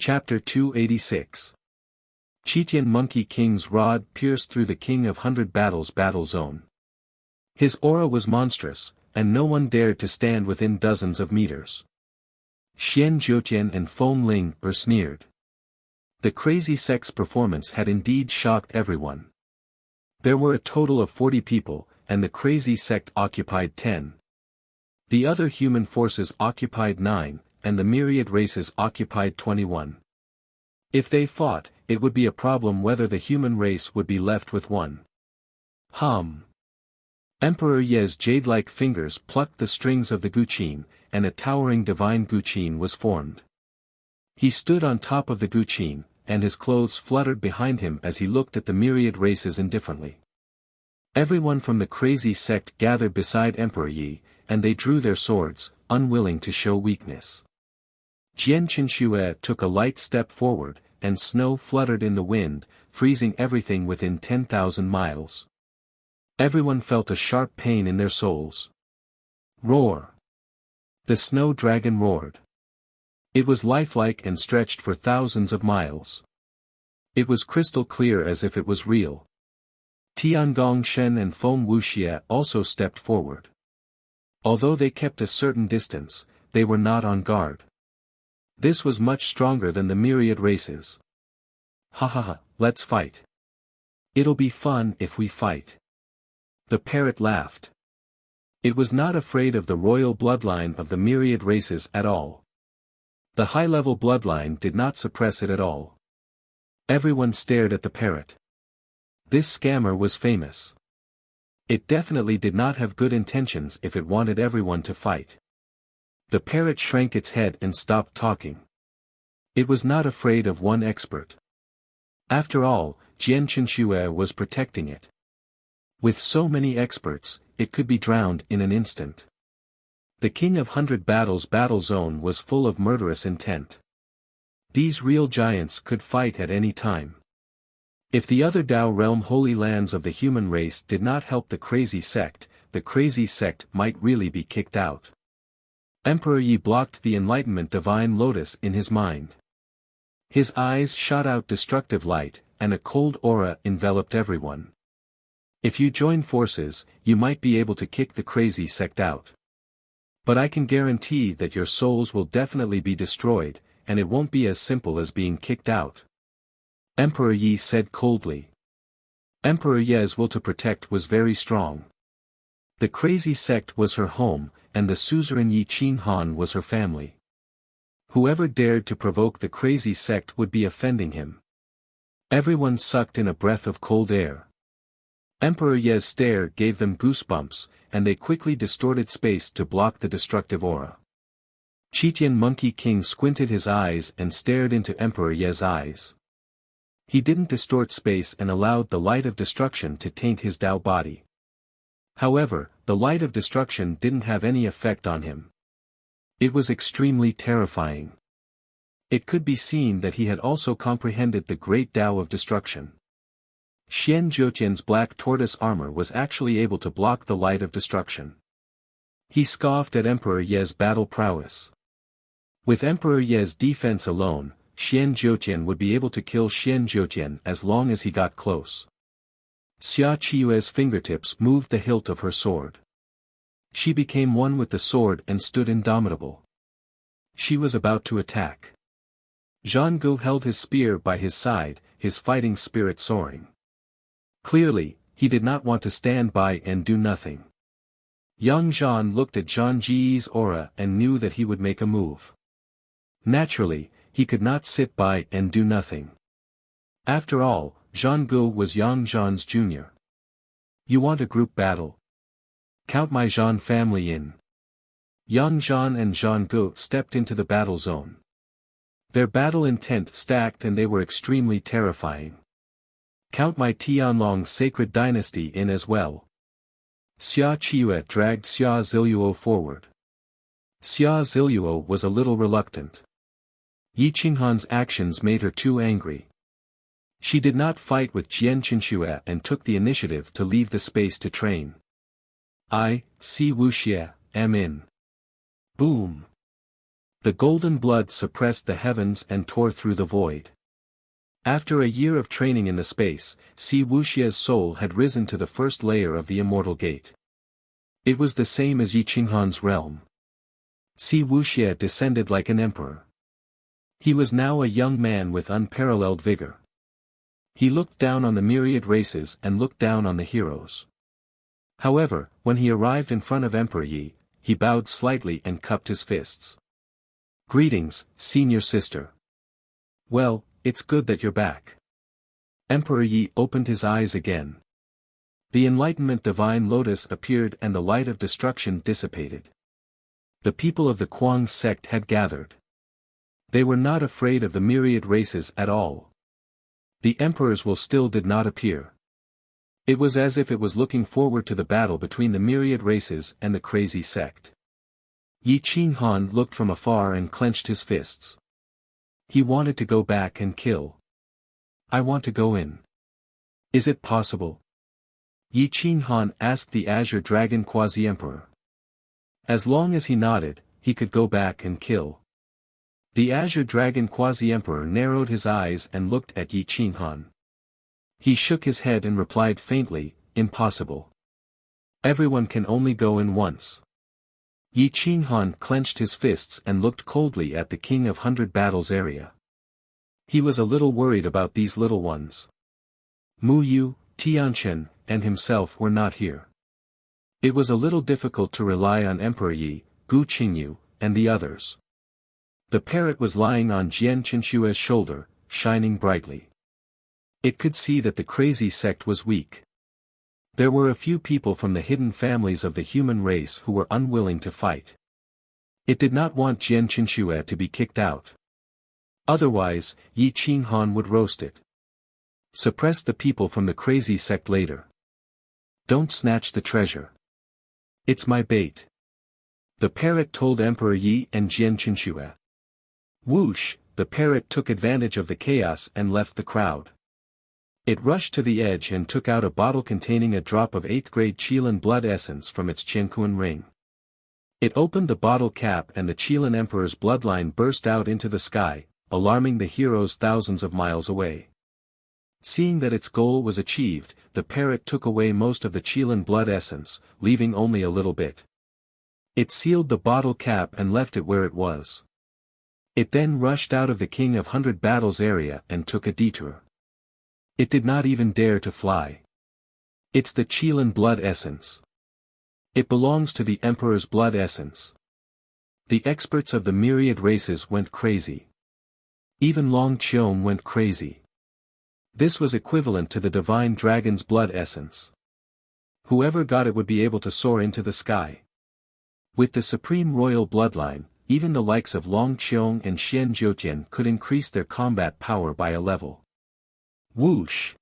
Chapter 286. Cheetian Monkey King's rod pierced through the King of 100 Battles battle zone. His aura was monstrous, and no one dared to stand within dozens of meters. Xian Jiutian and Feng Ling were sneered. The crazy sect's performance had indeed shocked everyone. There were a total of 40 people, and the crazy sect occupied 10. The other human forces occupied 9, and the myriad races occupied 21. If they fought, it would be a problem whether the human race would be left with one. Emperor Ye's jade-like fingers plucked the strings of the Guqin, and a towering divine Guqin was formed. He stood on top of the Guqin, and his clothes fluttered behind him as he looked at the myriad races indifferently. Everyone from the crazy sect gathered beside Emperor Yi, and they drew their swords, unwilling to show weakness. Jian Qinxue took a light step forward, and snow fluttered in the wind, freezing everything within 10,000 miles. Everyone felt a sharp pain in their souls. Roar! The snow dragon roared. It was lifelike and stretched for thousands of miles. It was crystal clear as if it was real. Tiangong Shen and Feng Wuxia also stepped forward. Although they kept a certain distance, they were not on guard. This was much stronger than the myriad races. Ha, let's fight. It'll be fun if we fight. The parrot laughed. It was not afraid of the royal bloodline of the myriad races at all. The high-level bloodline did not suppress it at all. Everyone stared at the parrot. This scammer was famous. It definitely did not have good intentions if it wanted everyone to fight. The parrot shrank its head and stopped talking. It was not afraid of one expert. After all, Jian Qinxue was protecting it. With so many experts, it could be drowned in an instant. The King of 100 Battles battle zone was full of murderous intent. These real giants could fight at any time. If the other Dao Realm holy lands of the human race did not help the crazy sect might really be kicked out. Emperor Yi blocked the Enlightenment Divine Lotus in his mind. His eyes shot out destructive light, and a cold aura enveloped everyone. If you join forces, you might be able to kick the crazy sect out. But I can guarantee that your souls will definitely be destroyed, and it won't be as simple as being kicked out. Emperor Yi said coldly. Emperor Ye's will to protect was very strong. The crazy sect was her home, and the suzerain Yi Qin Han was her family. Whoever dared to provoke the crazy sect would be offending him. Everyone sucked in a breath of cold air. Emperor Ye's stare gave them goosebumps, and they quickly distorted space to block the destructive aura. Cheetian Monkey King squinted his eyes and stared into Emperor Ye's eyes. He didn't distort space and allowed the light of destruction to taint his Dao body. However, the light of destruction didn't have any effect on him. It was extremely terrifying. It could be seen that he had also comprehended the great Dao of destruction. Xian Jiutian's black tortoise armor was actually able to block the light of destruction. He scoffed at Emperor Ye's battle prowess. With Emperor Ye's defense alone, Xian Jiutian would be able to kill Xian Jiutian as long as he got close. Xia Qiue's fingertips moved the hilt of her sword. She became one with the sword and stood indomitable. She was about to attack. Zhang Gu held his spear by his side, his fighting spirit soaring. Clearly, he did not want to stand by and do nothing. Yang Zhan looked at Zhang Ji's aura and knew that he would make a move. Naturally, he could not sit by and do nothing. After all, Zhang Gu was Yang Zhan's junior. You want a group battle? Count my Zhan family in. Yang Zhan and Zhang Gu stepped into the battle zone. Their battle intent stacked and they were extremely terrifying. Count my Tianlong sacred dynasty in as well. Xia Qiue dragged Xia Ziluo forward. Xia Ziluo was a little reluctant. Yi Qinghan's actions made her too angry. She did not fight with Jian Qinxue and took the initiative to leave the space to train. I, see Wuxia, am in. Boom. The golden blood suppressed the heavens and tore through the void. After a year of training in the space, Wuxia's soul had risen to the first layer of the immortal gate. It was the same as Yi Qinghan's realm. Wuxia descended like an emperor. He was now a young man with unparalleled vigor. He looked down on the myriad races and looked down on the heroes. However, when he arrived in front of Emperor Yi, he bowed slightly and cupped his fists. "Greetings, senior sister. Well, it's good that you're back." Emperor Yi opened his eyes again. The enlightenment divine lotus appeared and the light of destruction dissipated. The people of the Kuang sect had gathered. They were not afraid of the myriad races at all. The emperor's will still did not appear. It was as if it was looking forward to the battle between the myriad races and the crazy sect. Yi Qinghan looked from afar and clenched his fists. He wanted to go back and kill. "I want to go in. Is it possible?" Yi Qinghan asked the Azure Dragon Quasi-Emperor. As long as he nodded, he could go back and kill. The Azure Dragon Quasi-Emperor narrowed his eyes and looked at Yi Qinghan. He shook his head and replied faintly, "Impossible. Everyone can only go in once." Yi Qinghan clenched his fists and looked coldly at the King of 100 Battles area. He was a little worried about these little ones. Mu Yu, Tianchen, and himself were not here. It was a little difficult to rely on Emperor Yi, Gu Qingyu, and the others. The parrot was lying on Jian Qinshue's shoulder, shining brightly. It could see that the crazy sect was weak. There were a few people from the hidden families of the human race who were unwilling to fight. It did not want Jian Qinshue to be kicked out. Otherwise, Yi Qinghan would roast it. Suppress the people from the crazy sect later. Don't snatch the treasure. It's my bait. The parrot told Emperor Yi and Jian Qinshue. Whoosh, the parrot took advantage of the chaos and left the crowd. It rushed to the edge and took out a bottle containing a drop of 8th grade Qilin blood essence from its Qianquan ring. It opened the bottle cap and the Qilin Emperor's bloodline burst out into the sky, alarming the heroes thousands of miles away. Seeing that its goal was achieved, the parrot took away most of the Qilin blood essence, leaving only a little bit. It sealed the bottle cap and left it where it was. It then rushed out of the King of 100 Battles area and took a detour. It did not even dare to fly. It's the Qilin blood essence. It belongs to the Emperor's blood essence. The experts of the myriad races went crazy. Even Long Qiong went crazy. This was equivalent to the divine dragon's blood essence. Whoever got it would be able to soar into the sky. With the supreme royal bloodline, even the likes of Long Qiong and Xian Jiutian could increase their combat power by a level. Whoosh!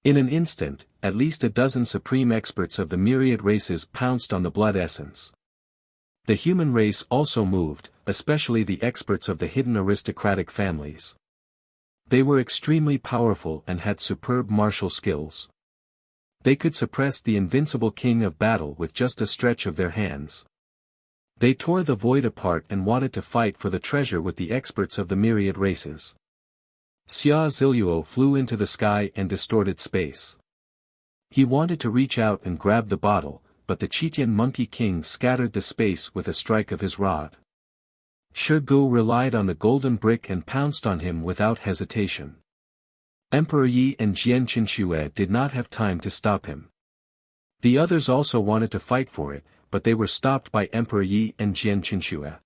In an instant, at least a dozen supreme experts of the myriad races pounced on the blood essence. The human race also moved, especially the experts of the hidden aristocratic families. They were extremely powerful and had superb martial skills. They could suppress the invincible king of battle with just a stretch of their hands. They tore the void apart and wanted to fight for the treasure with the experts of the myriad races. Xia Ziluo flew into the sky and distorted space. He wanted to reach out and grab the bottle, but the Qitian Monkey King scattered the space with a strike of his rod. Shi Gu relied on the golden brick and pounced on him without hesitation. Emperor Yi and Jian Qinshue did not have time to stop him. The others also wanted to fight for it, but they were stopped by Emperor Yi and Jian Qinshue.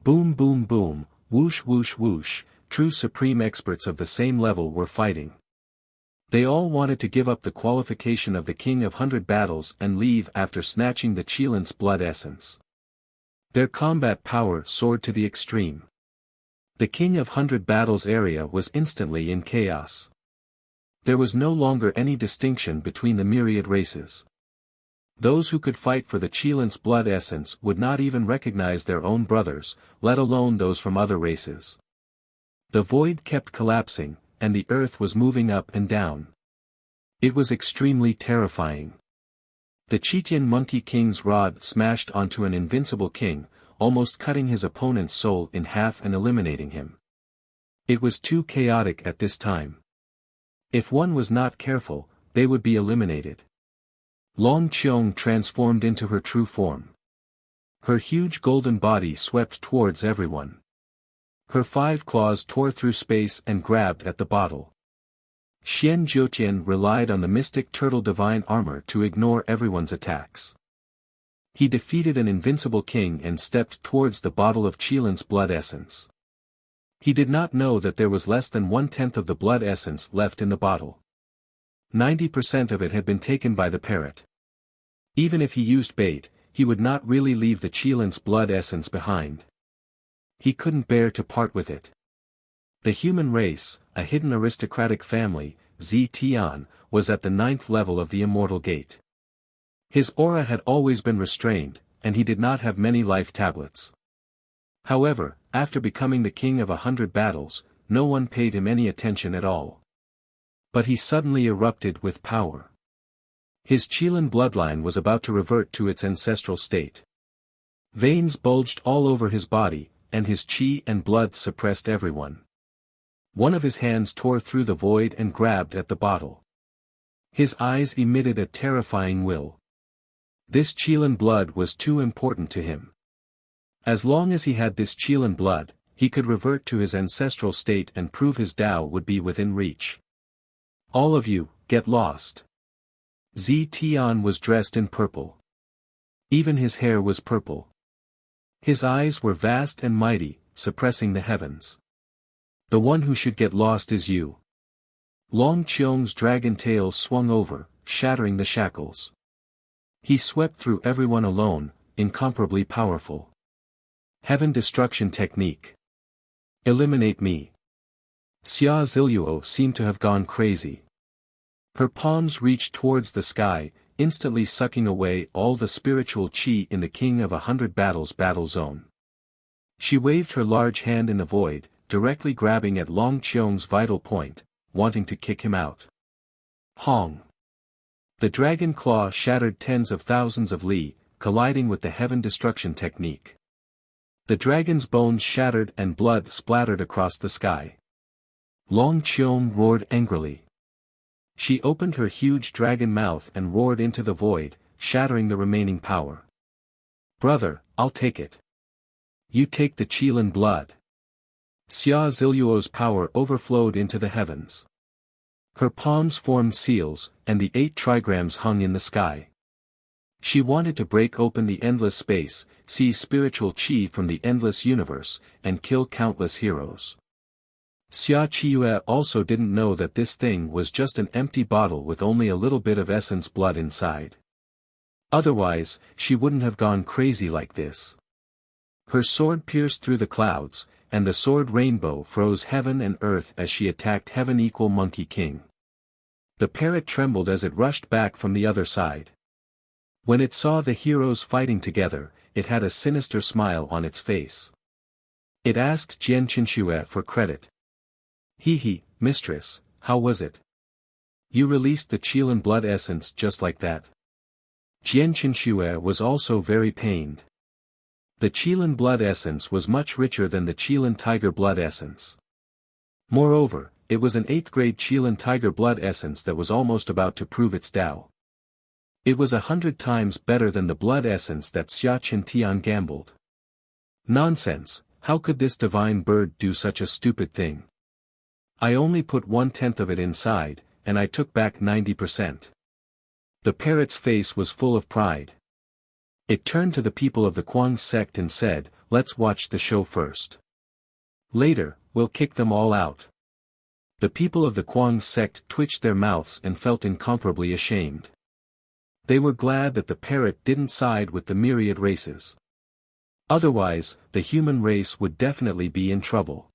Boom boom boom, whoosh whoosh whoosh. True supreme experts of the same level were fighting. They all wanted to give up the qualification of the King of 100 Battles and leave after snatching the Qilin's blood essence. Their combat power soared to the extreme. The King of 100 Battles area was instantly in chaos. There was no longer any distinction between the myriad races. Those who could fight for the Qilin's blood essence would not even recognize their own brothers, let alone those from other races. The void kept collapsing, and the earth was moving up and down. It was extremely terrifying. The Qitian Monkey King's rod smashed onto an invincible king, almost cutting his opponent's soul in half and eliminating him. It was too chaotic at this time. If one was not careful, they would be eliminated. Long Qiong transformed into her true form. Her huge golden body swept towards everyone. Her 5 claws tore through space and grabbed at the bottle. Xian Jiutian relied on the mystic turtle divine armor to ignore everyone's attacks. He defeated an invincible king and stepped towards the bottle of Qilin's blood essence. He did not know that there was less than 1/10 of the blood essence left in the bottle. 90% of it had been taken by the parrot. Even if he used bait, he would not really leave the Qilin's blood essence behind. He couldn't bear to part with it. The human race, a hidden aristocratic family, Zetian, was at the 9th level of the immortal gate. His aura had always been restrained, and he did not have many life tablets. However, after becoming the king of 100 battles, no one paid him any attention at all. But he suddenly erupted with power. His Qilin bloodline was about to revert to its ancestral state. Veins bulged all over his body, and his qi and blood suppressed everyone. One of his hands tore through the void and grabbed at the bottle. His eyes emitted a terrifying will. This Qilin blood was too important to him. As long as he had this Qilin blood, he could revert to his ancestral state and prove his Tao would be within reach. All of you, get lost. Zetian was dressed in purple. Even his hair was purple. His eyes were vast and mighty, suppressing the heavens. The one who should get lost is you. Long Qiong's dragon tail swung over, shattering the shackles. He swept through everyone alone, incomparably powerful. Heaven destruction technique. Eliminate me. Xia Ziluo seemed to have gone crazy. Her palms reached towards the sky, instantly sucking away all the spiritual qi in the King of 100 Battles battle zone. She waved her large hand in the void, directly grabbing at Long Qiong's vital point, wanting to kick him out. Hong! The dragon claw shattered tens of thousands of li, colliding with the heaven destruction technique. The dragon's bones shattered and blood splattered across the sky. Long Qiong roared angrily. She opened her huge dragon mouth and roared into the void, shattering the remaining power. Brother, I'll take it. You take the Qilin blood. Xia Ziluo's power overflowed into the heavens. Her palms formed seals, and the 8 trigrams hung in the sky. She wanted to break open the endless space, seize spiritual qi from the endless universe, and kill countless heroes. Xia Qiue also didn't know that this thing was just an empty bottle with only a little bit of essence blood inside. Otherwise, she wouldn't have gone crazy like this. Her sword pierced through the clouds, and the sword rainbow froze heaven and earth as she attacked Heaven Equal Monkey King. The parrot trembled as it rushed back from the other side. When it saw the heroes fighting together, it had a sinister smile on its face. It asked Jian Qinxue for credit. He, mistress, how was it? You released the Qilin blood essence just like that. Jian Qinxue was also very pained. The Qilin blood essence was much richer than the Qilin tiger blood essence. Moreover, it was an 8th grade Qilin tiger blood essence that was almost about to prove its Tao. It was 100 times better than the blood essence that Xia Qintian gambled. Nonsense, how could this divine bird do such a stupid thing? I only put 1/10 of it inside, and I took back 90%. The parrot's face was full of pride. It turned to the people of the Kuang sect and said, let's watch the show first. Later, we'll kick them all out. The people of the Kuang sect twitched their mouths and felt incomparably ashamed. They were glad that the parrot didn't side with the myriad races. Otherwise, the human race would definitely be in trouble.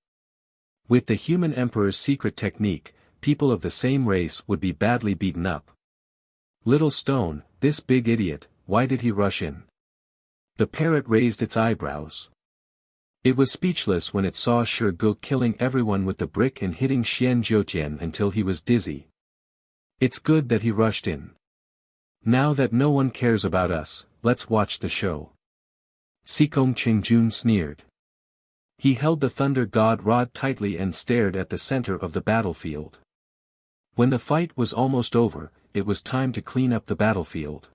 With the human emperor's secret technique, people of the same race would be badly beaten up. Little stone, this big idiot, why did he rush in? The parrot raised its eyebrows. It was speechless when it saw Shi Gu killing everyone with the brick and hitting Xian Jiutian until he was dizzy. It's good that he rushed in. Now that no one cares about us, let's watch the show. Sikong Qingjun sneered. He held the thunder god rod tightly and stared at the center of the battlefield. When the fight was almost over, it was time to clean up the battlefield.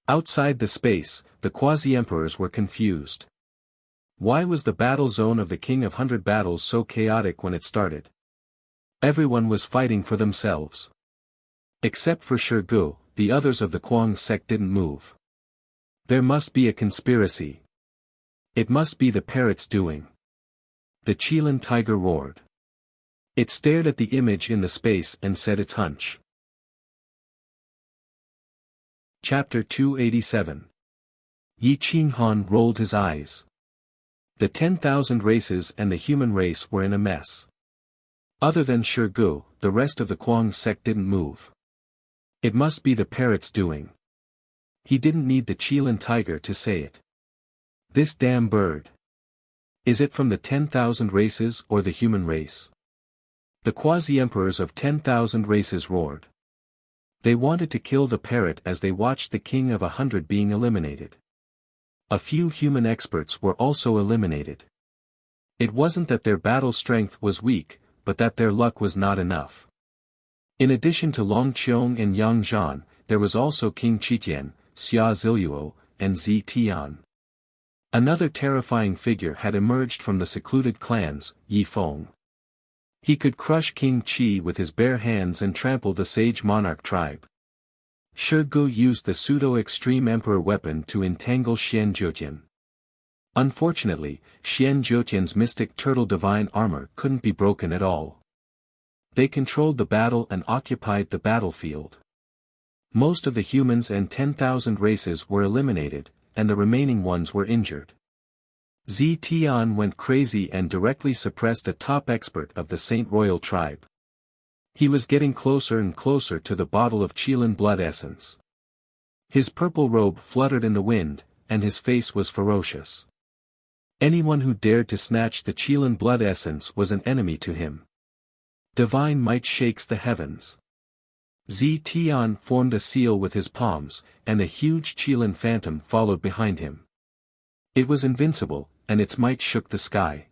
Outside the space, the quasi-emperors were confused. Why was the battle zone of the King of 100 Battles so chaotic when it started? Everyone was fighting for themselves. Except for Shirgu, the others of the Kuang sect didn't move. There must be a conspiracy. It must be the parrot's doing. The Qilin tiger roared. It stared at the image in the space and said its hunch. Chapter 287. Yi Qinghan rolled his eyes. The 10,000 races and the human race were in a mess. Other than Shirgu, the rest of the Kuang sect didn't move. It must be the parrot's doing. He didn't need the Qilin tiger to say it. This damn bird. Is it from the 10,000 races or the human race? The quasi-emperors of 10,000 races roared. They wanted to kill the parrot as they watched the king of 100 being eliminated. A few human experts were also eliminated. It wasn't that their battle strength was weak, but that their luck was not enough. In addition to Long Qiong and Yang Zhan, there was also King Qitian, Xia Ziluo, and Zi Tian. Another terrifying figure had emerged from the secluded clans, Yi Feng. He could crush King Qi with his bare hands and trample the sage monarch tribe. Shirgu used the pseudo-extreme emperor weapon to entangle Xian Jiutian. Unfortunately, Xian Jiutian's mystic turtle divine armor couldn't be broken at all. They controlled the battle and occupied the battlefield. Most of the humans and 10,000 races were eliminated, and the remaining ones were injured. Zi Tian went crazy and directly suppressed the top expert of the Saint Royal tribe. He was getting closer and closer to the bottle of Qilin blood essence. His purple robe fluttered in the wind, and his face was ferocious. Anyone who dared to snatch the Qilin blood essence was an enemy to him. Divine might shakes the heavens. Zi Tian formed a seal with his palms, and a huge Qilin phantom followed behind him. It was invincible, and its might shook the sky.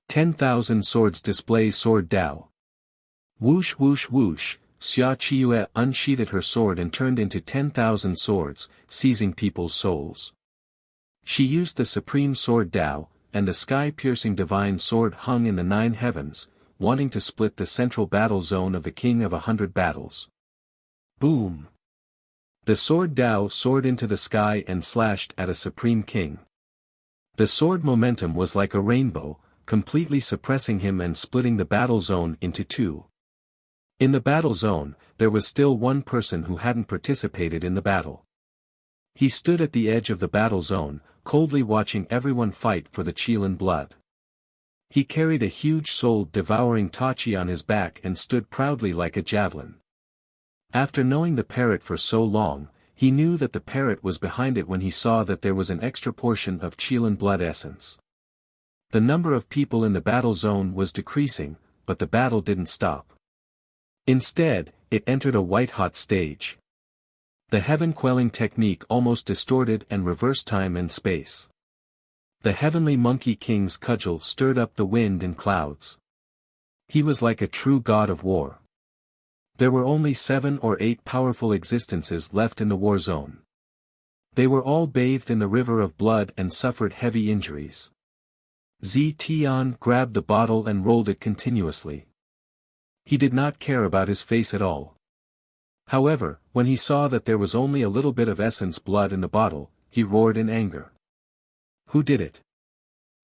10,000 swords display sword Dao. Whoosh whoosh whoosh, Xia Qiue unsheathed her sword and turned into 10,000 swords, seizing people's souls. She used the supreme sword Dao, and the sky-piercing divine sword hung in the 9 heavens, wanting to split the central battle zone of the King of 100 Battles. Boom! The sword Dao soared into the sky and slashed at a supreme king. The sword momentum was like a rainbow, completely suppressing him and splitting the battle zone into 2. In the battle zone, there was still one person who hadn't participated in the battle. He stood at the edge of the battle zone, coldly watching everyone fight for the Qilin blood. He carried a huge soul-devouring Tachi on his back and stood proudly like a javelin. After knowing the parrot for so long, he knew that the parrot was behind it when he saw that there was an extra portion of Qilin blood essence. The number of people in the battle zone was decreasing, but the battle didn't stop. Instead, it entered a white-hot stage. The heaven-quelling technique almost distorted and reversed time and space. The heavenly monkey king's cudgel stirred up the wind and clouds. He was like a true god of war. There were only 7 or 8 powerful existences left in the war zone. They were all bathed in the river of blood and suffered heavy injuries. Zi Tian grabbed the bottle and rolled it continuously. He did not care about his face at all. However, when he saw that there was only a little bit of essence blood in the bottle, he roared in anger. Who did it?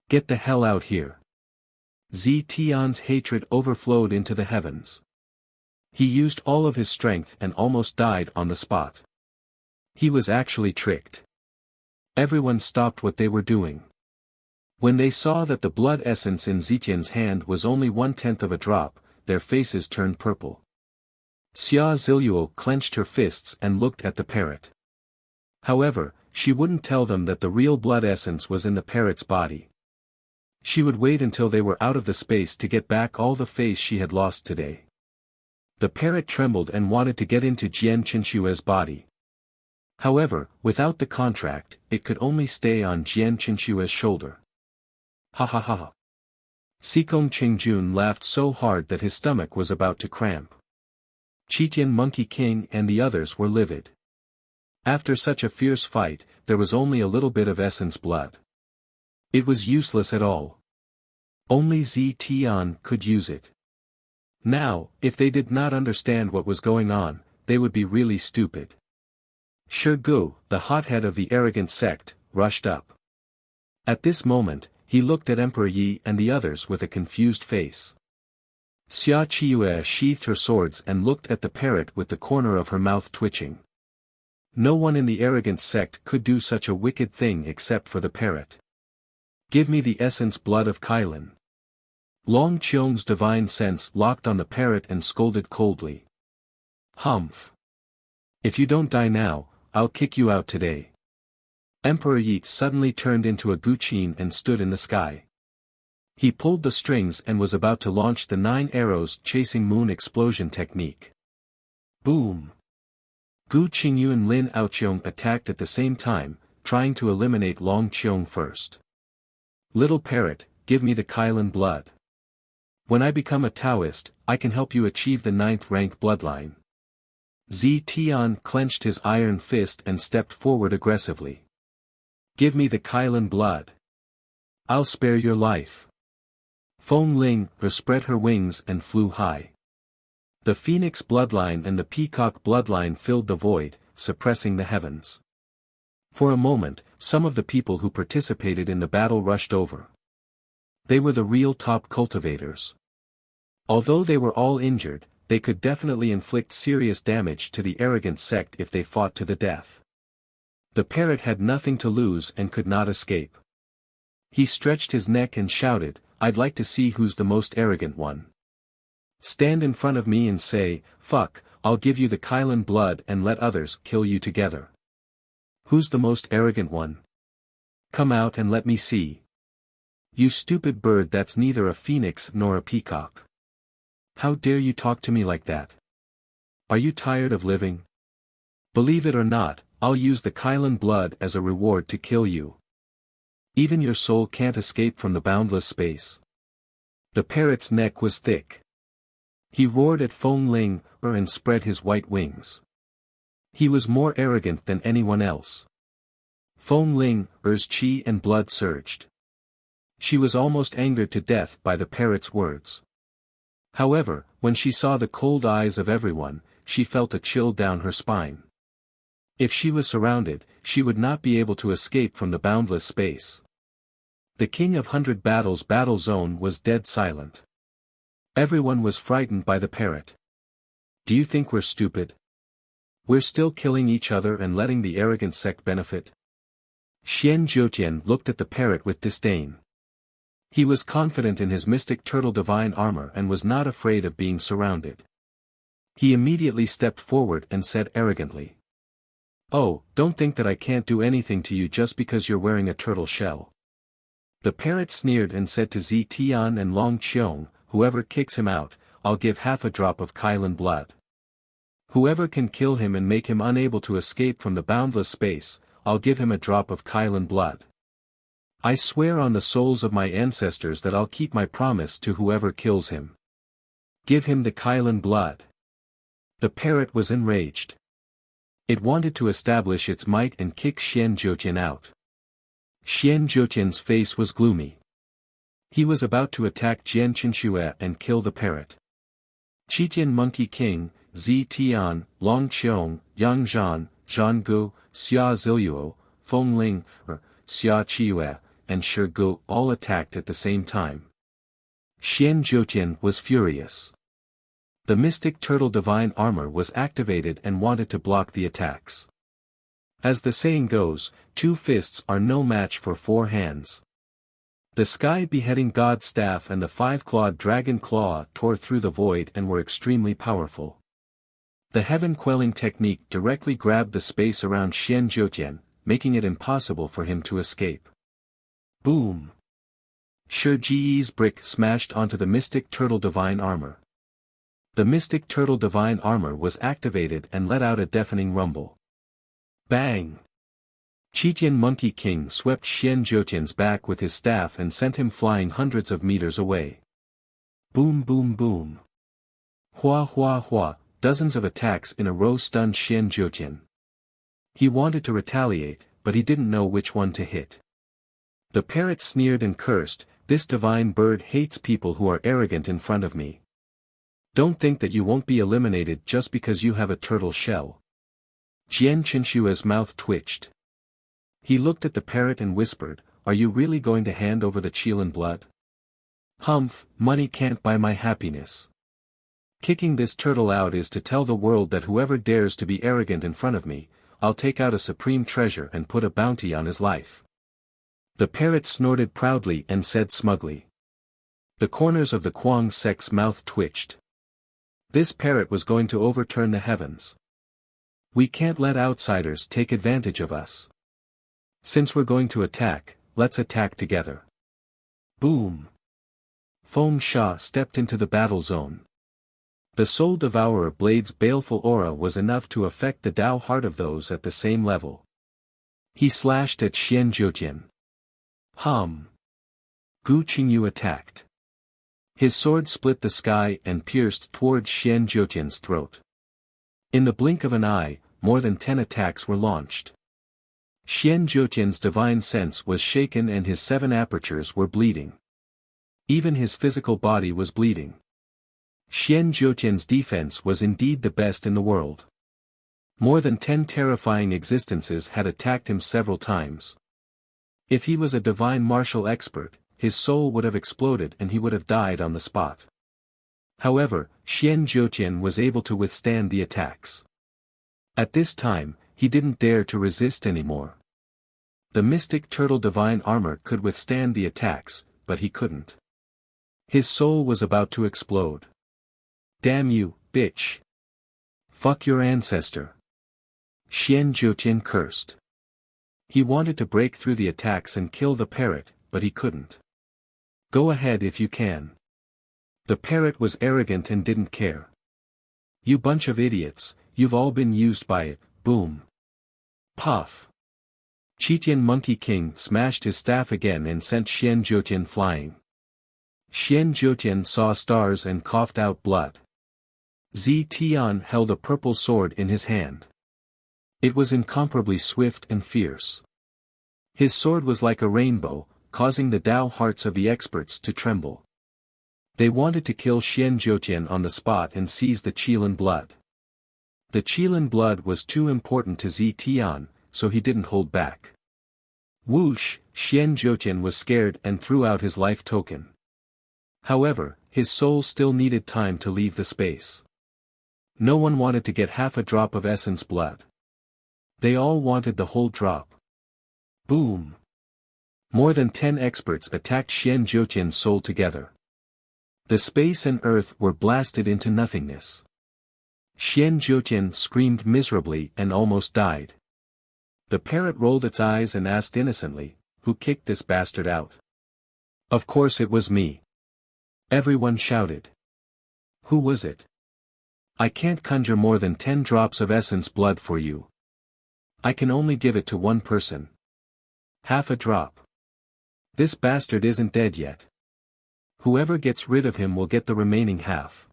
Get the hell out here. Zi Tian's hatred overflowed into the heavens. He used all of his strength and almost died on the spot. He was actually tricked. Everyone stopped what they were doing. When they saw that the blood essence in Zitian's hand was only 1/10 of a drop, their faces turned purple. Xia Ziluo clenched her fists and looked at the parrot. However, she wouldn't tell them that the real blood essence was in the parrot's body. She would wait until they were out of the space to get back all the face she had lost today. The parrot trembled and wanted to get into Jian Qinshue's body. However, without the contract, it could only stay on Jian Qinshue's shoulder. Ha ha ha. Sikong Qingjun laughed so hard that his stomach was about to cramp. Qitian Monkey King and the others were livid. After such a fierce fight, there was only a little bit of essence blood. It was useless at all. Only Zi Tian could use it. Now, if they did not understand what was going on, they would be really stupid. Shi Gu, the hothead of the arrogant sect, rushed up. At this moment, he looked at Emperor Yi and the others with a confused face. Xia Qiue sheathed her swords and looked at the parrot with the corner of her mouth twitching. No one in the arrogant sect could do such a wicked thing except for the parrot. Give me the essence blood of Kylin. Long Qiong's divine sense locked on the parrot and scolded coldly. Humph. If you don't die now, I'll kick you out today. Emperor Yi suddenly turned into a guqin and stood in the sky. He pulled the strings and was about to launch the 9 arrows chasing moon explosion technique. Boom! Gu Qingyu and Lin Aoqiong attacked at the same time, trying to eliminate Long Qiong first. Little parrot, give me the Kylin blood. When I become a Taoist, I can help you achieve the 9th rank bloodline. Zi Tian clenched his iron fist and stepped forward aggressively. Give me the Kylin blood. I'll spare your life. Feng Ling spread her wings and flew high. The phoenix bloodline and the peacock bloodline filled the void, suppressing the heavens. For a moment, some of the people who participated in the battle rushed over. They were the real top cultivators. Although they were all injured, they could definitely inflict serious damage to the arrogant sect if they fought to the death. The parrot had nothing to lose and could not escape. He stretched his neck and shouted, I'd like to see who's the most arrogant one. Stand in front of me and say, fuck, I'll give you the Kylin blood and let others kill you together. Who's the most arrogant one? Come out and let me see. You stupid bird, that's neither a phoenix nor a peacock. How dare you talk to me like that? Are you tired of living? Believe it or not, I'll use the Kylin blood as a reward to kill you. Even your soul can't escape from the boundless space. The parrot's neck was thick. He roared at Feng Ling and spread his white wings. He was more arrogant than anyone else. Feng Ling's chi and blood surged. She was almost angered to death by the parrot's words. However, when she saw the cold eyes of everyone, she felt a chill down her spine. If she was surrounded, she would not be able to escape from the boundless space. The King of 100 Battles battle zone was dead silent. Everyone was frightened by the parrot. Do you think we're stupid? We're still killing each other and letting the arrogant sect benefit? Xian Zhoutian looked at the parrot with disdain. He was confident in his mystic turtle divine armor and was not afraid of being surrounded. He immediately stepped forward and said arrogantly. Oh, don't think that I can't do anything to you just because you're wearing a turtle shell. The parrot sneered and said to Zi Tian and Long Qiong, whoever kicks him out, I'll give half a drop of Kylin blood. Whoever can kill him and make him unable to escape from the boundless space, I'll give him a drop of Kylin blood. I swear on the souls of my ancestors that I'll keep my promise to whoever kills him. Give him the Kylin blood. The parrot was enraged. It wanted to establish its might and kick Xian Zhoutian out. Xian Zhoutian's face was gloomy. He was about to attack Jian Qinshuo and kill the parrot. Qitian Monkey King, Zi Tian, Long Qiong, Yang Zhan, Zhan Gu, Xia Ziluo, Feng Ling, Xia Qiue, and Shi Gu all attacked at the same time. Xian Zhoutian was furious. The mystic turtle divine armor was activated and wanted to block the attacks. As the saying goes, 2 fists are no match for 4 hands. The sky beheading god staff and the 5-clawed dragon claw tore through the void and were extremely powerful. The heaven quelling technique directly grabbed the space around Xian Zhoutian, making it impossible for him to escape. Boom! Shi Ji's brick smashed onto the mystic turtle divine armor. The mystic turtle divine armor was activated and let out a deafening rumble. Bang! Qitian Monkey King swept Xian Zhoutian's back with his staff and sent him flying hundreds of meters away. Boom boom boom. Hua hua hua, dozens of attacks in a row stunned Xian Zhoutian. He wanted to retaliate, but he didn't know which one to hit. The parrot sneered and cursed, "This divine bird hates people who are arrogant in front of me. Don't think that you won't be eliminated just because you have a turtle shell." Jian Qinshua's mouth twitched. He looked at the parrot and whispered, "Are you really going to hand over the Qilin blood? Humph, money can't buy my happiness. Kicking this turtle out is to tell the world that whoever dares to be arrogant in front of me, I'll take out a supreme treasure and put a bounty on his life." The parrot snorted proudly and said smugly. The corners of the Kuang sect's mouth twitched. This parrot was going to overturn the heavens. "We can't let outsiders take advantage of us. Since we're going to attack, let's attack together." Boom! Feng Sha stepped into the battle zone. The Soul Devourer Blade's baleful aura was enough to affect the Tao heart of those at the same level. He slashed at Xian Zhoutian. Gu Qingyu attacked. His sword split the sky and pierced towards Xian Zhoutian's throat. In the blink of an eye, more than 10 attacks were launched. Xian Zhoutian's divine sense was shaken and his 7 apertures were bleeding. Even his physical body was bleeding. Xian Zhoutian's defense was indeed the best in the world. More than 10 terrifying existences had attacked him several times. If he was a divine martial expert, his soul would have exploded and he would have died on the spot. However, Xian Zhoutian was able to withstand the attacks. At this time, he didn't dare to resist anymore. The mystic turtle divine armor could withstand the attacks, but he couldn't. His soul was about to explode. "Damn you, bitch. Fuck your ancestor." Xian Zhoutian cursed. He wanted to break through the attacks and kill the parrot, but he couldn't. "Go ahead if you can." The parrot was arrogant and didn't care. "You bunch of idiots, you've all been used by it." Boom. Puff. Qitian Monkey King smashed his staff again and sent Xian Zhoutian flying. Xian Zhoutian saw stars and coughed out blood. Zi Tian held a purple sword in his hand. It was incomparably swift and fierce. His sword was like a rainbow, causing the Tao hearts of the experts to tremble. They wanted to kill Xian Zhoutian on the spot and seize the Qilin blood. The Qilin blood was too important to Zi Tian, so he didn't hold back. Whoosh, Xian Zhoutian was scared and threw out his life token. However, his soul still needed time to leave the space. No one wanted to get half a drop of essence blood. They all wanted the whole drop. Boom. More than 10 experts attacked Xian Zhoutian's soul together. The space and earth were blasted into nothingness. Xian Zhoutian screamed miserably and almost died. The parrot rolled its eyes and asked innocently, "Who kicked this bastard out?" "Of course it was me." Everyone shouted. "Who was it?" "I can't conjure more than 10 drops of essence blood for you. I can only give it to one person. Half a drop. This bastard isn't dead yet. Whoever gets rid of him will get the remaining half."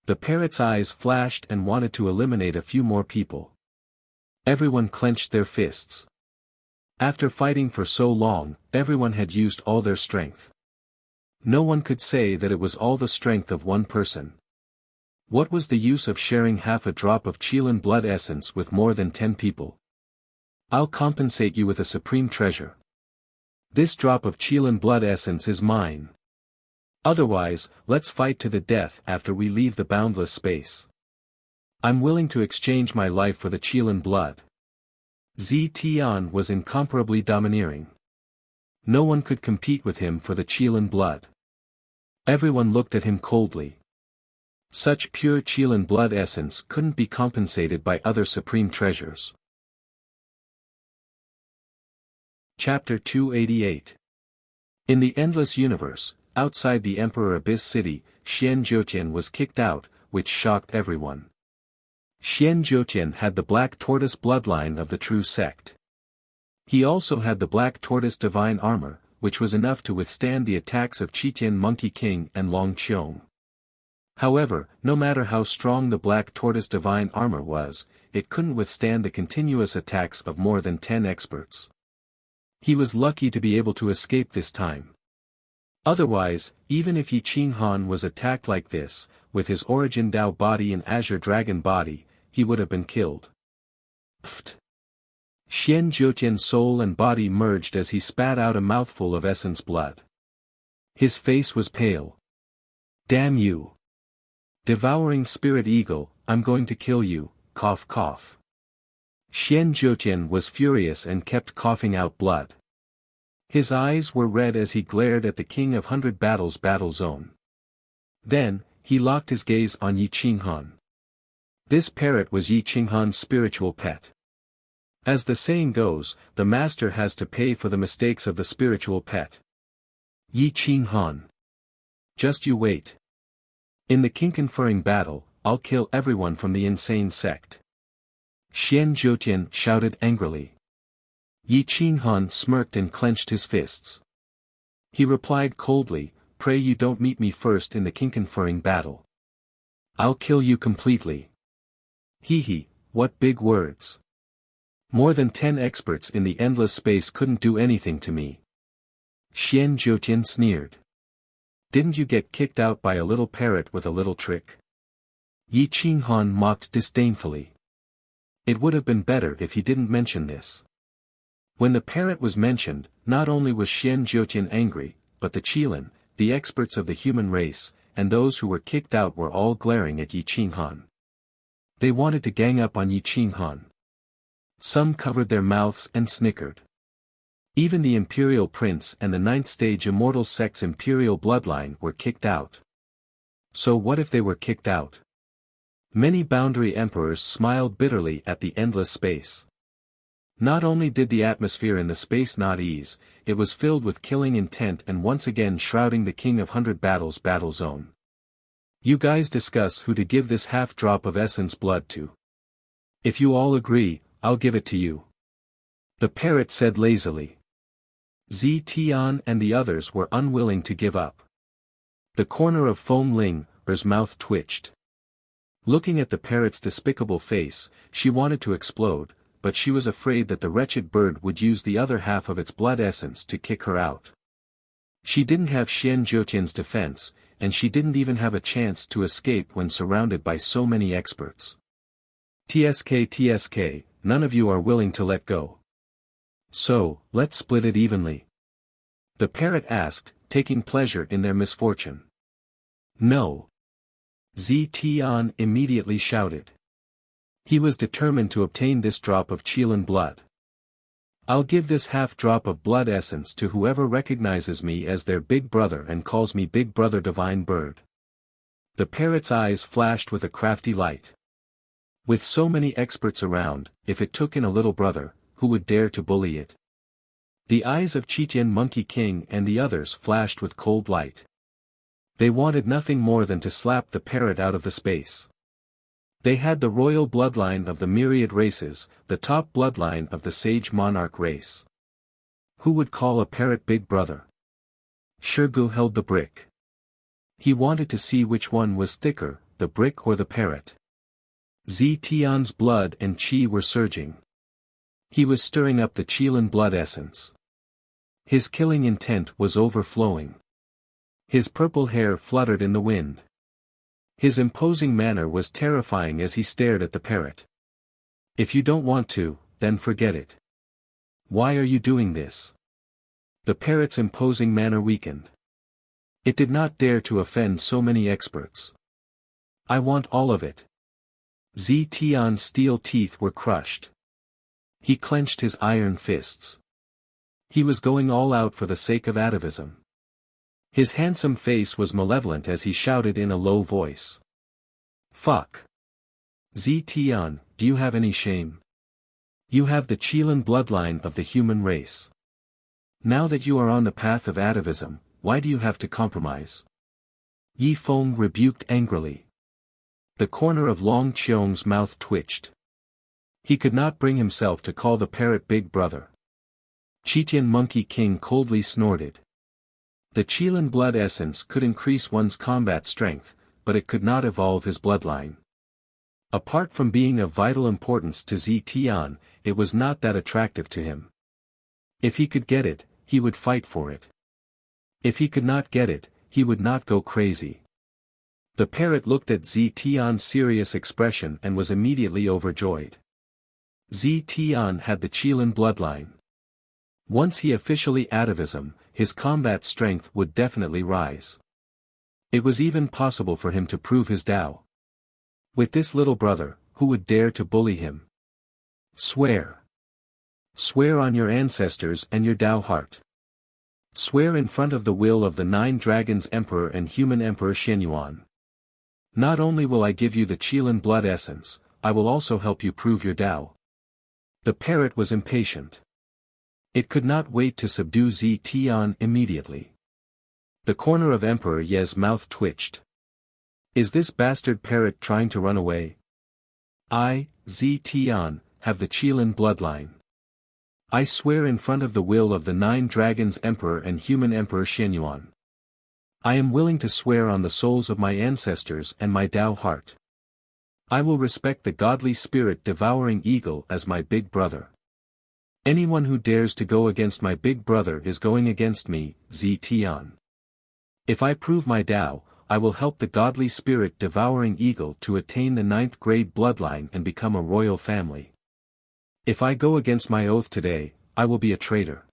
The parrot's eyes flashed and wanted to eliminate a few more people. Everyone clenched their fists. After fighting for so long, everyone had used all their strength. No one could say that it was all the strength of one person. What was the use of sharing half a drop of Qilin blood essence with more than 10 people? "I'll compensate you with a supreme treasure. This drop of Qilin blood essence is mine. Otherwise, let's fight to the death after we leave the boundless space. I'm willing to exchange my life for the Qilin blood." Zi Tian was incomparably domineering. No one could compete with him for the Qilin blood. Everyone looked at him coldly. Such pure Qilin blood essence couldn't be compensated by other supreme treasures. Chapter 288. In the endless universe, outside the Emperor Abyss City, Xian Zhoutian was kicked out, which shocked everyone. Xian Zhoutian had the black tortoise bloodline of the true sect. He also had the black tortoise divine armor, which was enough to withstand the attacks of Qitian Monkey King and Long Qiong. However, no matter how strong the black tortoise divine armor was, it couldn't withstand the continuous attacks of more than 10 experts. He was lucky to be able to escape this time. Otherwise, even if Yi Qinghan was attacked like this, with his Origin Dao body and Azure Dragon body, he would have been killed. Pfft! Xian Zhoutian's soul and body merged as he spat out a mouthful of essence blood. His face was pale. Damn you! Devouring spirit eagle, I'm going to kill you, cough cough. Xian Zhoutian was furious and kept coughing out blood. His eyes were red as he glared at the King of 100 Battles battle zone. Then, he locked his gaze on Yi Qinghan. This parrot was Yi Qinghan's spiritual pet. As the saying goes, the master has to pay for the mistakes of the spiritual pet. Yi Qinghan. Just you wait. In the king-conferring battle, I'll kill everyone from the insane sect. Xian Zhoutian shouted angrily. Yi Qinghan smirked and clenched his fists. He replied coldly, pray you don't meet me first in the king-conferring battle. I'll kill you completely. Hee, what big words. More than 10 experts in the endless space couldn't do anything to me. Xian Zhoutian sneered. Didn't you get kicked out by a little parrot with a little trick? Yi Qinghan mocked disdainfully. It would have been better if he didn't mention this. When the parrot was mentioned, not only was Xian Zhoutian angry, but the Qilin, the experts of the human race, and those who were kicked out were all glaring at Yi Qinghan. They wanted to gang up on Yi Qinghan. Some covered their mouths and snickered. Even the Imperial Prince and the 9th stage Immortal Sect's Imperial bloodline were kicked out. So what if they were kicked out? Many boundary emperors smiled bitterly at the endless space. Not only did the atmosphere in the space not ease, it was filled with killing intent and once again shrouding the King of 100 Battles battle zone. You guys discuss who to give this half drop of essence blood to. If you all agree, I'll give it to you. The parrot said lazily. Zi Tian and the others were unwilling to give up. The corner of Feng Ling's mouth twitched. Looking at the parrot's despicable face, she wanted to explode, but she was afraid that the wretched bird would use the other half of its blood essence to kick her out. She didn't have Xian Zhoutian's defense, and she didn't even have a chance to escape when surrounded by so many experts. TSK, none of you are willing to let go. So, let's split it evenly. The parrot asked, taking pleasure in their misfortune. No. Zi Tian immediately shouted. He was determined to obtain this drop of Qilin blood. I'll give this half drop of blood essence to whoever recognizes me as their big brother and calls me Big Brother Divine Bird. The parrot's eyes flashed with a crafty light. With so many experts around, if it took in a little brother, who would dare to bully it? The eyes of Qitian Monkey King and the others flashed with cold light. They wanted nothing more than to slap the parrot out of the space. They had the royal bloodline of the myriad races, the top bloodline of the sage monarch race. Who would call a parrot big brother? Shirgu held the brick. He wanted to see which one was thicker, the brick or the parrot. Zi Tian's blood and qi were surging. He was stirring up the Qilin blood essence. His killing intent was overflowing. His purple hair fluttered in the wind. His imposing manner was terrifying as he stared at the parrot. If you don't want to, then forget it. Why are you doing this? The parrot's imposing manner weakened. It did not dare to offend so many experts. I want all of it. Zi Tian's steel teeth were crushed. He clenched his iron fists. He was going all out for the sake of atavism. His handsome face was malevolent as he shouted in a low voice. Fuck. Zi Tian, do you have any shame? You have the Qilin bloodline of the human race. Now that you are on the path of atavism, why do you have to compromise? Yi Feng rebuked angrily. The corner of Long Qiong's mouth twitched. He could not bring himself to call the parrot big brother. Chitian Monkey King coldly snorted. The Qilin blood essence could increase one's combat strength, but it could not evolve his bloodline. Apart from being of vital importance to Zetian, it was not that attractive to him. If he could get it, he would fight for it. If he could not get it, he would not go crazy. The parrot looked at Zetian's serious expression and was immediately overjoyed. Zetian had the Qilin bloodline. Once he officially atavism, his combat strength would definitely rise. It was even possible for him to prove his Tao. With this little brother, who would dare to bully him? Swear. Swear on your ancestors and your Tao heart. Swear in front of the will of the 9 Dragons Emperor and Human Emperor Shenyuan. Not only will I give you the Qilin blood essence, I will also help you prove your Tao. The parrot was impatient. It could not wait to subdue Zetian immediately. The corner of Emperor Ye's mouth twitched. Is this bastard parrot trying to run away? I, Zetian, have the Qilin bloodline. I swear in front of the will of the 9 Dragons Emperor and Human Emperor Shenyuan. I am willing to swear on the souls of my ancestors and my Tao heart. I will respect the godly spirit devouring eagle as my big brother. Anyone who dares to go against my big brother is going against me, Zetian. If I prove my Tao, I will help the godly spirit devouring eagle to attain the 9th grade bloodline and become a royal family. If I go against my oath today, I will be a traitor.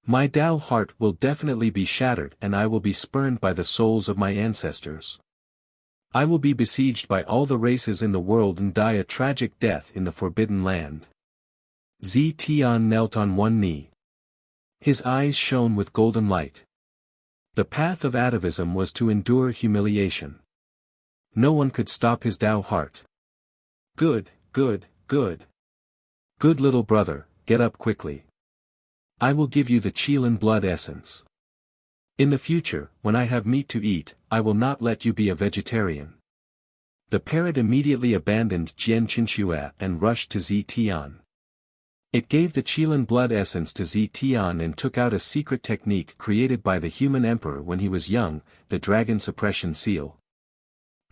My Tao heart will definitely be shattered and I will be spurned by the souls of my ancestors. I will be besieged by all the races in the world and die a tragic death in the Forbidden Land. Zetian knelt on one knee. His eyes shone with golden light. The path of atavism was to endure humiliation. No one could stop his Tao heart. Good, good, good. Good little brother, get up quickly. I will give you the Qilin blood essence. In the future, when I have meat to eat, I will not let you be a vegetarian. The parrot immediately abandoned Jian Qinxue and rushed to Zetian. It gave the Qilin blood essence to Zetian and took out a secret technique created by the human emperor when he was young, the dragon suppression seal.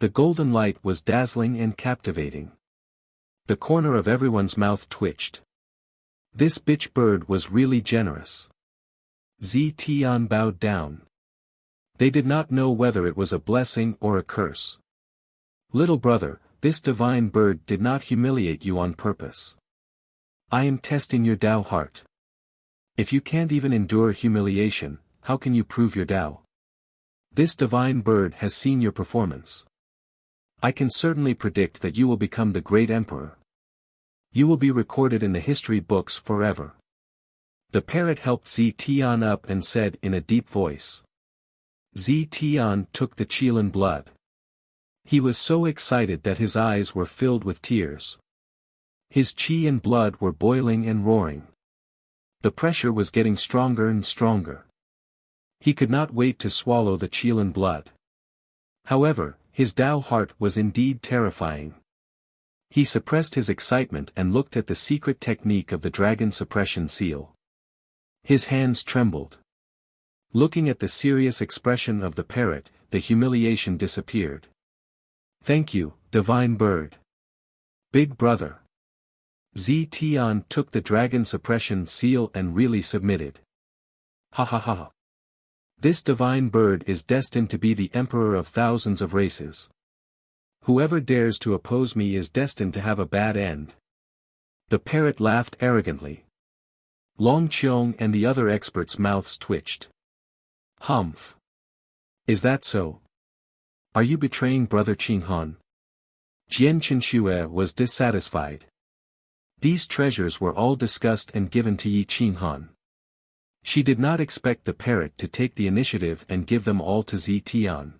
The golden light was dazzling and captivating. The corner of everyone's mouth twitched. This bitch bird was really generous. Zetian bowed down. They did not know whether it was a blessing or a curse. Little brother, this divine bird did not humiliate you on purpose. I am testing your Tao heart. If you can't even endure humiliation, how can you prove your Tao? This divine bird has seen your performance. I can certainly predict that you will become the great emperor. You will be recorded in the history books forever. The parrot helped Zetian up and said in a deep voice. Zetian took the Qilin blood. He was so excited that his eyes were filled with tears. His qi and blood were boiling and roaring. The pressure was getting stronger and stronger. He could not wait to swallow the Qilin blood. However, his Tao heart was indeed terrifying. He suppressed his excitement and looked at the secret technique of the dragon suppression seal. His hands trembled. Looking at the serious expression of the parrot, the humiliation disappeared. Thank you, divine bird. Big brother. Zetian took the dragon suppression seal and really submitted. Ha ha ha. This divine bird is destined to be the emperor of thousands of races. Whoever dares to oppose me is destined to have a bad end. The parrot laughed arrogantly. Long Qiong and the other experts' mouths twitched. Humph. Is that so? Are you betraying brother Qinghan? Jian Qinxue was dissatisfied. These treasures were all discussed and given to Yi Qinghan. She did not expect the parrot to take the initiative and give them all to Zetian.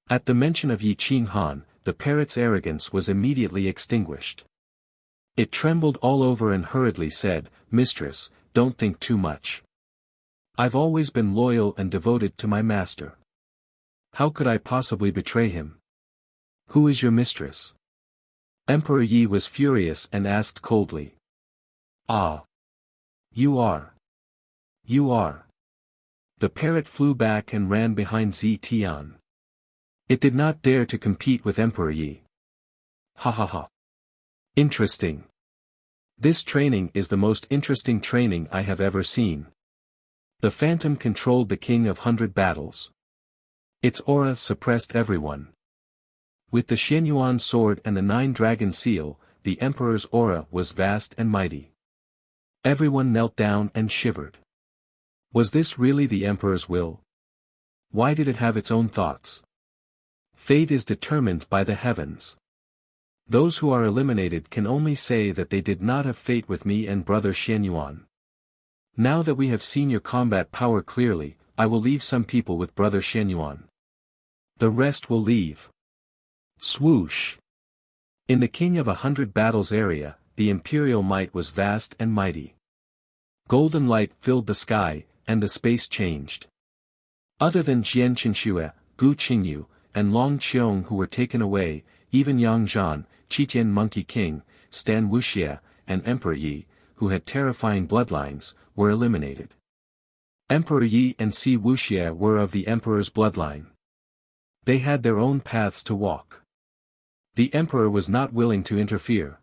At the mention of Yi Qinghan, the parrot's arrogance was immediately extinguished. It trembled all over and hurriedly said, Mistress, don't think too much. I've always been loyal and devoted to my master. How could I possibly betray him? Who is your mistress? Emperor Yi was furious and asked coldly. Ah. You are. You are. The parrot flew back and ran behind Zitian. It did not dare to compete with Emperor Yi. Ha ha ha. Interesting. This training is the most interesting training I have ever seen. The phantom controlled the king of 100 battles. Its aura suppressed everyone. With the Xianyuan sword and the 9-dragon seal, the emperor's aura was vast and mighty. Everyone knelt down and shivered. Was this really the emperor's will? Why did it have its own thoughts? Fate is determined by the heavens. Those who are eliminated can only say that they did not have fate with me and brother Xianyuan. Now that we have seen your combat power clearly, I will leave some people with brother Xianyuan. The rest will leave. Swoosh! In the king of 100 battles area, the imperial might was vast and mighty. Golden light filled the sky, and the space changed. Other than Jian Qinxue, Gu Qingyu, and Long Qiong who were taken away, even Yang Zhan, Qitian Monkey King, Stan Wuxia, and Emperor Yi, who had terrifying bloodlines, were eliminated. Emperor Yi and Si Wuxia were of the emperor's bloodline. They had their own paths to walk. The emperor was not willing to interfere.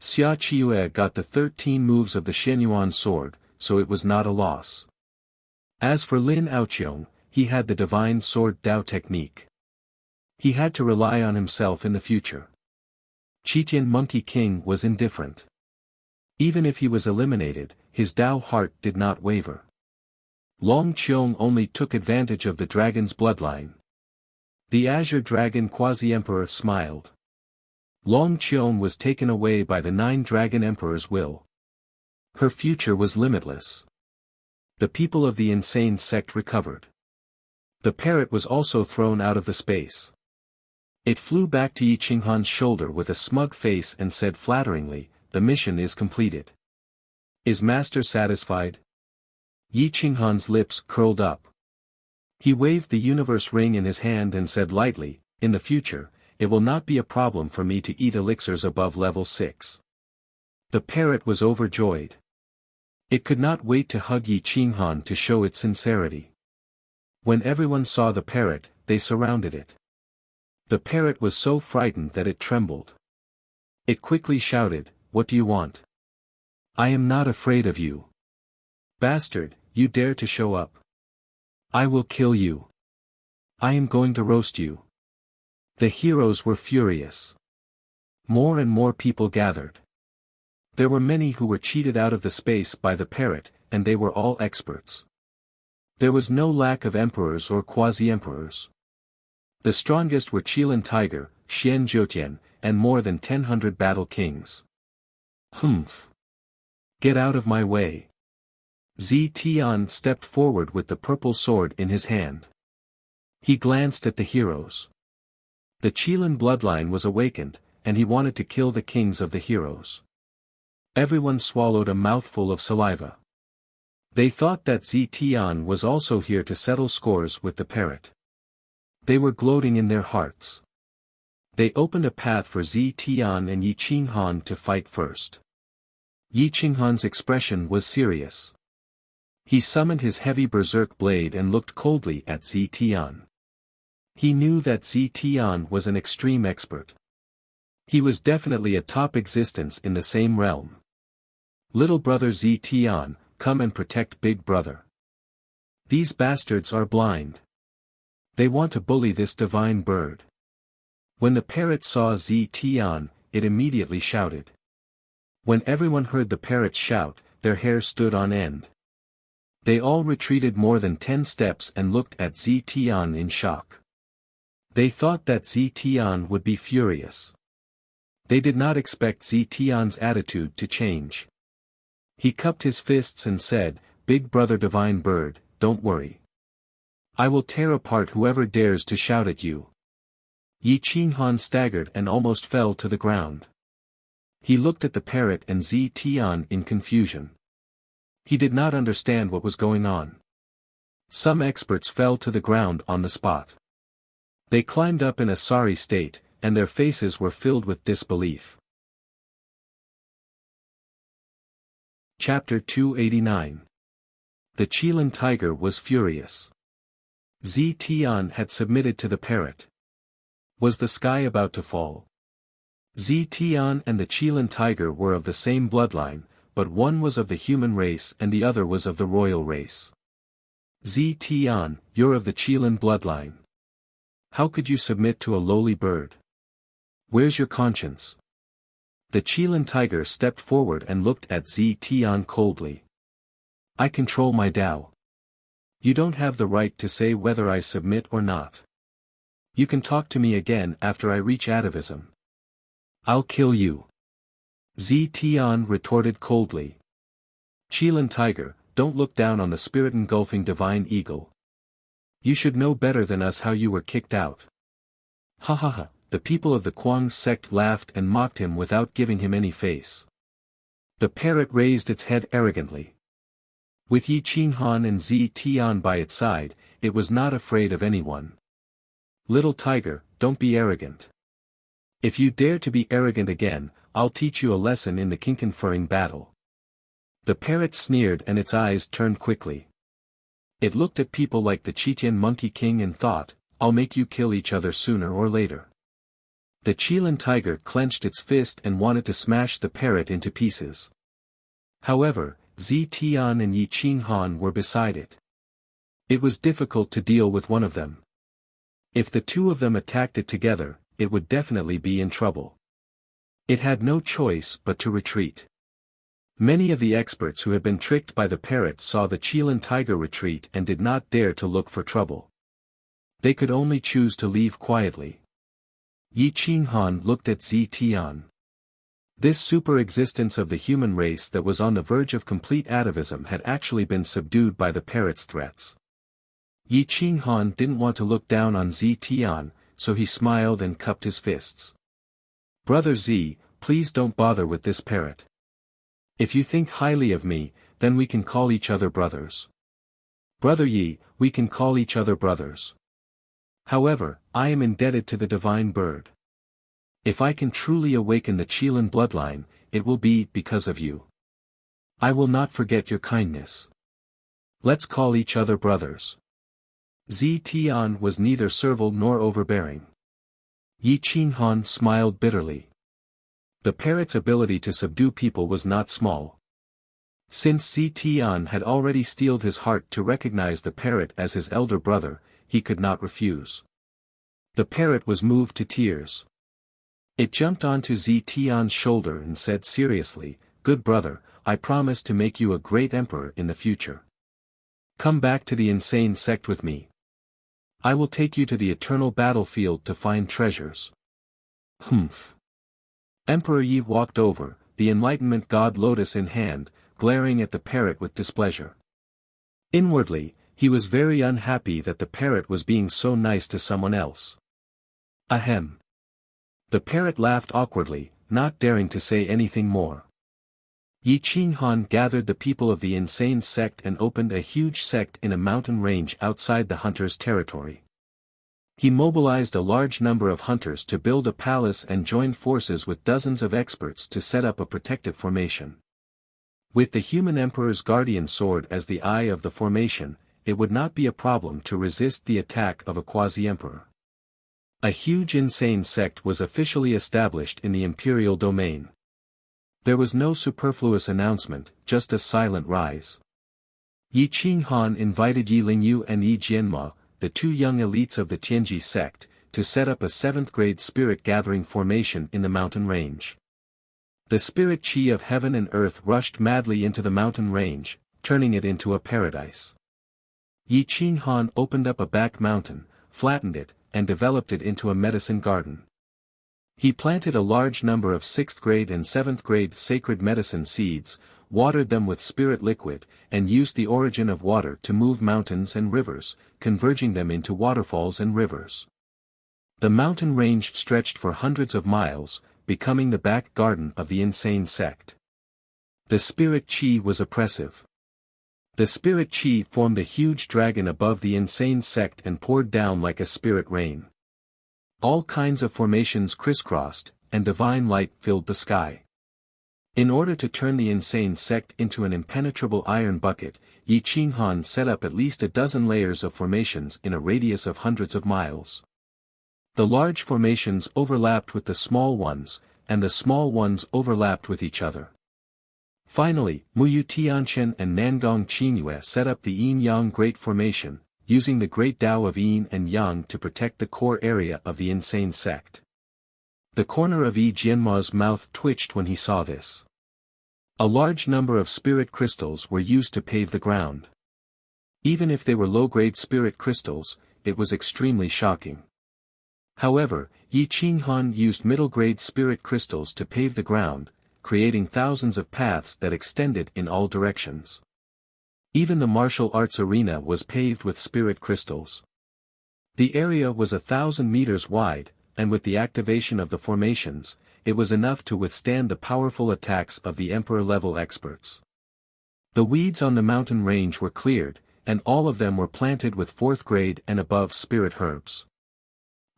Xia Qiue got the 13 moves of the Xianyuan sword, so it was not a loss. As for Lin Aoqiong, he had the divine sword Dao technique. He had to rely on himself in the future. Qitian Monkey King was indifferent. Even if he was eliminated, his Dao heart did not waver. Long Qiong only took advantage of the dragon's bloodline. The Azure Dragon Quasi-Emperor smiled. Long Qiong was taken away by the 9-dragon Emperor's will. Her future was limitless. The people of the insane sect recovered. The parrot was also thrown out of the space. It flew back to Yi Qinghan's shoulder with a smug face and said flatteringly, "The mission is completed. Is master satisfied?" Yi Qinghan's lips curled up. He waved the universe ring in his hand and said lightly, "In the future, it will not be a problem for me to eat elixirs above level 6. The parrot was overjoyed. It could not wait to hug Yi Qinghan to show its sincerity. When everyone saw the parrot, they surrounded it. The parrot was so frightened that it trembled. It quickly shouted, "What do you want? I am not afraid of you. Bastard, you dare to show up. I will kill you. I am going to roast you." The heroes were furious. More and more people gathered. There were many who were cheated out of the space by the parrot, and they were all experts. There was no lack of emperors or quasi-emperors. The strongest were Qilin Tiger, Xian Zhoutian, and more than 100 battle kings. Humph! Get out of my way. Zitian stepped forward with the purple sword in his hand. He glanced at the heroes. The Qilin bloodline was awakened, and he wanted to kill the kings of the heroes. Everyone swallowed a mouthful of saliva. They thought that Zitian was also here to settle scores with the parrot. They were gloating in their hearts. They opened a path for Zitian and Yi Qinghan to fight first. Yi Qinghan's expression was serious. He summoned his heavy berserk blade and looked coldly at Zitian. He knew that Zitian was an extreme expert. He was definitely a top existence in the same realm. "Little brother Zitian, come and protect big brother. These bastards are blind. They want to bully this divine bird." When the parrot saw Zitian, it immediately shouted. When everyone heard the parrot shout, their hair stood on end. They all retreated more than 10 steps and looked at Zitian in shock. They thought that Zitian would be furious. They did not expect Zitian's attitude to change. He cupped his fists and said, "Big brother divine bird, don't worry. I will tear apart whoever dares to shout at you." Yi Qinghan staggered and almost fell to the ground. He looked at the parrot and Zitian in confusion. He did not understand what was going on. Some experts fell to the ground on the spot. They climbed up in a sorry state, and their faces were filled with disbelief. Chapter 289. The Qilin tiger was furious. Tian had submitted to the parrot. Was the sky about to fall? Tian and the Qilin tiger were of the same bloodline, but one was of the human race and the other was of the royal race. Tian, you're of the Qilin bloodline. How could you submit to a lowly bird? Where's your conscience? The Qilin tiger stepped forward and looked at Tian coldly. I control my Tao. You don't have the right to say whether I submit or not. You can talk to me again after I reach atavism. I'll kill you. Tian retorted coldly. Qilin tiger, don't look down on the spirit-engulfing divine eagle. You should know better than us how you were kicked out. Ha ha ha, the people of the Kuang sect laughed and mocked him without giving him any face. The parrot raised its head arrogantly. With Yi Qinghan and Tian by its side, it was not afraid of anyone. Little tiger, don't be arrogant. If you dare to be arrogant again, I'll teach you a lesson in the king-conferring battle. The parrot sneered and its eyes turned quickly. It looked at people like the Qitian Monkey King and thought, I'll make you kill each other sooner or later. The Qilin tiger clenched its fist and wanted to smash the parrot into pieces. However, Tian and Yi Qinghan were beside it. It was difficult to deal with one of them. If the two of them attacked it together, it would definitely be in trouble. It had no choice but to retreat. Many of the experts who had been tricked by the parrot saw the Qilin tiger retreat and did not dare to look for trouble. They could only choose to leave quietly. Yi Qinghan looked at Tian. This super-existence of the human race that was on the verge of complete atavism had actually been subdued by the parrot's threats. Yi Qinghan didn't want to look down on Tian, so he smiled and cupped his fists. Brother Z, please don't bother with this parrot. If you think highly of me, then we can call each other brothers. Brother Yi, we can call each other brothers. However, I am indebted to the divine bird. If I can truly awaken the Qilin bloodline, it will be because of you. I will not forget your kindness. Let's call each other brothers. Tian was neither servile nor overbearing. Yi Qinghan smiled bitterly. The parrot's ability to subdue people was not small. Since Tian had already steeled his heart to recognize the parrot as his elder brother, he could not refuse. The parrot was moved to tears. It jumped onto Tian's shoulder and said seriously, "Good brother, I promise to make you a great emperor in the future. Come back to the insane sect with me. I will take you to the eternal battlefield to find treasures." Humph. Emperor Yi walked over, the enlightenment god lotus in hand, glaring at the parrot with displeasure. Inwardly, he was very unhappy that the parrot was being so nice to someone else. Ahem. The parrot laughed awkwardly, not daring to say anything more. Yi Qinghan gathered the people of the insane sect and opened a huge sect in a mountain range outside the hunter's territory. He mobilized a large number of hunters to build a palace and joined forces with dozens of experts to set up a protective formation. With the human emperor's guardian sword as the eye of the formation, it would not be a problem to resist the attack of a quasi-emperor. A huge insane sect was officially established in the imperial domain. There was no superfluous announcement, just a silent rise. Yi Qinghan invited Yi Lingyu and Yi Jianma, the two young elites of the Tianji sect, to set up a 7th-grade spirit-gathering formation in the mountain range. The spirit chi of heaven and earth rushed madly into the mountain range, turning it into a paradise. Yi Qinghan opened up a back mountain, flattened it, and developed it into a medicine garden. He planted a large number of 6th-grade and 7th-grade sacred medicine seeds, watered them with spirit liquid, and used the origin of water to move mountains and rivers, converging them into waterfalls and rivers. The mountain range stretched for hundreds of miles, becoming the back garden of the insane sect. The spirit chi was oppressive. The spirit chi formed a huge dragon above the insane sect and poured down like a spirit rain. All kinds of formations crisscrossed, and divine light filled the sky. In order to turn the insane sect into an impenetrable iron bucket, Yi Qinghan set up at least a dozen layers of formations in a radius of hundreds of miles. The large formations overlapped with the small ones, and the small ones overlapped with each other. Finally, Muyu Tianchen and Nangong Qingyue set up the Yin-Yang Great Formation, using the Great Tao of Yin and Yang to protect the core area of the insane sect. The corner of Yi Jianma's mouth twitched when he saw this. A large number of spirit crystals were used to pave the ground. Even if they were low-grade spirit crystals, it was extremely shocking. However, Yi Qinghan used middle-grade spirit crystals to pave the ground, creating thousands of paths that extended in all directions. Even the martial arts arena was paved with spirit crystals. The area was 1,000 meters wide, and with the activation of the formations, it was enough to withstand the powerful attacks of the emperor-level experts. The weeds on the mountain range were cleared, and all of them were planted with 4th grade and above spirit herbs.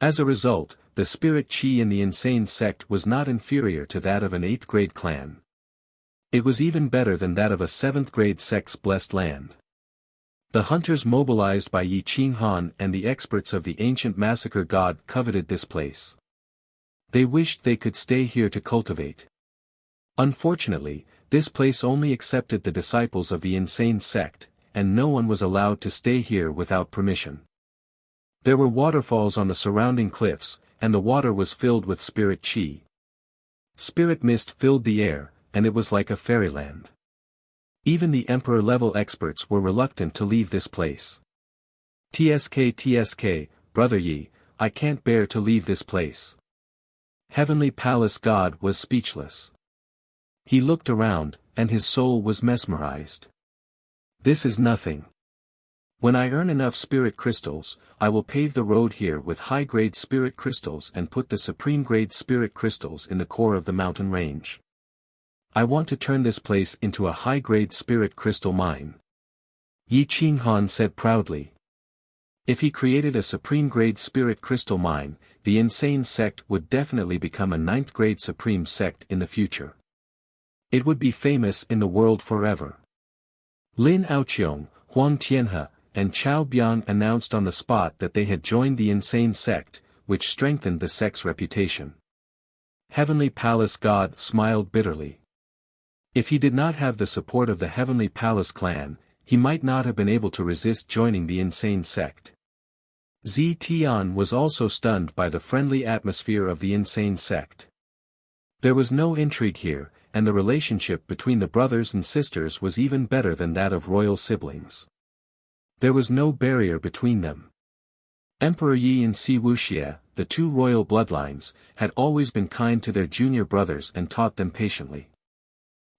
As a result, the spirit chi in the insane sect was not inferior to that of an 8th grade clan. It was even better than that of a 7th grade sect's blessed land. The hunters mobilized by Yi Qinghan and the experts of the ancient massacre god coveted this place. They wished they could stay here to cultivate. Unfortunately, this place only accepted the disciples of the insane sect, and no one was allowed to stay here without permission. There were waterfalls on the surrounding cliffs, and the water was filled with spirit chi. Spirit mist filled the air, and it was like a fairyland. Even the emperor-level experts were reluctant to leave this place. TSK, Brother Yi, I can't bear to leave this place. Heavenly Palace God was speechless. He looked around, and his soul was mesmerized. This is nothing. When I earn enough spirit crystals, I will pave the road here with high-grade spirit crystals and put the supreme-grade spirit crystals in the core of the mountain range. I want to turn this place into a high-grade spirit crystal mine. Yi Qinghan said proudly. If he created a supreme-grade spirit crystal mine, the insane sect would definitely become a 9th-grade supreme sect in the future. It would be famous in the world forever. Lin Aoqiong, Huang Tianhe, and Chao Bian announced on the spot that they had joined the insane sect, which strengthened the sect's reputation. Heavenly Palace God smiled bitterly. If he did not have the support of the Heavenly Palace clan, he might not have been able to resist joining the insane sect. Zi Tian was also stunned by the friendly atmosphere of the insane sect. There was no intrigue here, and the relationship between the brothers and sisters was even better than that of royal siblings. There was no barrier between them. Emperor Yi and Si Wuxia, the two royal bloodlines, had always been kind to their junior brothers and taught them patiently.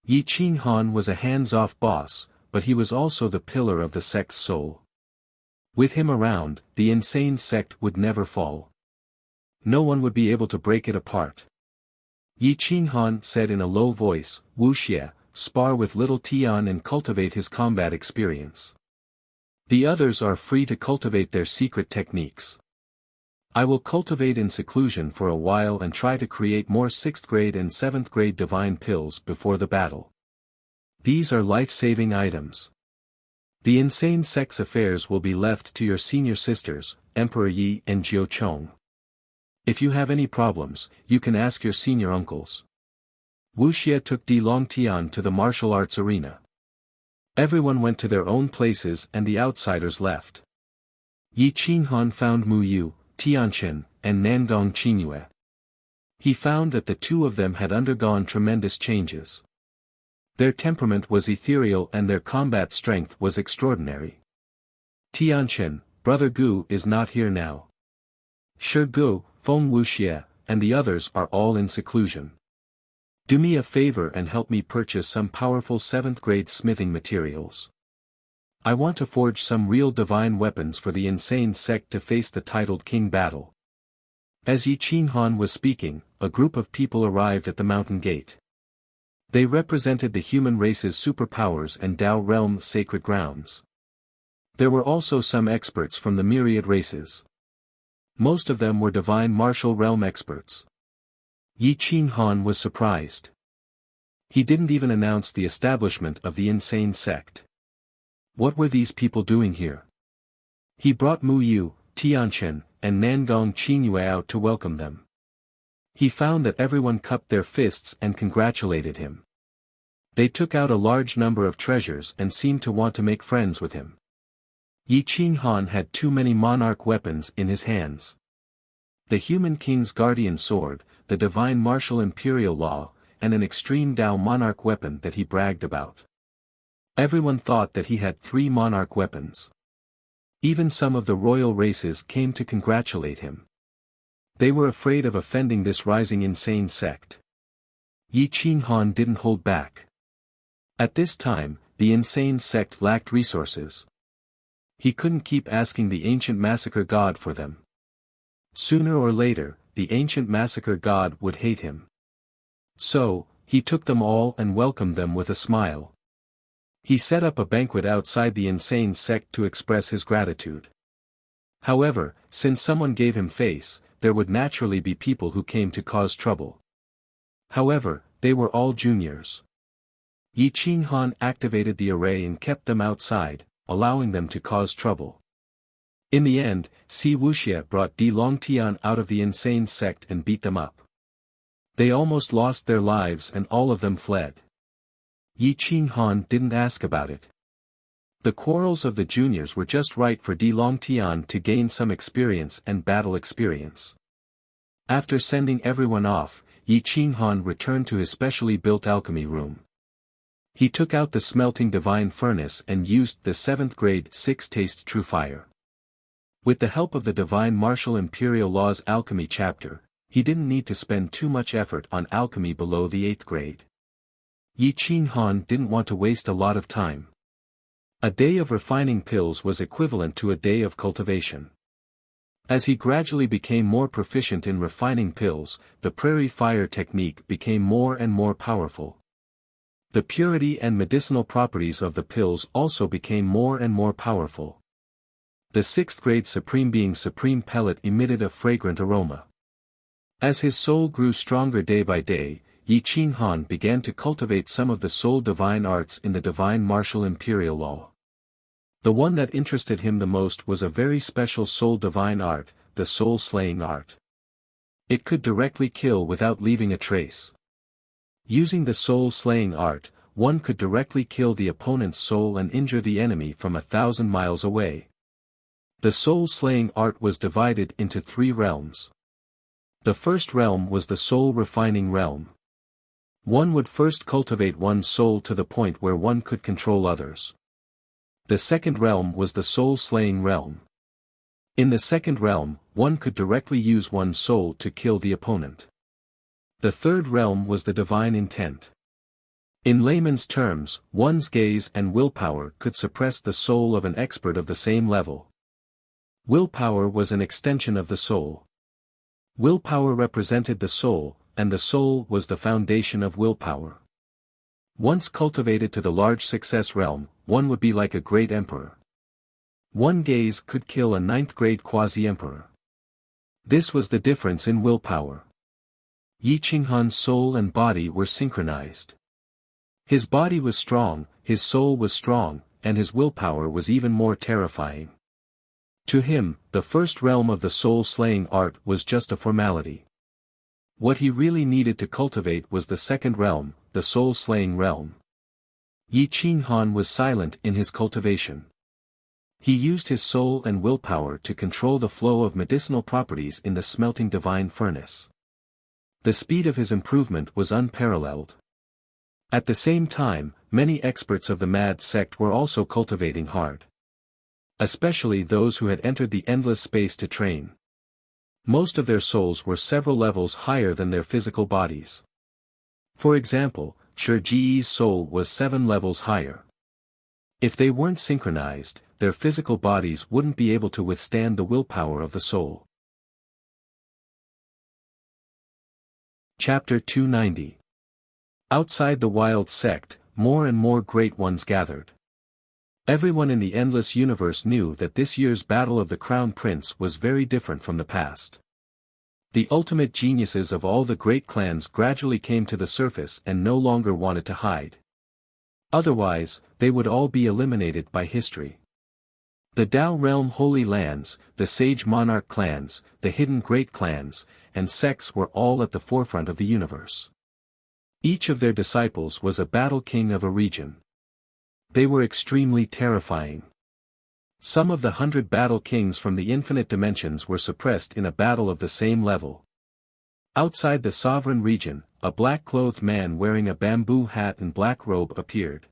Yi Qinghan was a hands-off boss, but he was also the pillar of the sect's soul. With him around, the insane sect would never fall. No one would be able to break it apart. Yi Qinghan said in a low voice, Wuxia, spar with little Tian and cultivate his combat experience. The others are free to cultivate their secret techniques. I will cultivate in seclusion for a while and try to create more 6th grade and 7th grade divine pills before the battle. These are life-saving items. The insane sect's affairs will be left to your senior sisters, Emperor Yi and Jiao Chong. If you have any problems, you can ask your senior uncles. Wuxia took Di Longtian to the martial arts arena. Everyone went to their own places and the outsiders left. Yi Qinghan found Muyu, Tianchen, and Nangong Qingyue. He found that the two of them had undergone tremendous changes. Their temperament was ethereal and their combat strength was extraordinary. Tianchen, Brother Gu is not here now. Shi Gu, Feng Wuxia, and the others are all in seclusion. Do me a favor and help me purchase some powerful 7th grade smithing materials. I want to forge some real divine weapons for the insane sect to face the titled king battle. As Yi Qinghan was speaking, a group of people arrived at the mountain gate. They represented the human race's superpowers and Tao realm sacred grounds. There were also some experts from the myriad races. Most of them were divine martial realm experts. Yi Qinghan was surprised. He didn't even announce the establishment of the insane sect. What were these people doing here? He brought Mu Yu, Tianchen, and Nangong Qingyue out to welcome them. He found that everyone cupped their fists and congratulated him. They took out a large number of treasures and seemed to want to make friends with him. Yi Qinghan had too many monarch weapons in his hands. The human king's guardian sword, the divine martial imperial law, and an extreme Dao monarch weapon that he bragged about. Everyone thought that he had 3 monarch weapons. Even some of the royal races came to congratulate him. They were afraid of offending this rising insane sect. Yi Qinghan didn't hold back. At this time, the insane sect lacked resources. He couldn't keep asking the ancient massacre god for them. Sooner or later, the ancient massacre god would hate him. So, he took them all and welcomed them with a smile. He set up a banquet outside the insane sect to express his gratitude. However, since someone gave him face, there would naturally be people who came to cause trouble. However, they were all juniors. Yi Qinghan activated the array and kept them outside, allowing them to cause trouble. In the end, Si Wuxia brought Di Longtian out of the insane sect and beat them up. They almost lost their lives and all of them fled. Yi Qinghan didn't ask about it. The quarrels of the juniors were just right for Di Longtian to gain some experience and battle experience. After sending everyone off, Yi Qinghan returned to his specially built alchemy room. He took out the smelting divine furnace and used the 7th grade 6-taste true fire. With the help of the divine martial imperial laws alchemy chapter, he didn't need to spend too much effort on alchemy below the 8th grade. Yi Qinghan didn't want to waste a lot of time. A day of refining pills was equivalent to a day of cultivation. As he gradually became more proficient in refining pills, the prairie fire technique became more and more powerful. The purity and medicinal properties of the pills also became more and more powerful. The 6th grade Supreme Being's Supreme Pellet emitted a fragrant aroma. As his soul grew stronger day by day, Yi Qinghan began to cultivate some of the soul divine arts in the divine martial imperial law. The one that interested him the most was a very special soul divine art, the soul slaying art. It could directly kill without leaving a trace. Using the soul slaying art, one could directly kill the opponent's soul and injure the enemy from 1,000 miles away. The soul slaying art was divided into 3 realms. The first realm was the soul refining realm. One would first cultivate one's soul to the point where one could control others. The second realm was the soul-slaying realm. In the second realm, one could directly use one's soul to kill the opponent. The third realm was the divine intent. In layman's terms, one's gaze and willpower could suppress the soul of an expert of the same level. Willpower was an extension of the soul. Willpower represented the soul, and the soul was the foundation of willpower. Once cultivated to the large success realm, one would be like a great emperor. One gaze could kill a 9th grade quasi-emperor. This was the difference in willpower. Yi Qinghan's soul and body were synchronized. His body was strong, his soul was strong, and his willpower was even more terrifying. To him, the first realm of the soul-slaying art was just a formality. What he really needed to cultivate was the second realm, the soul-slaying realm. Yi Qinghan was silent in his cultivation. He used his soul and willpower to control the flow of medicinal properties in the smelting divine furnace. The speed of his improvement was unparalleled. At the same time, many experts of the mad sect were also cultivating hard. Especially those who had entered the endless space to train. Most of their souls were several levels higher than their physical bodies. For example, Shi Ji's soul was 7 levels higher. If they weren't synchronized, their physical bodies wouldn't be able to withstand the willpower of the soul. Chapter 290. Outside the wild sect, more and more great ones gathered. Everyone in the endless universe knew that this year's battle of the Crown Prince was very different from the past. The ultimate geniuses of all the great clans gradually came to the surface and no longer wanted to hide. Otherwise, they would all be eliminated by history. The Dao Realm Holy Lands, the Sage Monarch clans, the hidden great clans, and sects were all at the forefront of the universe. Each of their disciples was a battle king of a region. They were extremely terrifying. Some of the 100 battle kings from the infinite dimensions were suppressed in a battle of the same level. Outside the sovereign region, a black-clothed man wearing a bamboo hat and black robe appeared.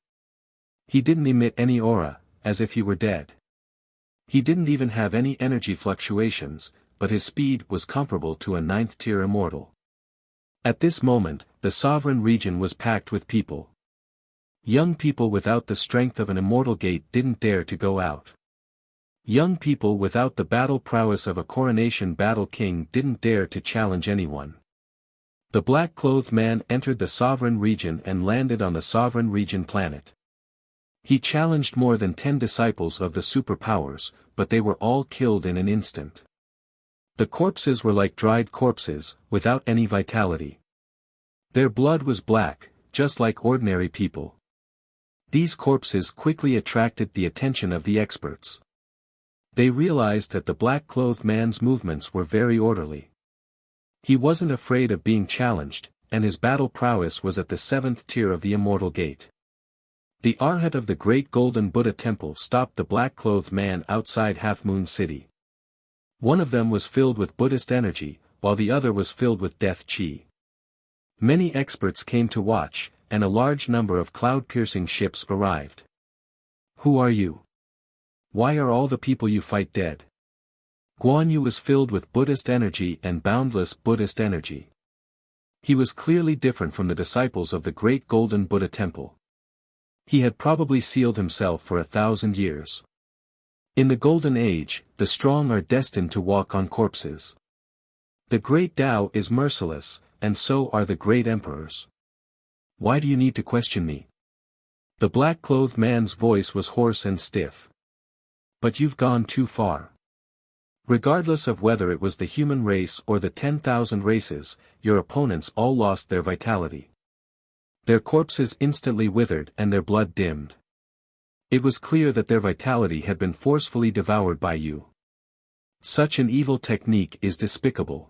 He didn't emit any aura, as if he were dead. He didn't even have any energy fluctuations, but his speed was comparable to a 9th-tier immortal. At this moment, the sovereign region was packed with people. Young people without the strength of an immortal gate didn't dare to go out. Young people without the battle prowess of a coronation battle king didn't dare to challenge anyone. The black-clothed man entered the sovereign region and landed on the sovereign region planet. He challenged more than 10 disciples of the superpowers, but they were all killed in an instant. The corpses were like dried corpses, without any vitality. Their blood was black, just like ordinary people. These corpses quickly attracted the attention of the experts. They realized that the black-clothed man's movements were very orderly. He wasn't afraid of being challenged, and his battle prowess was at the 7th tier of the immortal gate. The Arhat of the Great Golden Buddha Temple stopped the black-clothed man outside Half Moon City. One of them was filled with Buddhist energy, while the other was filled with death chi. Many experts came to watch, and a large number of cloud-piercing ships arrived. Who are you? Why are all the people you fight dead? Guan Yu was filled with Buddhist energy and boundless Buddhist energy. He was clearly different from the disciples of the Great Golden Buddha Temple. He had probably sealed himself for 1,000 years. In the Golden Age, the strong are destined to walk on corpses. The Great Tao is merciless, and so are the great emperors. Why do you need to question me? The black-clothed man's voice was hoarse and stiff. But you've gone too far. Regardless of whether it was the human race or the 10,000 races, your opponents all lost their vitality. Their corpses instantly withered and their blood dimmed. It was clear that their vitality had been forcefully devoured by you. Such an evil technique is despicable.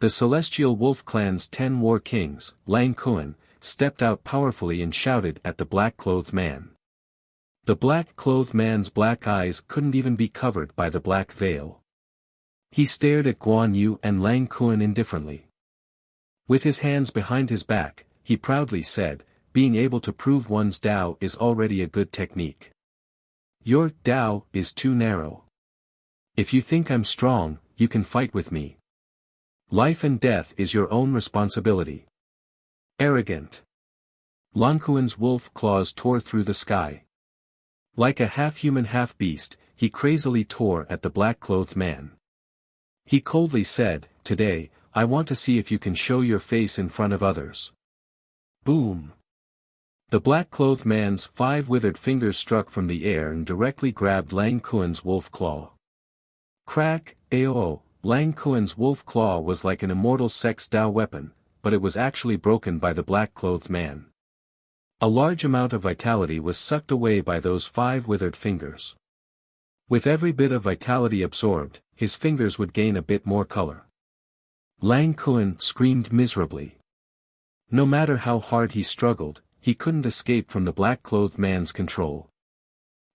The Celestial Wolf Clan's 10 war kings, Lang Kuan, stepped out powerfully and shouted at the black-clothed man. The black-clothed man's black eyes couldn't even be covered by the black veil. He stared at Guan Yu and Lang Kuan indifferently. With his hands behind his back, he proudly said, being able to prove one's Tao is already a good technique. Your Tao is too narrow. If you think I'm strong, you can fight with me. Life and death is your own responsibility. Arrogant. Lan Kuan's wolf claws tore through the sky. Like a half-human half-beast, he crazily tore at the black-clothed man. He coldly said, "Today, I want to see if you can show your face in front of others." Boom! The black-clothed man's 5 withered fingers struck from the air and directly grabbed Lang Kuan's wolf claw. Crack, AOO, Lang Kuan's wolf claw was like an immortal sex Tao weapon, but it was actually broken by the black-clothed man. A large amount of vitality was sucked away by those 5 withered fingers. With every bit of vitality absorbed, his fingers would gain a bit more color. Lang Kuan screamed miserably. No matter how hard he struggled, he couldn't escape from the black-clothed man's control.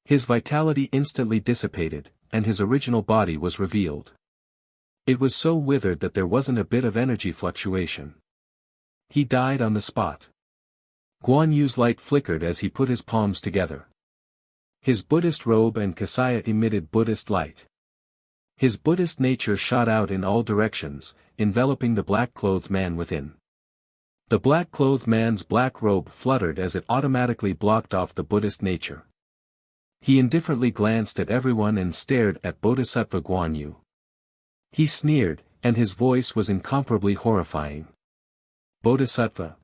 His vitality instantly dissipated, and his original body was revealed. It was so withered that there wasn't a bit of energy fluctuation. He died on the spot. Guan Yu's light flickered as he put his palms together. His Buddhist robe and kasaya emitted Buddhist light. His Buddhist nature shot out in all directions, enveloping the black-clothed man within. The black-clothed man's black robe fluttered as it automatically blocked off the Buddhist nature. He indifferently glanced at everyone and stared at Bodhisattva Guan Yu. He sneered, and his voice was incomparably horrifying. Bodhisattva.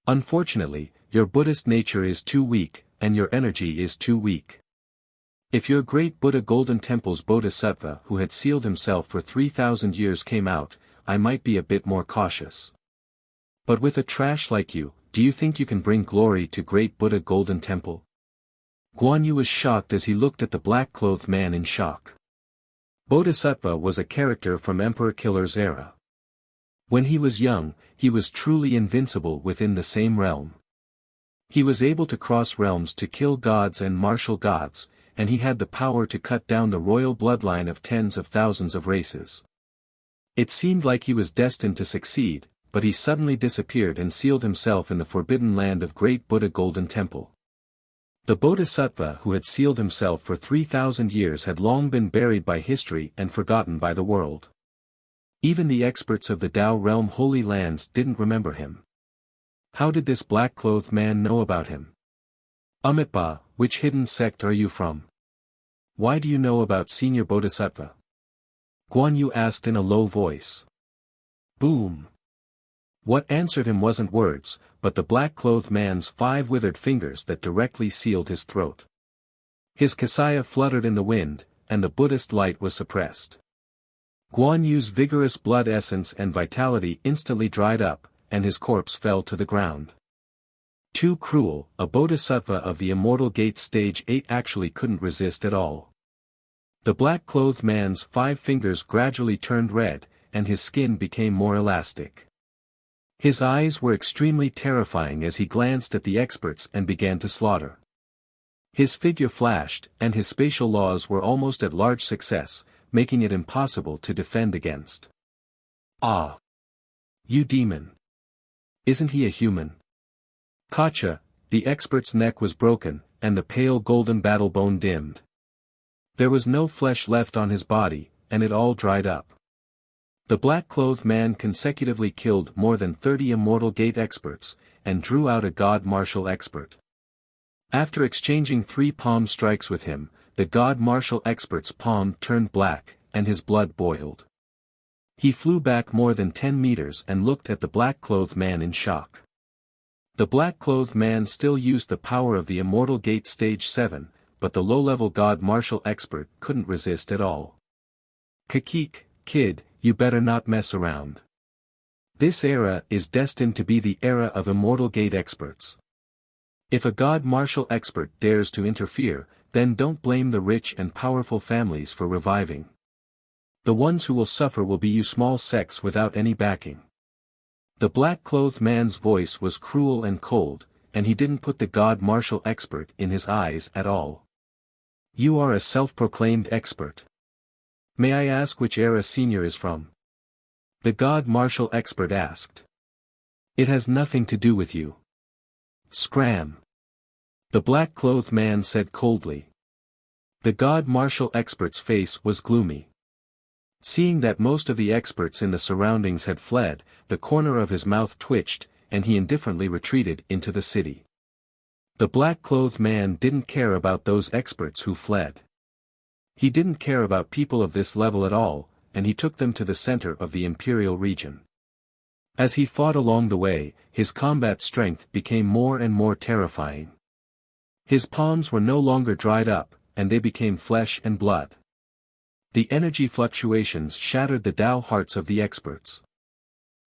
Unfortunately, your Buddhist nature is too weak, and your energy is too weak. If your great Buddha Golden Temple's Bodhisattva who had sealed himself for 3,000 years came out, I might be a bit more cautious. But with a trash like you, do you think you can bring glory to great Buddha Golden Temple? Guan Yu was shocked as he looked at the black-clothed man in shock. Bodhisattva was a character from Emperor Killer's era. When he was young, he was truly invincible within the same realm. He was able to cross realms to kill gods and martial gods, and he had the power to cut down the royal bloodline of tens of thousands of races. It seemed like he was destined to succeed, but he suddenly disappeared and sealed himself in the forbidden land of Great Buddha Golden Temple. The Bodhisattva who had sealed himself for 3,000 years had long been buried by history and forgotten by the world. Even the experts of the Tao realm Holy Lands didn't remember him. How did this black-clothed man know about him? Amitabha, which hidden sect are you from? Why do you know about Senior Bodhisattva? Guan Yu asked in a low voice. Boom! What answered him wasn't words, but the black-clothed man's 5 withered fingers that directly sealed his throat. His kasaya fluttered in the wind, and the Buddhist light was suppressed. Guan Yu's vigorous blood essence and vitality instantly dried up, and his corpse fell to the ground. Too cruel, a bodhisattva of the Immortal Gate Stage 8 actually couldn't resist at all. The black-clothed man's 5 fingers gradually turned red, and his skin became more elastic. His eyes were extremely terrifying as he glanced at the experts and began to slaughter. His figure flashed, and his spatial laws were almost at large success, making it impossible to defend against. Ah! You demon! Isn't he a human? Kacha, the expert's neck was broken, and the pale golden battle bone dimmed. There was no flesh left on his body, and it all dried up. The black-clothed man consecutively killed more than 30 Immortal Gate experts, and drew out a God Martial expert. After exchanging 3 palm strikes with him, the God Martial expert's palm turned black, and his blood boiled. He flew back more than 10 meters and looked at the black-clothed man in shock. The black-clothed man still used the power of the Immortal Gate Stage 7, but the low-level God Martial expert couldn't resist at all. Kakik, kid, you better not mess around. This era is destined to be the era of Immortal Gate experts. If a God Martial expert dares to interfere, then don't blame the rich and powerful families for reviving. The ones who will suffer will be you small sects without any backing. The black-clothed man's voice was cruel and cold, and he didn't put the God Martial expert in his eyes at all. You are a self-proclaimed expert. May I ask which era Senior is from? The God Martial expert asked. It has nothing to do with you. Scram! The black-clothed man said coldly. The God Martial expert's face was gloomy. Seeing that most of the experts in the surroundings had fled, the corner of his mouth twitched, and he indifferently retreated into the city. The black-clothed man didn't care about those experts who fled. He didn't care about people of this level at all, and he took them to the center of the Imperial region. As he fought along the way, his combat strength became more and more terrifying. His palms were no longer dried up, and they became flesh and blood. The energy fluctuations shattered the Tao hearts of the experts.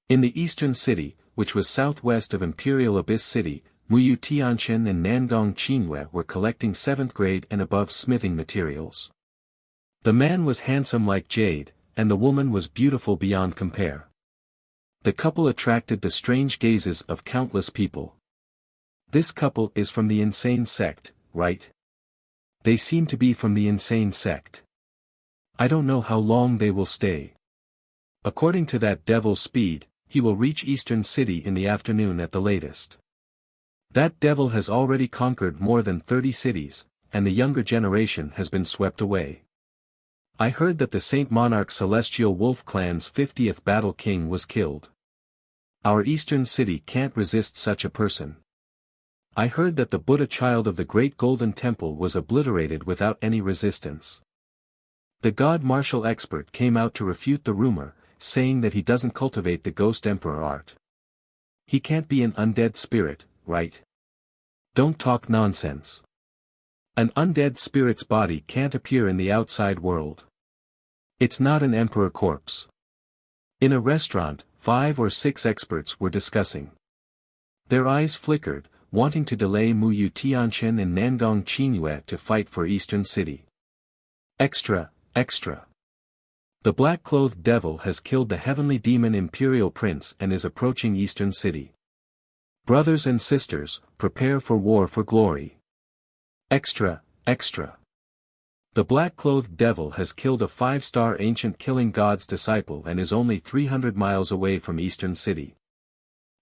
In the eastern city, which was southwest of Imperial Abyss City, Muyu Tianqian and Nangong Qinhue were collecting 7th grade and above smithing materials. The man was handsome like jade, and the woman was beautiful beyond compare. The couple attracted the strange gazes of countless people. This couple is from the insane sect, right? They seem to be from the insane sect. I don't know how long they will stay. According to that devil's speed, he will reach Eastern City in the afternoon at the latest. That devil has already conquered more than 30 cities, and the younger generation has been swept away. I heard that the Saint Monarch Celestial Wolf Clan's 50th Battle King was killed. Our Eastern City can't resist such a person. I heard that the Buddha child of the Great Golden Temple was obliterated without any resistance. The God Martial expert came out to refute the rumor, saying that he doesn't cultivate the Ghost Emperor art. He can't be an undead spirit, right? Don't talk nonsense. An undead spirit's body can't appear in the outside world. It's not an emperor corpse. In a restaurant, 5 or 6 experts were discussing. Their eyes flickered, wanting to delay Muyu Tianchen and Nangong Qingyue to fight for Eastern City. Extra, extra. The black-clothed devil has killed the heavenly demon Imperial Prince and is approaching Eastern City. Brothers and sisters, prepare for war for glory. Extra, extra. The black-clothed devil has killed a 5-star ancient killing god's disciple and is only 300 miles away from Eastern City.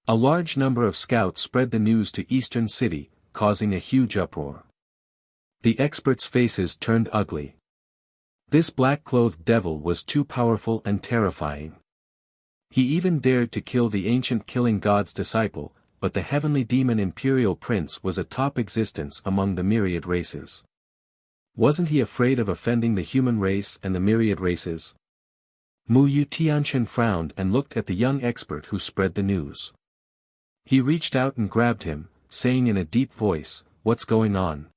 A large number of scouts spread the news to Eastern City, causing a huge uproar. The experts' faces turned ugly. This black-clothed devil was too powerful and terrifying. He even dared to kill the ancient killing god's disciple, but the heavenly demon Imperial Prince was a top existence among the myriad races. Wasn't he afraid of offending the human race and the myriad races? Muyu Tianchen frowned and looked at the young expert who spread the news. He reached out and grabbed him, saying in a deep voice, "What's going on?"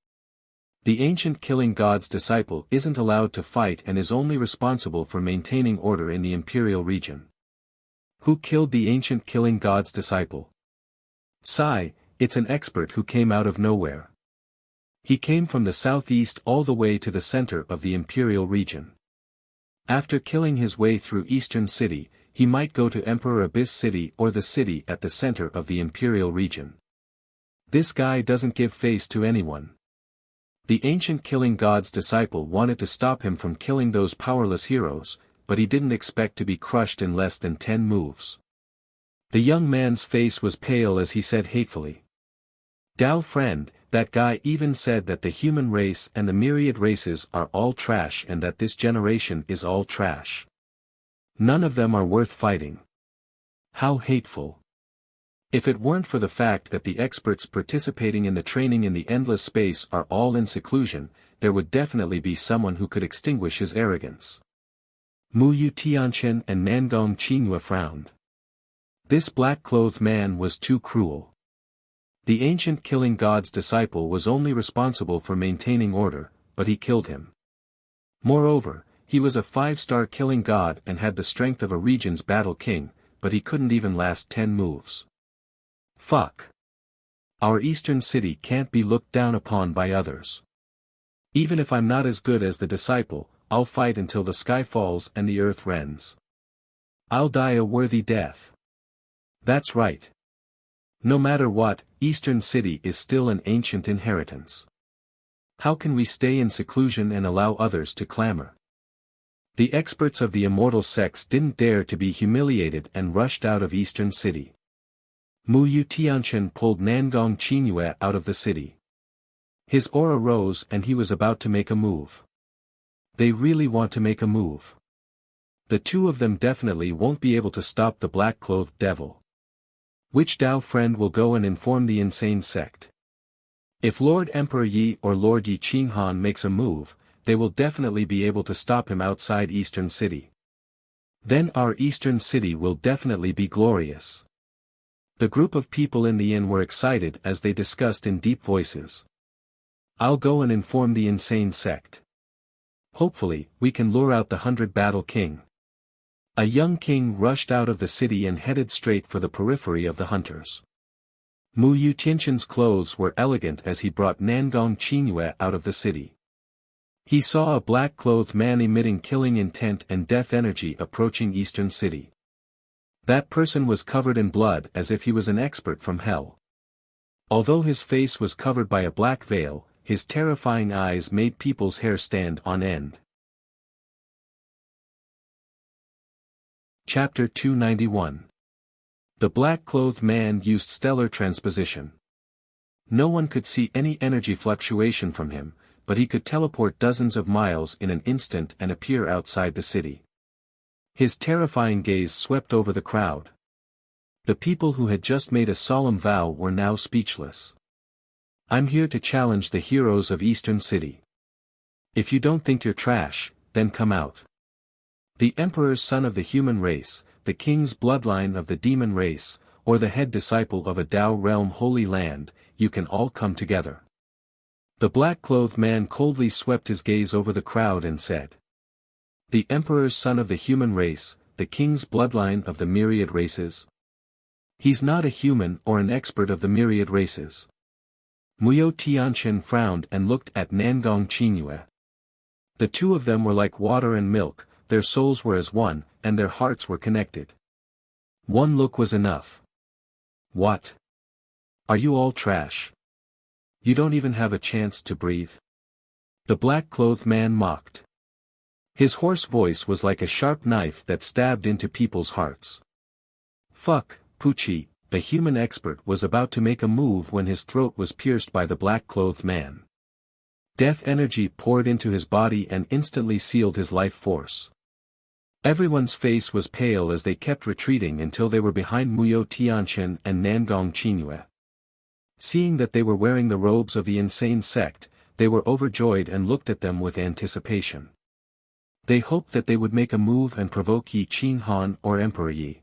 The ancient killing god's disciple isn't allowed to fight and is only responsible for maintaining order in the Imperial region. Who killed the ancient killing god's disciple? Sigh, it's an expert who came out of nowhere. He came from the southeast all the way to the center of the Imperial region. After killing his way through Eastern City, he might go to Emperor Abyss City or the city at the center of the Imperial region. This guy doesn't give face to anyone. The ancient killing god's disciple wanted to stop him from killing those powerless heroes, but he didn't expect to be crushed in less than 10 moves. The young man's face was pale as he said hatefully. "Dao friend, that guy even said that the human race and the myriad races are all trash and that this generation is all trash. None of them are worth fighting." How hateful. If it weren't for the fact that the experts participating in the training in the endless space are all in seclusion, there would definitely be someone who could extinguish his arrogance. Muyu Tianchen and Nangong Qingyue frowned. This black-clothed man was too cruel. The ancient killing god's disciple was only responsible for maintaining order, but he killed him. Moreover, he was a 5-star killing god and had the strength of a region's battle king, but he couldn't even last 10 moves. Fuck. Our Eastern City can't be looked down upon by others. Even if I'm not as good as the disciple, I'll fight until the sky falls and the earth rends. I'll die a worthy death. That's right. No matter what, Eastern City is still an ancient inheritance. How can we stay in seclusion and allow others to clamor? The experts of the immortal sects didn't dare to be humiliated and rushed out of Eastern City. Muyu Tianchen pulled Nangong Qingyue out of the city. His aura rose and he was about to make a move. They really want to make a move. The two of them definitely won't be able to stop the black-clothed devil. Which Dao friend will go and inform the insane sect? If Lord Emperor Yi or Lord Yi Qinghan makes a move, they will definitely be able to stop him outside Eastern City. Then our Eastern City will definitely be glorious. The group of people in the inn were excited as they discussed in deep voices. I'll go and inform the insane sect. Hopefully, we can lure out the 100-battle king. A young king rushed out of the city and headed straight for the periphery of the hunters. Muyu Tianchen's clothes were elegant as he brought Nangong Qingyue out of the city. He saw a black-clothed man emitting killing intent and death energy approaching Eastern City. That person was covered in blood as if he was an expert from hell. Although his face was covered by a black veil, his terrifying eyes made people's hair stand on end. Chapter 291. The black-clothed man used stellar transposition. No one could see any energy fluctuation from him, but he could teleport dozens of miles in an instant and appear outside the city. His terrifying gaze swept over the crowd. The people who had just made a solemn vow were now speechless. I'm here to challenge the heroes of Eastern City. If you don't think you're trash, then come out. The Emperor's son of the human race, the king's bloodline of the demon race, or the head disciple of a Tao realm holy land, you can all come together. The black-clothed man coldly swept his gaze over the crowd and said. The emperor's son of the human race, the king's bloodline of the myriad races? He's not a human or an expert of the myriad races. Muyo Tianqian frowned and looked at Nangong Qingyue. The two of them were like water and milk, their souls were as one, and their hearts were connected. One look was enough. What? Are you all trash? You don't even have a chance to breathe? The black-clothed man mocked. His hoarse voice was like a sharp knife that stabbed into people's hearts. Fuck, Pucci, a human expert was about to make a move when his throat was pierced by the black-clothed man. Death energy poured into his body and instantly sealed his life force. Everyone's face was pale as they kept retreating until they were behind Muyo Tianqian and Nangong Qingyue. Seeing that they were wearing the robes of the insane sect, they were overjoyed and looked at them with anticipation. They hoped that they would make a move and provoke Yi Qinghan or Emperor Yi.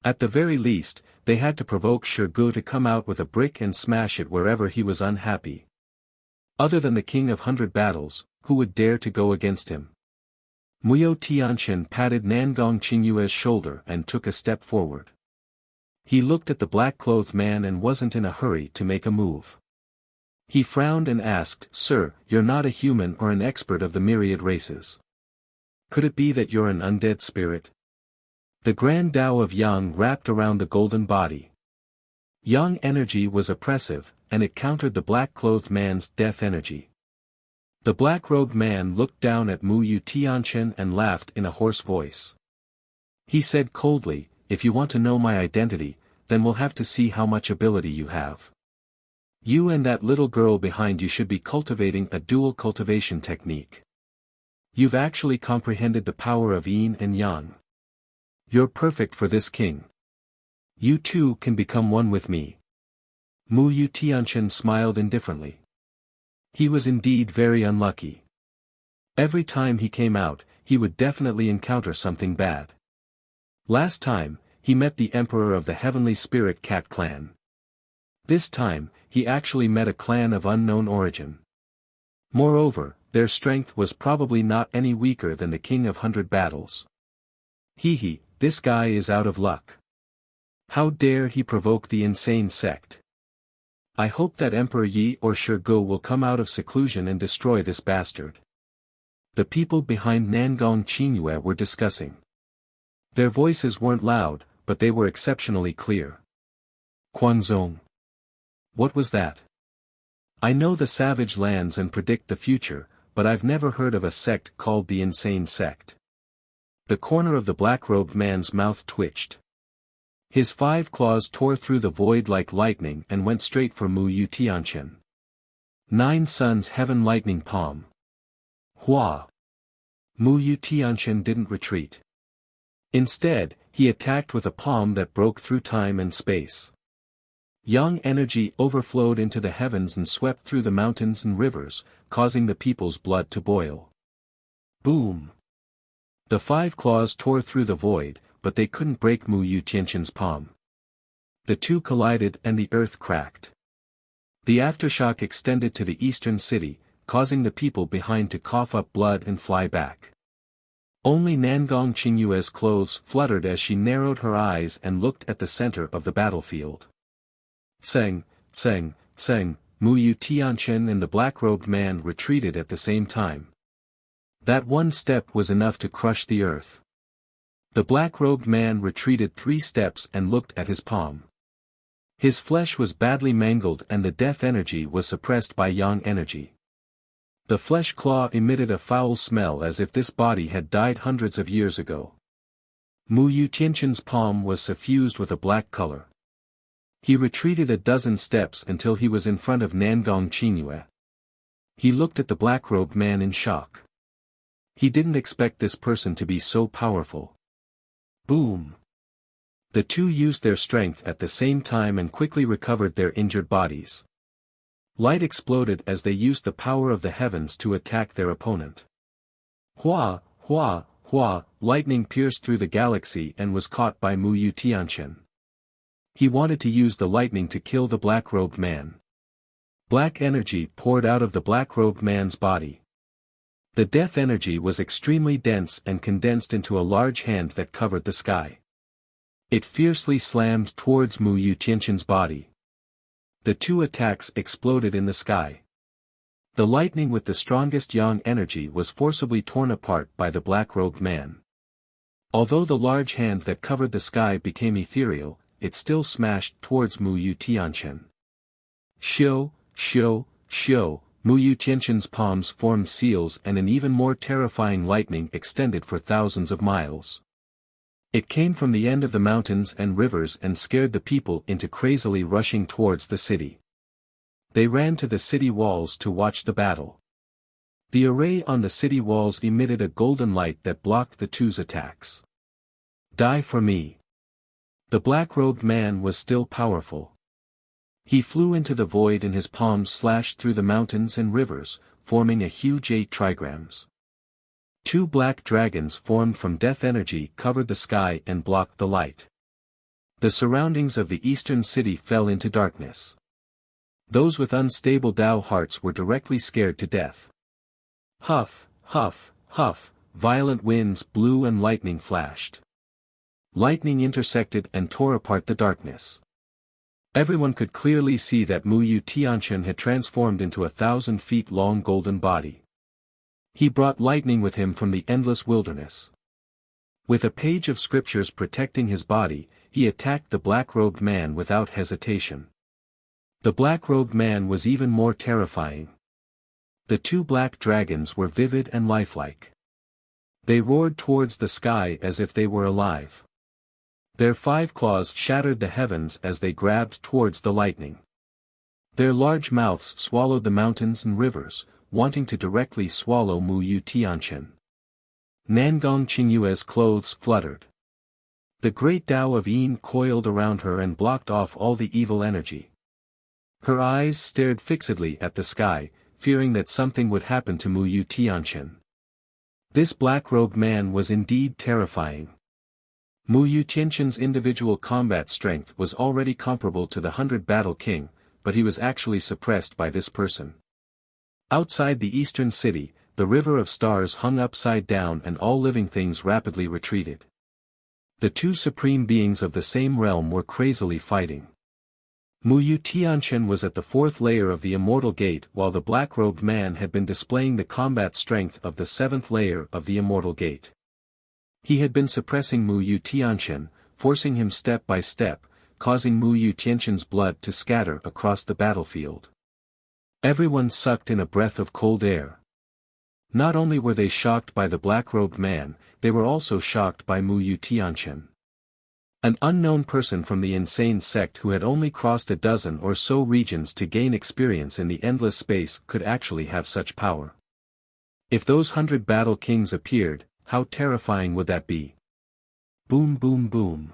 At the very least, they had to provoke Shirgu to come out with a brick and smash it wherever he was unhappy. Other than the King of 100 Battles, who would dare to go against him? Muyo Tianqian patted Nangong Qingyue's shoulder and took a step forward. He looked at the black-clothed man and wasn't in a hurry to make a move. He frowned and asked, Sir, you're not a human or an expert of the myriad races. Could it be that you're an undead spirit? The grand Tao of Yang wrapped around the golden body. Yang energy was oppressive, and it countered the black-clothed man's death energy. The black-robed man looked down at Muyo Tianqian and laughed in a hoarse voice. He said coldly, If you want to know my identity, then we'll have to see how much ability you have. You and that little girl behind you should be cultivating a dual cultivation technique. You've actually comprehended the power of yin and yang. You're perfect for this king. You too can become one with me. Muyo Tianqian smiled indifferently. He was indeed very unlucky. Every time he came out, he would definitely encounter something bad. Last time, he met the emperor of the heavenly spirit cat clan. This time, he actually met a clan of unknown origin. Moreover, their strength was probably not any weaker than the King of 100 Battles. Hee, this guy is out of luck. How dare he provoke the insane sect? I hope that Emperor Yi or Shirgu will come out of seclusion and destroy this bastard. The people behind Nangong Qingyue were discussing. Their voices weren't loud, but they were exceptionally clear. Quanzong. What was that? I know the savage lands and predict the future, but I've never heard of a sect called the Insane Sect. The corner of the black-robed man's mouth twitched. His 5 claws tore through the void like lightning and went straight for Muyo Tianqian. 9 Suns Heaven Lightning Palm. Hua! Muyo Tianqian didn't retreat. Instead, he attacked with a palm that broke through time and space. Yang energy overflowed into the heavens and swept through the mountains and rivers, causing the people's blood to boil. Boom! The 5 claws tore through the void, but they couldn't break Muyo Tianqian's palm. The two collided and the earth cracked. The aftershock extended to the eastern city, causing the people behind to cough up blood and fly back. Only Nangong Qingyue's clothes fluttered as she narrowed her eyes and looked at the center of the battlefield. Tseng, Tseng, Tseng, Muyo Tianqian and the black-robed man retreated at the same time. That one step was enough to crush the earth. The black-robed man retreated 3 steps and looked at his palm. His flesh was badly mangled and the death energy was suppressed by yang energy. The flesh claw emitted a foul smell as if this body had died hundreds of years ago. Muyo Tianqian's palm was suffused with a black color. He retreated a dozen steps until he was in front of Nangong Qingyue. He looked at the black-robed man in shock. He didn't expect this person to be so powerful. Boom! The two used their strength at the same time and quickly recovered their injured bodies. Light exploded as they used the power of the heavens to attack their opponent. Hua, hua, hua, lightning pierced through the galaxy and was caught by Muyo Tianqian. He wanted to use the lightning to kill the black-robed man. Black energy poured out of the black-robed man's body. The death energy was extremely dense and condensed into a large hand that covered the sky. It fiercely slammed towards Mu Yutianshan's body. The two attacks exploded in the sky. The lightning with the strongest yang energy was forcibly torn apart by the black-robed man. Although the large hand that covered the sky became ethereal, it still smashed towards Mu Yutianshan. Shio, shio, shio, Mu Yutianshan's palms formed seals and an even more terrifying lightning extended for thousands of miles. It came from the end of the mountains and rivers and scared the people into crazily rushing towards the city. They ran to the city walls to watch the battle. The array on the city walls emitted a golden light that blocked the two's attacks. Die for me. The black-robed man was still powerful. He flew into the void and his palms slashed through the mountains and rivers, forming a huge 8 trigrams. 2 black dragons formed from death energy covered the sky and blocked the light. The surroundings of the eastern city fell into darkness. Those with unstable Tao hearts were directly scared to death. Huff, huff, huff, violent winds blew and lightning flashed. Lightning intersected and tore apart the darkness. Everyone could clearly see that Mu Yutianshan had transformed into a 1,000 feet long golden body. He brought lightning with him from the endless wilderness. With a page of scriptures protecting his body, he attacked the black-robed man without hesitation. The black-robed man was even more terrifying. The 2 black dragons were vivid and lifelike. They roared towards the sky as if they were alive. Their 5 claws shattered the heavens as they grabbed towards the lightning. Their large mouths swallowed the mountains and rivers, wanting to directly swallow Mu Yutianshan. Nangong Qingyue's clothes fluttered. The great Tao of Yin coiled around her and blocked off all the evil energy. Her eyes stared fixedly at the sky, fearing that something would happen to Mu Yutianshan. This black-robed man was indeed terrifying. Mu Yutianshan's individual combat strength was already comparable to the 100 Battle King, but he was actually suppressed by this person. Outside the eastern city, the river of stars hung upside down and all living things rapidly retreated. The 2 supreme beings of the same realm were crazily fighting. Mu Yutianshan was at the 4th layer of the Immortal Gate while the black-robed man had been displaying the combat strength of the 7th layer of the Immortal Gate. He had been suppressing Mu Yutianshan, forcing him step by step, causing Mu Yutianshan's blood to scatter across the battlefield. Everyone sucked in a breath of cold air. Not only were they shocked by the black-robed man, they were also shocked by Mu Yutianshan. An unknown person from the insane sect who had only crossed a dozen or so regions to gain experience in the endless space could actually have such power. If those 100 Battle Kings appeared, how terrifying would that be? Boom boom boom.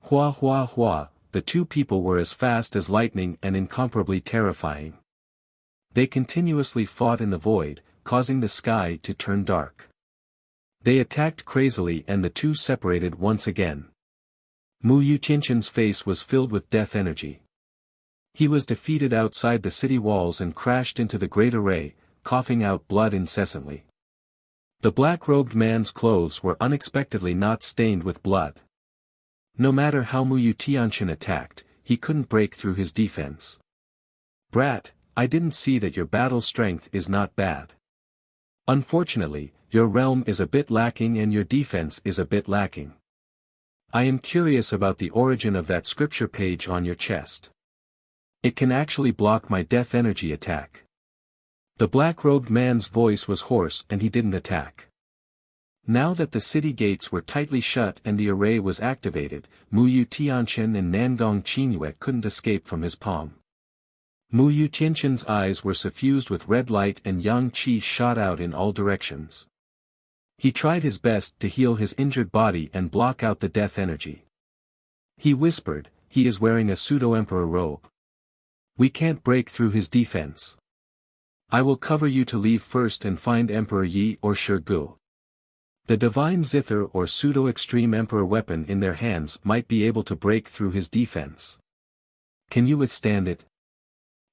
Hua hua hua, the 2 people were as fast as lightning and incomparably terrifying. They continuously fought in the void, causing the sky to turn dark. They attacked crazily and the 2 separated once again. Mu Yutianshan's face was filled with death energy. He was defeated outside the city walls and crashed into the great array, coughing out blood incessantly. The black-robed man's clothes were unexpectedly not stained with blood. No matter how Mu Yutianshan attacked, he couldn't break through his defense. Brat, I didn't see that your battle strength is not bad. Unfortunately, your realm is a bit lacking and your defense is a bit lacking. I am curious about the origin of that scripture page on your chest. It can actually block my death energy attack. The black-robed man's voice was hoarse and he didn't attack. Now that the city gates were tightly shut and the array was activated, Mu Yutianshan and Nangong Qingyue couldn't escape from his palm. Mu Yutianshan's eyes were suffused with red light and yang qi shot out in all directions. He tried his best to heal his injured body and block out the death energy. He whispered, he is wearing a pseudo-emperor robe. We can't break through his defense. I will cover you to leave first and find Emperor Yi or Shi Gu. The divine zither or pseudo-extreme emperor weapon in their hands might be able to break through his defense. Can you withstand it?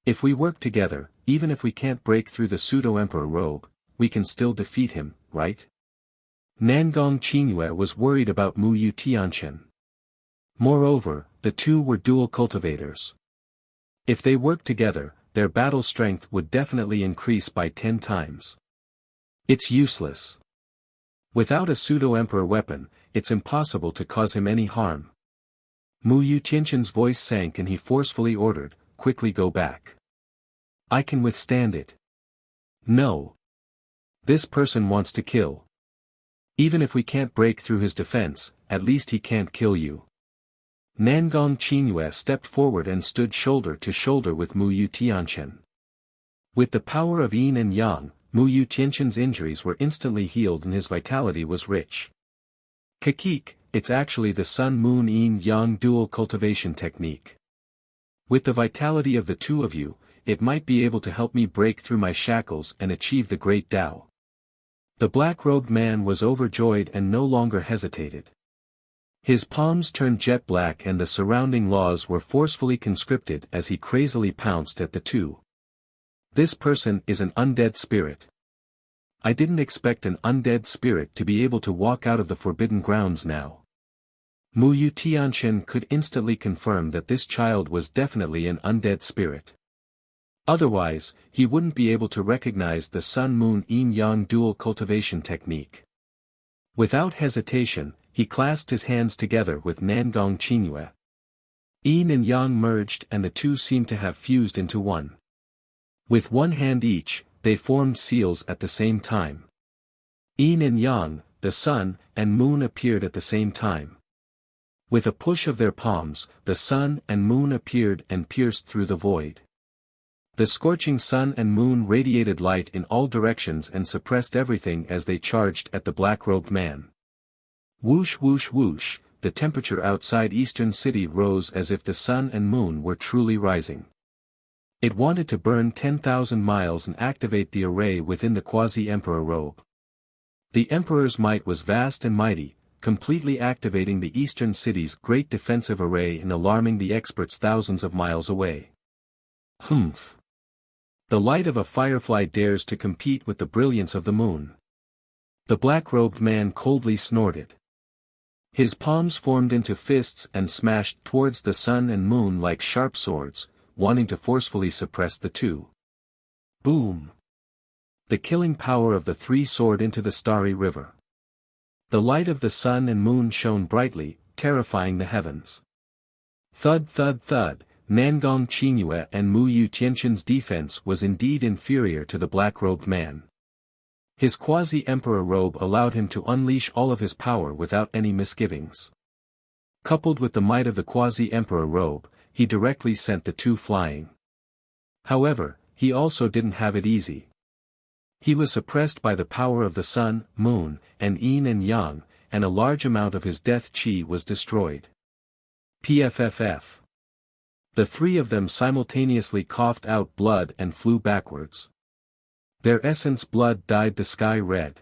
If we work together, even if we can't break through the pseudo-emperor robe, we can still defeat him, right? Nangong Qingyue was worried about Mu Yu Tianchen. Moreover, the two were dual cultivators. If they worked together, their battle strength would definitely increase by 10 times. It's useless. Without a pseudo-emperor weapon, it's impossible to cause him any harm. Mu Yu Tianchen's voice sank and he forcefully ordered, quickly go back. I can withstand it. No. This person wants to kill. Even if we can't break through his defense, at least he can't kill you. Nangong Qingyue stepped forward and stood shoulder to shoulder with Mu Yu Tianchen. With the power of yin and yang, Mu Yu Tianchen's injuries were instantly healed and his vitality was rich. Kakik, it's actually the sun-moon yin-yang dual cultivation technique. With the vitality of the two of you, it might be able to help me break through my shackles and achieve the great Tao. The black-robed man was overjoyed and no longer hesitated. His palms turned jet black and the surrounding laws were forcefully conscripted as he crazily pounced at the two. This person is an undead spirit. I didn't expect an undead spirit to be able to walk out of the forbidden grounds now. Mu Yu Tianchen could instantly confirm that this child was definitely an undead spirit. Otherwise, he wouldn't be able to recognize the sun-moon yin-yang dual cultivation technique. Without hesitation, he clasped his hands together with Nangong Qingyue. Yin and yang merged and the two seemed to have fused into one. With one hand each, they formed seals at the same time. Yin and yang, the sun and moon appeared at the same time. With a push of their palms, the sun and moon appeared and pierced through the void. The scorching sun and moon radiated light in all directions and suppressed everything as they charged at the black-robed man. Whoosh whoosh whoosh, the temperature outside Eastern City rose as if the sun and moon were truly rising. It wanted to burn 10,000 miles and activate the array within the quasi-emperor robe. The emperor's might was vast and mighty, completely activating the Eastern City's great defensive array and alarming the experts thousands of miles away. Humph! The light of a firefly dares to compete with the brilliance of the moon. The black-robed man coldly snorted. His palms formed into fists and smashed towards the sun and moon like sharp swords, wanting to forcefully suppress the two. Boom! The killing power of the three soared into the starry river. The light of the sun and moon shone brightly, terrifying the heavens. Thud thud thud, Nangong Qingyue and Mu Yu Tianchen's defense was indeed inferior to the black-robed man. His quasi-emperor robe allowed him to unleash all of his power without any misgivings. Coupled with the might of the quasi-emperor robe, he directly sent the two flying. However, he also didn't have it easy. He was suppressed by the power of the sun, moon, and yin and yang, and a large amount of his death chi was destroyed. Pfff. The three of them simultaneously coughed out blood and flew backwards. Their essence blood dyed the sky red.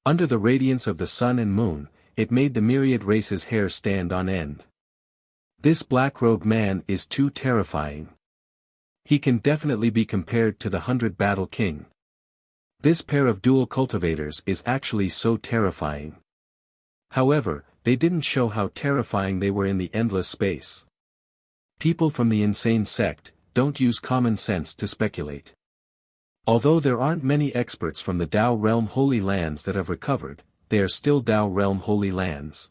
Under the radiance of the sun and moon, it made the myriad races' hair stand on end. This black-robed man is too terrifying. He can definitely be compared to the 100-battle king. This pair of dual cultivators is actually so terrifying. However, they didn't show how terrifying they were in the endless space. People from the insane sect don't use common sense to speculate. Although there aren't many experts from the Dao Realm Holy Lands that have recovered, they are still Dao Realm Holy Lands.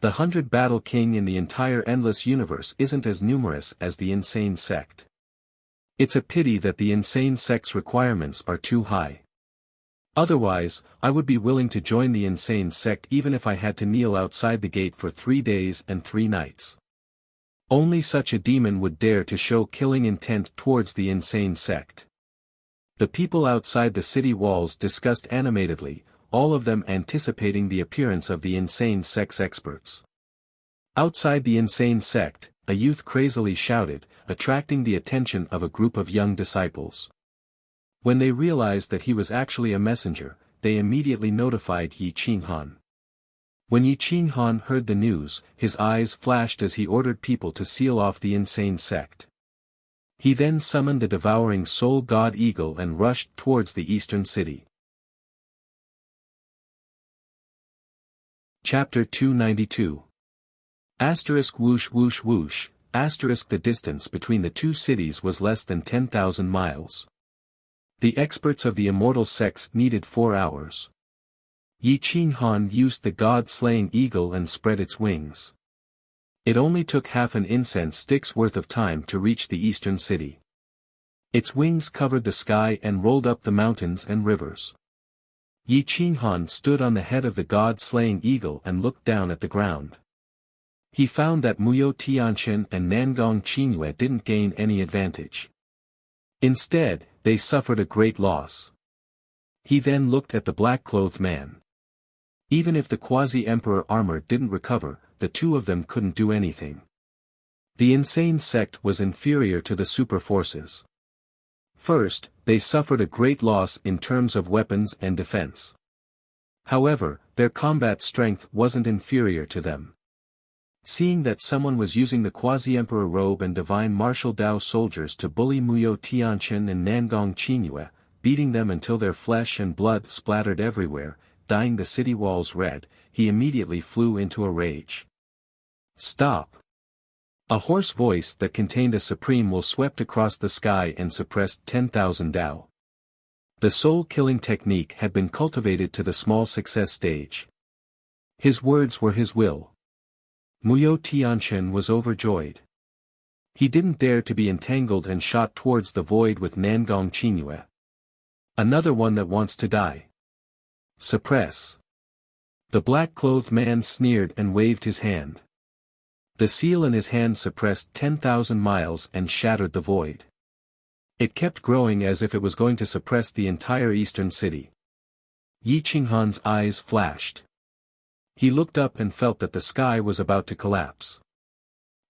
The 100-battle king in the entire endless universe isn't as numerous as the insane sect. It's a pity that the insane sect's requirements are too high. Otherwise, I would be willing to join the insane sect even if I had to kneel outside the gate for 3 days and 3 nights. Only such a demon would dare to show killing intent towards the insane sect. The people outside the city walls discussed animatedly, all of them anticipating the appearance of the insane sect's experts. Outside the insane sect, a youth crazily shouted, attracting the attention of a group of young disciples. When they realized that he was actually a messenger, they immediately notified Yi Qinghan. When Yi Qinghan heard the news, his eyes flashed as he ordered people to seal off the insane sect. He then summoned the devouring soul god eagle and rushed towards the eastern city. Chapter 292. Asterisk whoosh whoosh whoosh, asterisk the distance between the two cities was less than 10,000 miles. The experts of the immortal sects needed 4 hours. Yi Qinghan used the god-slaying eagle and spread its wings. It only took half an incense stick's worth of time to reach the eastern city. Its wings covered the sky and rolled up the mountains and rivers. Yi Qinghan stood on the head of the god-slaying eagle and looked down at the ground. He found that Muyo Tianqian and Nangong Qingyue didn't gain any advantage. Instead, they suffered a great loss. He then looked at the black-clothed man. Even if the quasi-emperor armor didn't recover, the two of them couldn't do anything. The insane sect was inferior to the super forces. First, they suffered a great loss in terms of weapons and defense. However, their combat strength wasn't inferior to them. Seeing that someone was using the quasi-emperor robe and divine martial Dao soldiers to bully Muyo Tianqian and Nangong Qingyue, beating them until their flesh and blood splattered everywhere, dyeing the city walls red, he immediately flew into a rage. Stop! A hoarse voice that contained a supreme will swept across the sky and suppressed 10,000 Dao. The soul-killing technique had been cultivated to the small success stage. His words were his will. Muyo Tianqian was overjoyed. He didn't dare to be entangled and shot towards the void with Nangong Qingyue. Another one that wants to die. Suppress. The black-clothed man sneered and waved his hand. The seal in his hand suppressed 10,000 miles and shattered the void. It kept growing as if it was going to suppress the entire eastern city. Yi Qinghan's eyes flashed. He looked up and felt that the sky was about to collapse.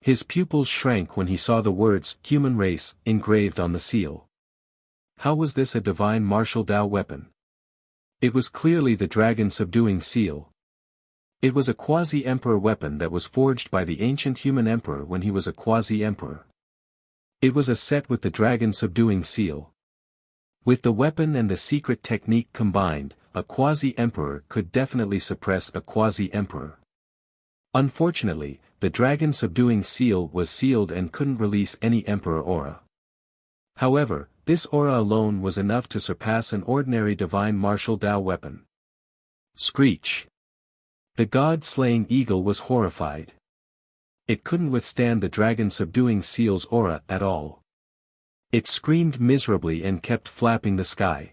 His pupils shrank when he saw the words, human race, engraved on the seal. How was this a divine martial Dao weapon? It was clearly the dragon-subduing seal. It was a quasi-emperor weapon that was forged by the ancient human emperor when he was a quasi-emperor. It was a set with the dragon-subduing seal. With the weapon and the secret technique combined, a quasi-emperor could definitely suppress a quasi-emperor. Unfortunately, the dragon-subduing seal was sealed and couldn't release any emperor aura. However, this aura alone was enough to surpass an ordinary divine martial Dao weapon. Screech! The god-slaying eagle was horrified. It couldn't withstand the dragon-subduing seal's aura at all. It screamed miserably and kept flapping the sky.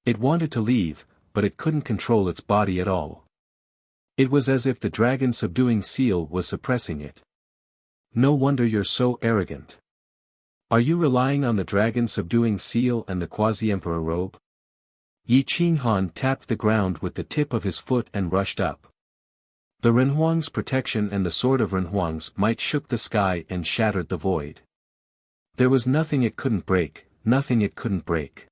It wanted to leave, but it couldn't control its body at all. It was as if the dragon-subduing seal was suppressing it. No wonder you're so arrogant. Are you relying on the dragon-subduing seal and the quasi-emperor robe? Yi Qinghan tapped the ground with the tip of his foot and rushed up. The Renhuang's protection and the sword of Renhuang's might shook the sky and shattered the void. There was nothing it couldn't break, nothing it couldn't break.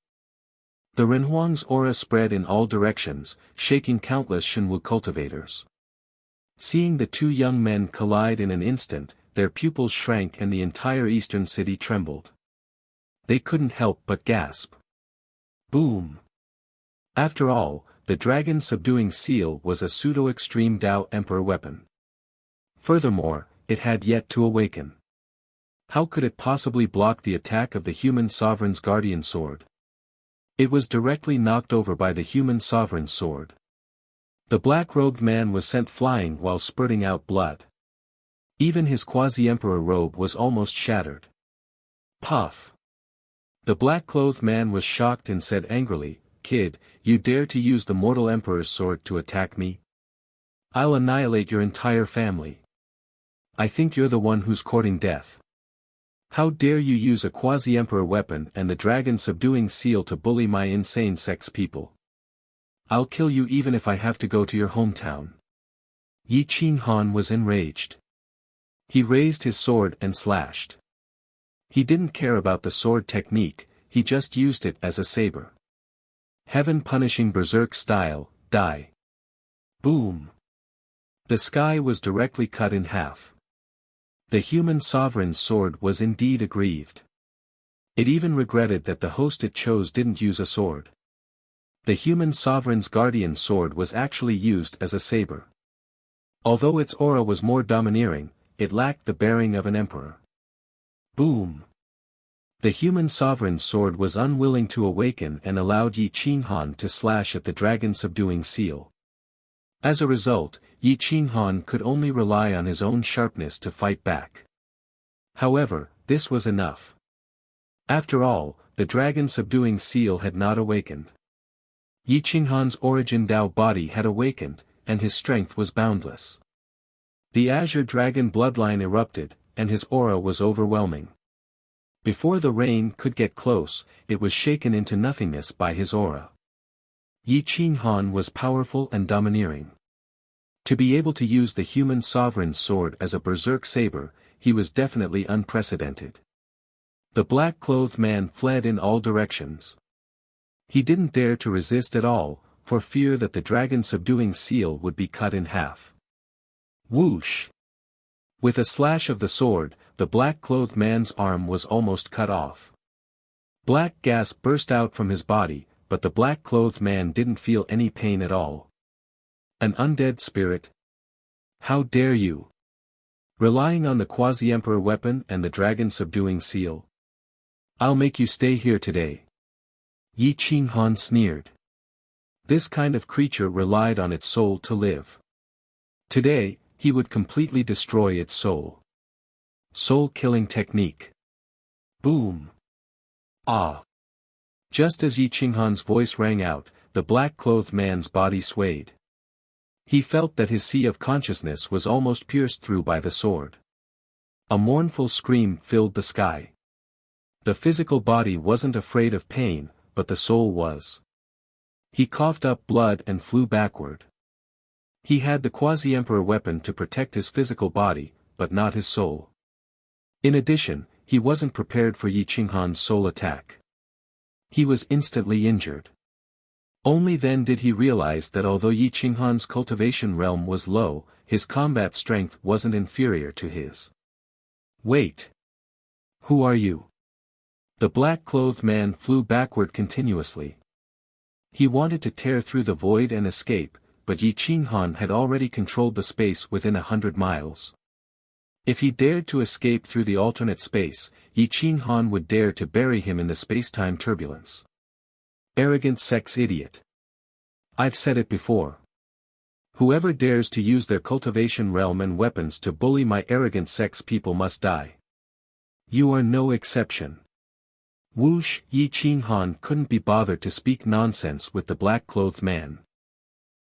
The Renhuang's aura spread in all directions, shaking countless Shenwu cultivators. Seeing the two young men collide in an instant, their pupils shrank and the entire eastern city trembled. They couldn't help but gasp. Boom! After all, the dragon-subduing seal was a pseudo-extreme Dao Emperor weapon. Furthermore, it had yet to awaken. How could it possibly block the attack of the human sovereign's guardian sword? It was directly knocked over by the human sovereign's sword. The black-robed man was sent flying while spurting out blood. Even his quasi-emperor robe was almost shattered. Puff! The black-clothed man was shocked and said angrily, "Kid, you dare to use the mortal emperor's sword to attack me? I'll annihilate your entire family. I think you're the one who's courting death. How dare you use a quasi-emperor weapon and the dragon-subduing seal to bully my insane sex people? I'll kill you even if I have to go to your hometown." Yi Qinghan was enraged. He raised his sword and slashed. He didn't care about the sword technique, he just used it as a saber. Heaven-punishing berserk style, die. Boom. The sky was directly cut in half. The human sovereign's sword was indeed aggrieved. It even regretted that the host it chose didn't use a sword. The human sovereign's guardian sword was actually used as a saber. Although its aura was more domineering, it lacked the bearing of an emperor. Boom. The human sovereign's sword was unwilling to awaken and allowed Yi Qinghan to slash at the dragon-subduing seal. As a result, Yi Qinghan could only rely on his own sharpness to fight back. However, this was enough. After all, the dragon-subduing seal had not awakened. Yi Qinghan's origin Dao body had awakened, and his strength was boundless. The azure dragon bloodline erupted, and his aura was overwhelming. Before the rain could get close, it was shaken into nothingness by his aura. Yi Qinghan was powerful and domineering. To be able to use the human sovereign's sword as a berserk saber, he was definitely unprecedented. The black-clothed man fled in all directions. He didn't dare to resist at all, for fear that the dragon-subduing seal would be cut in half. Whoosh! With a slash of the sword, the black-clothed man's arm was almost cut off. Black gas burst out from his body, but the black-clothed man didn't feel any pain at all. An undead spirit? How dare you? Relying on the quasi-emperor weapon and the dragon-subduing seal? I'll make you stay here today. Yi Qinghan sneered. This kind of creature relied on its soul to live. Today, he would completely destroy its soul. Soul-killing technique. Boom. Ah. Just as Yi Qinghan's voice rang out, the black-clothed man's body swayed. He felt that his sea of consciousness was almost pierced through by the sword. A mournful scream filled the sky. The physical body wasn't afraid of pain, but the soul was. He coughed up blood and flew backward. He had the quasi-emperor weapon to protect his physical body, but not his soul. In addition, he wasn't prepared for Yi Qinghan's soul attack. He was instantly injured. Only then did he realize that although Yi Qinghan's cultivation realm was low, his combat strength wasn't inferior to his. Wait. Who are you? The black-clothed man flew backward continuously. He wanted to tear through the void and escape, but Yi Qinghan had already controlled the space within 100 miles. If he dared to escape through the alternate space, Yi Qinghan would dare to bury him in the space-time turbulence. Arrogant sex idiot. I've said it before. Whoever dares to use their cultivation realm and weapons to bully my arrogant sex people must die. You are no exception. Whoosh! Yi Qinghan couldn't be bothered to speak nonsense with the black-clothed man.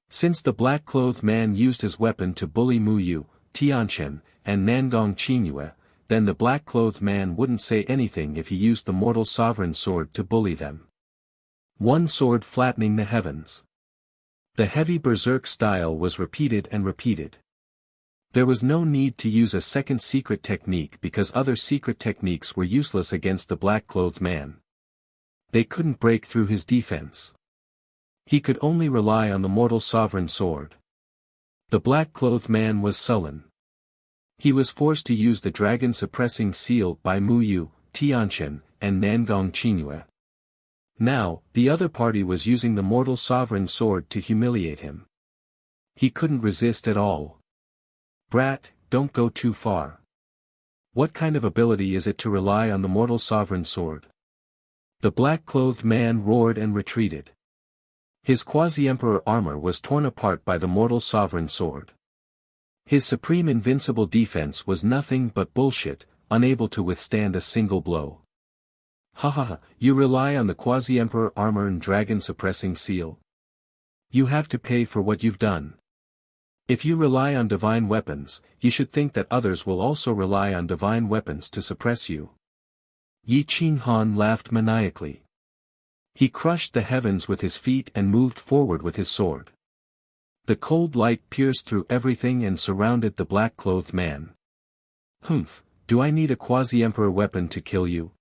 Since the black-clothed man used his weapon to bully Mu Yu, Tianchen, and Nangong Qingyue, then the black-clothed man wouldn't say anything if he used the mortal sovereign sword to bully them. One sword flattening the heavens. The heavy berserk style was repeated and repeated. There was no need to use a second secret technique because other secret techniques were useless against the black-clothed man. They couldn't break through his defense. He could only rely on the mortal sovereign sword. The black-clothed man was sullen. He was forced to use the dragon-suppressing seal by Mu Yu, Tianchen, and Nangong Qingyue. Now, the other party was using the mortal sovereign sword to humiliate him. He couldn't resist at all. Brat, don't go too far. What kind of ability is it to rely on the mortal sovereign sword? The black-clothed man roared and retreated. His quasi-emperor armor was torn apart by the mortal sovereign sword. His supreme invincible defense was nothing but bullshit, unable to withstand a single blow. Haha, you rely on the quasi-emperor armor and dragon-suppressing seal? You have to pay for what you've done. If you rely on divine weapons, you should think that others will also rely on divine weapons to suppress you. Yi Qinghan laughed maniacally. He crushed the heavens with his feet and moved forward with his sword. The cold light pierced through everything and surrounded the black-clothed man. Humph, do I need a quasi-emperor weapon to kill you?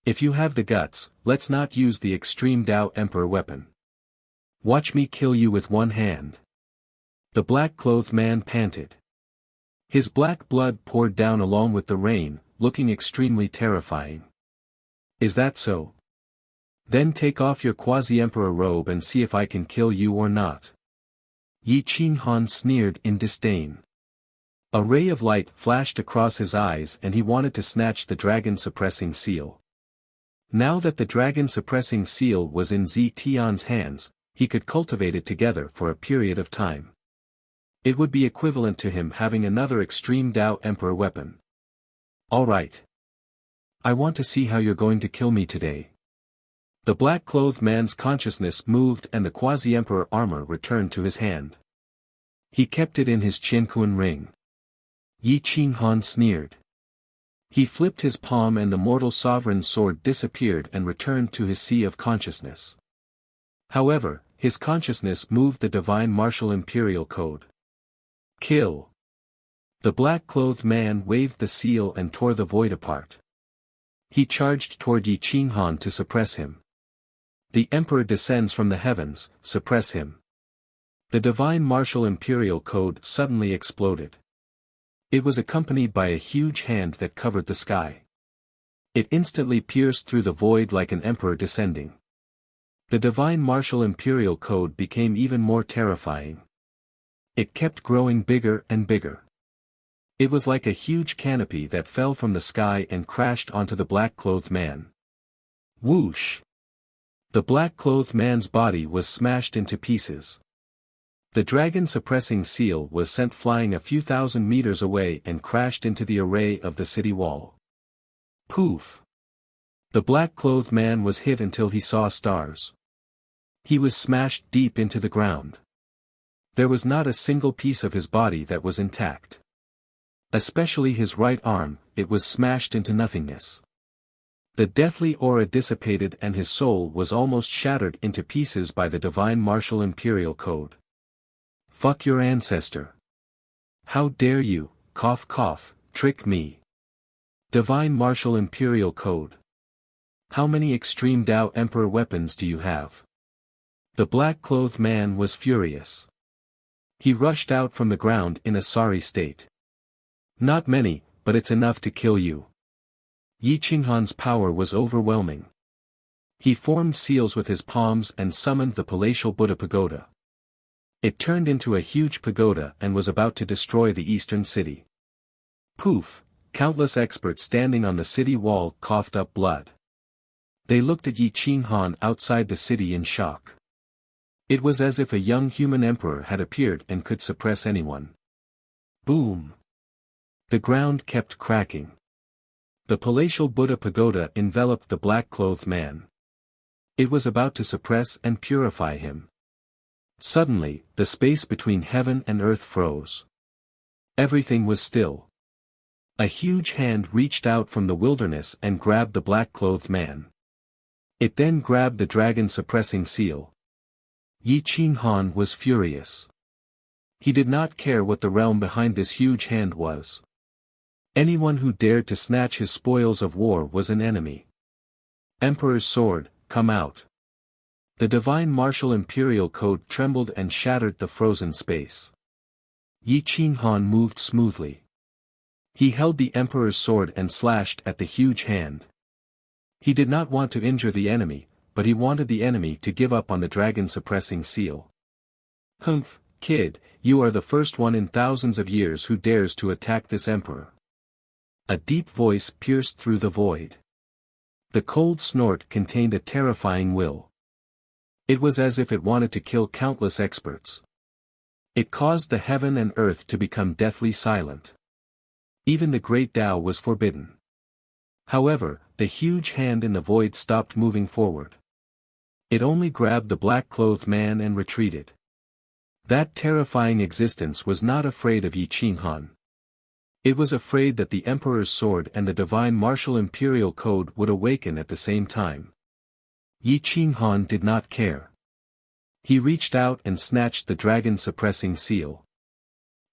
If you have the guts, let's not use the extreme Dao Emperor weapon. Watch me kill you with one hand. The black-clothed man panted. His black blood poured down along with the rain, looking extremely terrifying. Is that so? Then take off your quasi-emperor robe and see if I can kill you or not. Yi Qinghan sneered in disdain. A ray of light flashed across his eyes and he wanted to snatch the dragon-suppressing seal. Now that the dragon-suppressing seal was in Zi Tian's hands, he could cultivate it together for a period of time. It would be equivalent to him having another extreme Dao Emperor weapon. All right. I want to see how you're going to kill me today. The black-clothed man's consciousness moved and the quasi-emperor armor returned to his hand. He kept it in his Qianquan ring. Yi Qinghan sneered. He flipped his palm and the mortal sovereign's sword disappeared and returned to his sea of consciousness. However, his consciousness moved the divine martial imperial code. Kill. The black-clothed man waved the seal and tore the void apart. He charged toward Yi Qinghan to suppress him. The emperor descends from the heavens, suppress him. The divine martial imperial code suddenly exploded. It was accompanied by a huge hand that covered the sky. It instantly pierced through the void like an emperor descending. The divine martial imperial code became even more terrifying. It kept growing bigger and bigger. It was like a huge canopy that fell from the sky and crashed onto the black-clothed man. Whoosh! The black-clothed man's body was smashed into pieces. The dragon-suppressing seal was sent flying a few thousand meters away and crashed into the array of the city wall. Poof! The black-clothed man was hit until he saw stars. He was smashed deep into the ground. There was not a single piece of his body that was intact. Especially his right arm, it was smashed into nothingness. The deathly aura dissipated and his soul was almost shattered into pieces by the divine martial imperial code. Fuck your ancestor. How dare you, cough cough, trick me. Divine martial imperial code. How many extreme Dao Emperor weapons do you have? The black-clothed man was furious. He rushed out from the ground in a sorry state. Not many, but it's enough to kill you. Yi Qinghan's power was overwhelming. He formed seals with his palms and summoned the palatial Buddha pagoda. It turned into a huge pagoda and was about to destroy the eastern city. Poof! Countless experts standing on the city wall coughed up blood. They looked at Yi Qinghan outside the city in shock. It was as if a young human emperor had appeared and could suppress anyone. Boom! The ground kept cracking. The palatial Buddha pagoda enveloped the black-clothed man. It was about to suppress and purify him. Suddenly, the space between heaven and earth froze. Everything was still. A huge hand reached out from the wilderness and grabbed the black-clothed man. It then grabbed the dragon-suppressing seal. Yi Qinghan was furious. He did not care what the realm behind this huge hand was. Anyone who dared to snatch his spoils of war was an enemy. Emperor's sword, come out. The divine martial imperial code trembled and shattered the frozen space. Yi Qinghan moved smoothly. He held the emperor's sword and slashed at the huge hand. He did not want to injure the enemy, but he wanted the enemy to give up on the dragon-suppressing seal. Humph, kid, you are the first one in thousands of years who dares to attack this emperor. A deep voice pierced through the void. The cold snort contained a terrifying will. It was as if it wanted to kill countless experts. It caused the heaven and earth to become deathly silent. Even the great Tao was forbidden. However, the huge hand in the void stopped moving forward. It only grabbed the black-clothed man and retreated. That terrifying existence was not afraid of Yi Qinghan. It was afraid that the emperor's sword and the divine martial imperial code would awaken at the same time. Yi Qinghan did not care. He reached out and snatched the dragon-suppressing seal.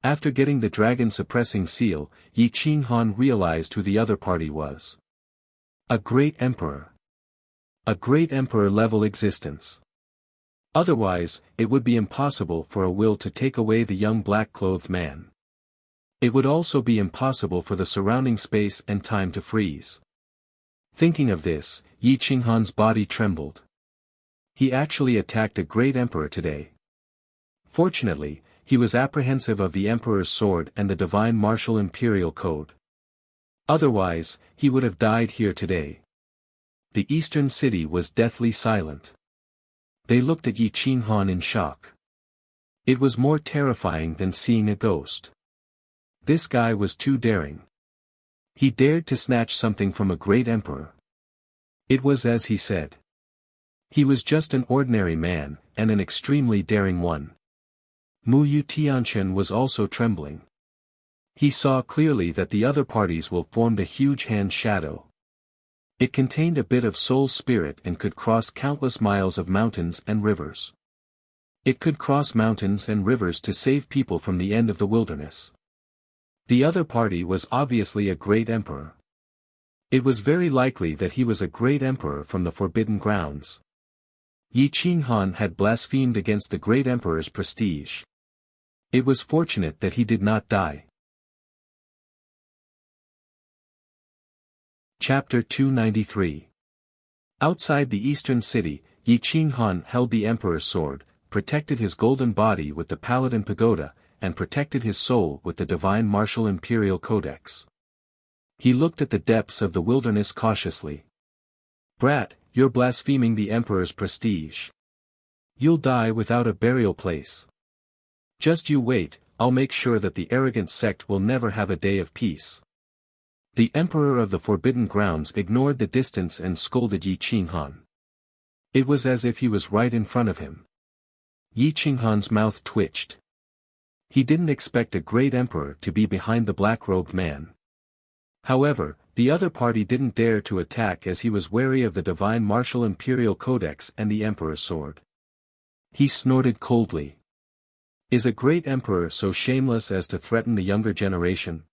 After getting the dragon-suppressing seal, Yi Qinghan realized who the other party was. A great emperor. A great emperor-level existence. Otherwise, it would be impossible for a will to take away the young black-clothed man. It would also be impossible for the surrounding space and time to freeze. Thinking of this, Yi Qinghan's body trembled. He actually attacked a great emperor today. Fortunately, he was apprehensive of the emperor's sword and the divine martial imperial code. Otherwise, he would have died here today. The eastern city was deathly silent. They looked at Yi Qinghan in shock. It was more terrifying than seeing a ghost. This guy was too daring. He dared to snatch something from a great emperor. It was as he said. He was just an ordinary man, and an extremely daring one. Mu Tianchen was also trembling. He saw clearly that the other parties will formed a huge hand shadow. It contained a bit of soul spirit and could cross countless miles of mountains and rivers. It could cross mountains and rivers to save people from the end of the wilderness. The other party was obviously a great emperor. It was very likely that he was a great emperor from the Forbidden Grounds. Yi Qinghan had blasphemed against the great emperor's prestige. It was fortunate that he did not die. Chapter 293. Outside the eastern city, Yi Qinghan held the emperor's sword, protected his golden body with the Paladin Pagoda, and protected his soul with the divine martial imperial codex. He looked at the depths of the wilderness cautiously. Brat, you're blaspheming the emperor's prestige. You'll die without a burial place. Just you wait, I'll make sure that the arrogant sect will never have a day of peace. The emperor of the Forbidden Grounds ignored the distance and scolded Yi Qinghan. It was as if he was right in front of him. Yi Qinghan's mouth twitched. He didn't expect a great emperor to be behind the black-robed man. However, the other party didn't dare to attack as he was wary of the divine martial imperial codex and the emperor's sword. He snorted coldly. Is a great emperor so shameless as to threaten the younger generation?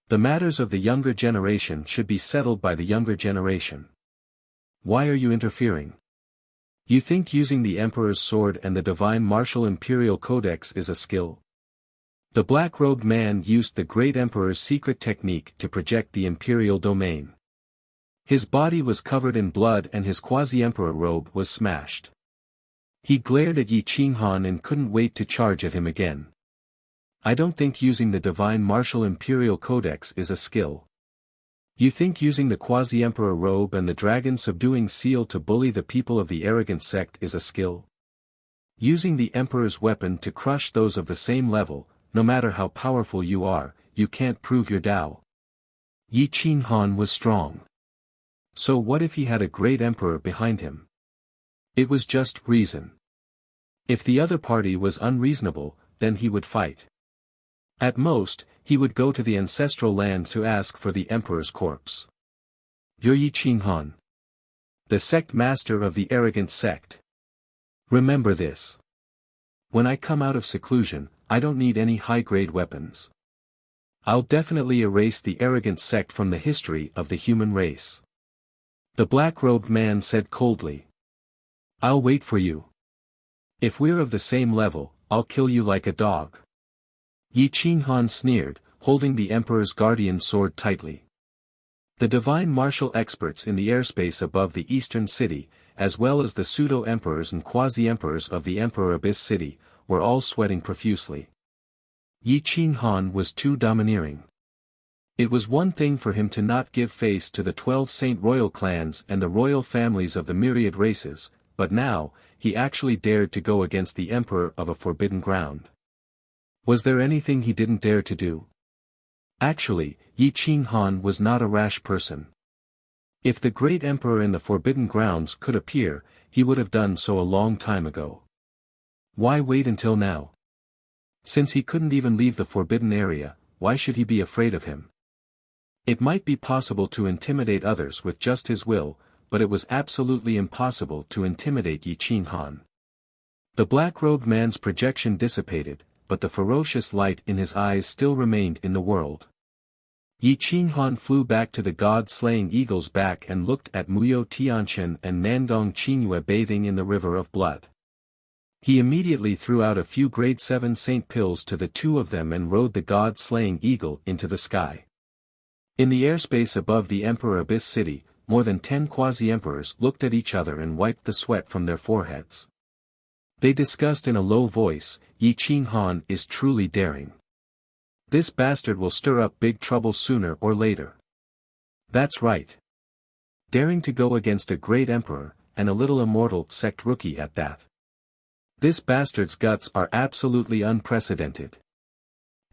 The matters of the younger generation should be settled by the younger generation. Why are you interfering? You think using the emperor's sword and the divine martial imperial codex is a skill? The black-robed man used the great emperor's secret technique to project the imperial domain. His body was covered in blood and his quasi-emperor robe was smashed. He glared at Yi Qinghan and couldn't wait to charge at him again. I don't think using the divine martial imperial codex is a skill. You think using the quasi-emperor robe and the dragon subduing seal to bully the people of the arrogant sect is a skill? Using the emperor's weapon to crush those of the same level, no matter how powerful you are, you can't prove your Tao. Yi Qinghan was strong. So what if he had a great emperor behind him? It was just reason. If the other party was unreasonable, then he would fight. At most, he would go to the ancestral land to ask for the emperor's corpse. You're Yi Qinghan, the sect master of the arrogant sect. Remember this. When I come out of seclusion, I don't need any high-grade weapons. I'll definitely erase the arrogant sect from the history of the human race. The black-robed man said coldly. I'll wait for you. If we're of the same level, I'll kill you like a dog. Yi Qinghan sneered, holding the emperor's guardian sword tightly. The divine martial experts in the airspace above the eastern city, as well as the pseudo-emperors and quasi-emperors of the Emperor Abyss City, were all sweating profusely. Yi Qinghan was too domineering. It was one thing for him to not give face to the 12 Saint Royal clans and the royal families of the myriad races, but now, he actually dared to go against the emperor of a forbidden ground. Was there anything he didn't dare to do? Actually, Yi Qinghan was not a rash person. If the great emperor in the Forbidden Grounds could appear, he would have done so a long time ago. Why wait until now? Since he couldn't even leave the forbidden area, why should he be afraid of him? It might be possible to intimidate others with just his will, but it was absolutely impossible to intimidate Yi Qinghan. The black-robed man's projection dissipated, but the ferocious light in his eyes still remained in the world. Yi Qinghan flew back to the god-slaying eagle's back and looked at Muyo Tianchen and Nangong Qingyue bathing in the river of blood. He immediately threw out a few grade 7 saint pills to the two of them and rode the god-slaying eagle into the sky. In the airspace above the Emperor Abyss City, more than 10 quasi-emperors looked at each other and wiped the sweat from their foreheads. They discussed in a low voice, Yi Qing Han is truly daring. This bastard will stir up big trouble sooner or later. That's right. Daring to go against a great emperor, and a little immortal sect rookie at that. This bastard's guts are absolutely unprecedented.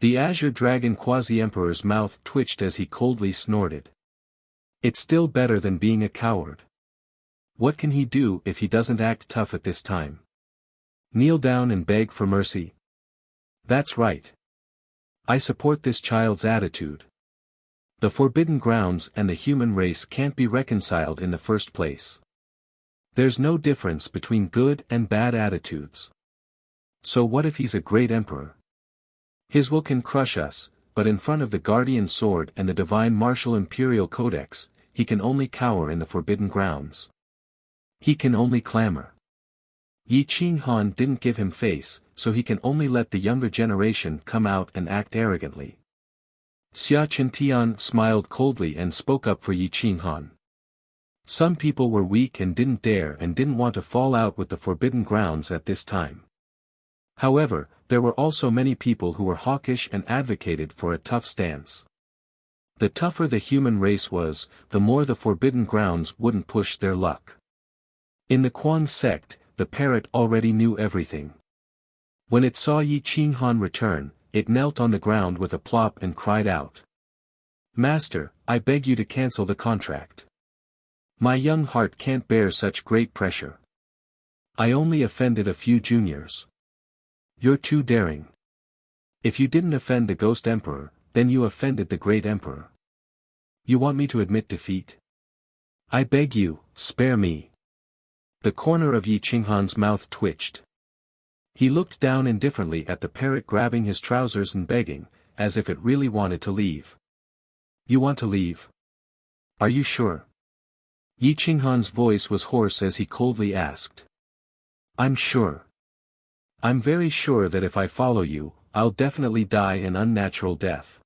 The Azure Dragon quasi-emperor's mouth twitched as he coldly snorted. It's still better than being a coward. What can he do if he doesn't act tough at this time? Kneel down and beg for mercy? That's right. I support this child's attitude. The Forbidden Grounds and the human race can't be reconciled in the first place. There's no difference between good and bad attitudes. So what if he's a great emperor? His will can crush us, but in front of the Guardian Sword and the Divine Martial Imperial Codex, he can only cower in the Forbidden Grounds. He can only clamor. Yi Qing Han didn't give him face, so he can only let the younger generation come out and act arrogantly. Xia Qintian smiled coldly and spoke up for Yi Qing Han. Some people were weak and didn't dare and didn't want to fall out with the Forbidden Grounds at this time. However, there were also many people who were hawkish and advocated for a tough stance. The tougher the human race was, the more the Forbidden Grounds wouldn't push their luck. In the Quang sect, the parrot already knew everything. When it saw Yi Qing Han return, it knelt on the ground with a plop and cried out. Master, I beg you to cancel the contract. My young heart can't bear such great pressure. I only offended a few juniors. You're too daring. If you didn't offend the Ghost Emperor, then you offended the Great Emperor. You want me to admit defeat? I beg you, spare me. The corner of Yi Qing Han's mouth twitched. He looked down indifferently at the parrot grabbing his trousers and begging, as if it really wanted to leave. You want to leave? Are you sure? Yi Qing Han's voice was hoarse as he coldly asked. I'm sure. I'm very sure that if I follow you, I'll definitely die an unnatural death.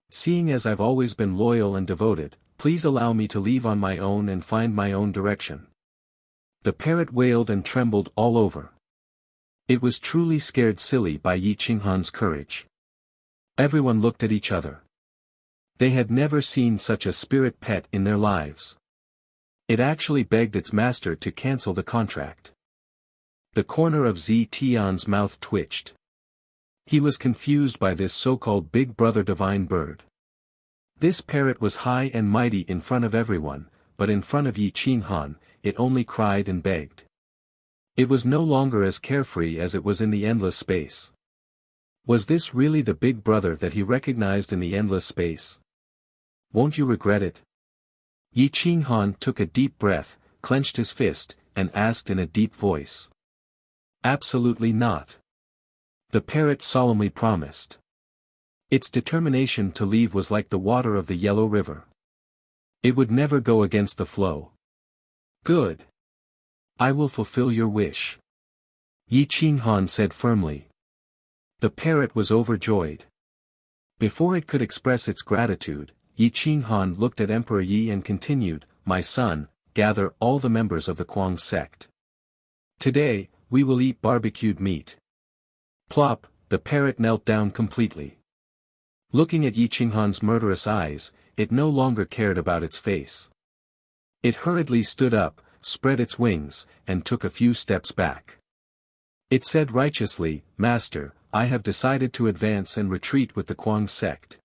Seeing as I've always been loyal and devoted, please allow me to leave on my own and find my own direction. The parrot wailed and trembled all over. It was truly scared silly by Yi Qing Han's courage. Everyone looked at each other. They had never seen such a spirit pet in their lives. It actually begged its master to cancel the contract. The corner of Zi Tian's mouth twitched. He was confused by this so-called Big Brother divine bird. This parrot was high and mighty in front of everyone, but in front of Yi Qing Han, it only cried and begged. It was no longer as carefree as it was in the endless space. Was this really the Big Brother that he recognized in the endless space? Won't you regret it? Yi Qing Han took a deep breath, clenched his fist, and asked in a deep voice. Absolutely not. The parrot solemnly promised. Its determination to leave was like the water of the Yellow River. It would never go against the flow. Good. I will fulfill your wish. Yi Qing Han said firmly. The parrot was overjoyed. Before it could express its gratitude, Yi Qing Han looked at Emperor Yi and continued, My son, gather all the members of the Quang sect. Today, we will eat barbecued meat. Plop, the parrot knelt down completely. Looking at Yi Qing Han's murderous eyes, it no longer cared about its face. It hurriedly stood up, spread its wings, and took a few steps back. It said righteously, Master, I have decided to advance and retreat with the Quang sect.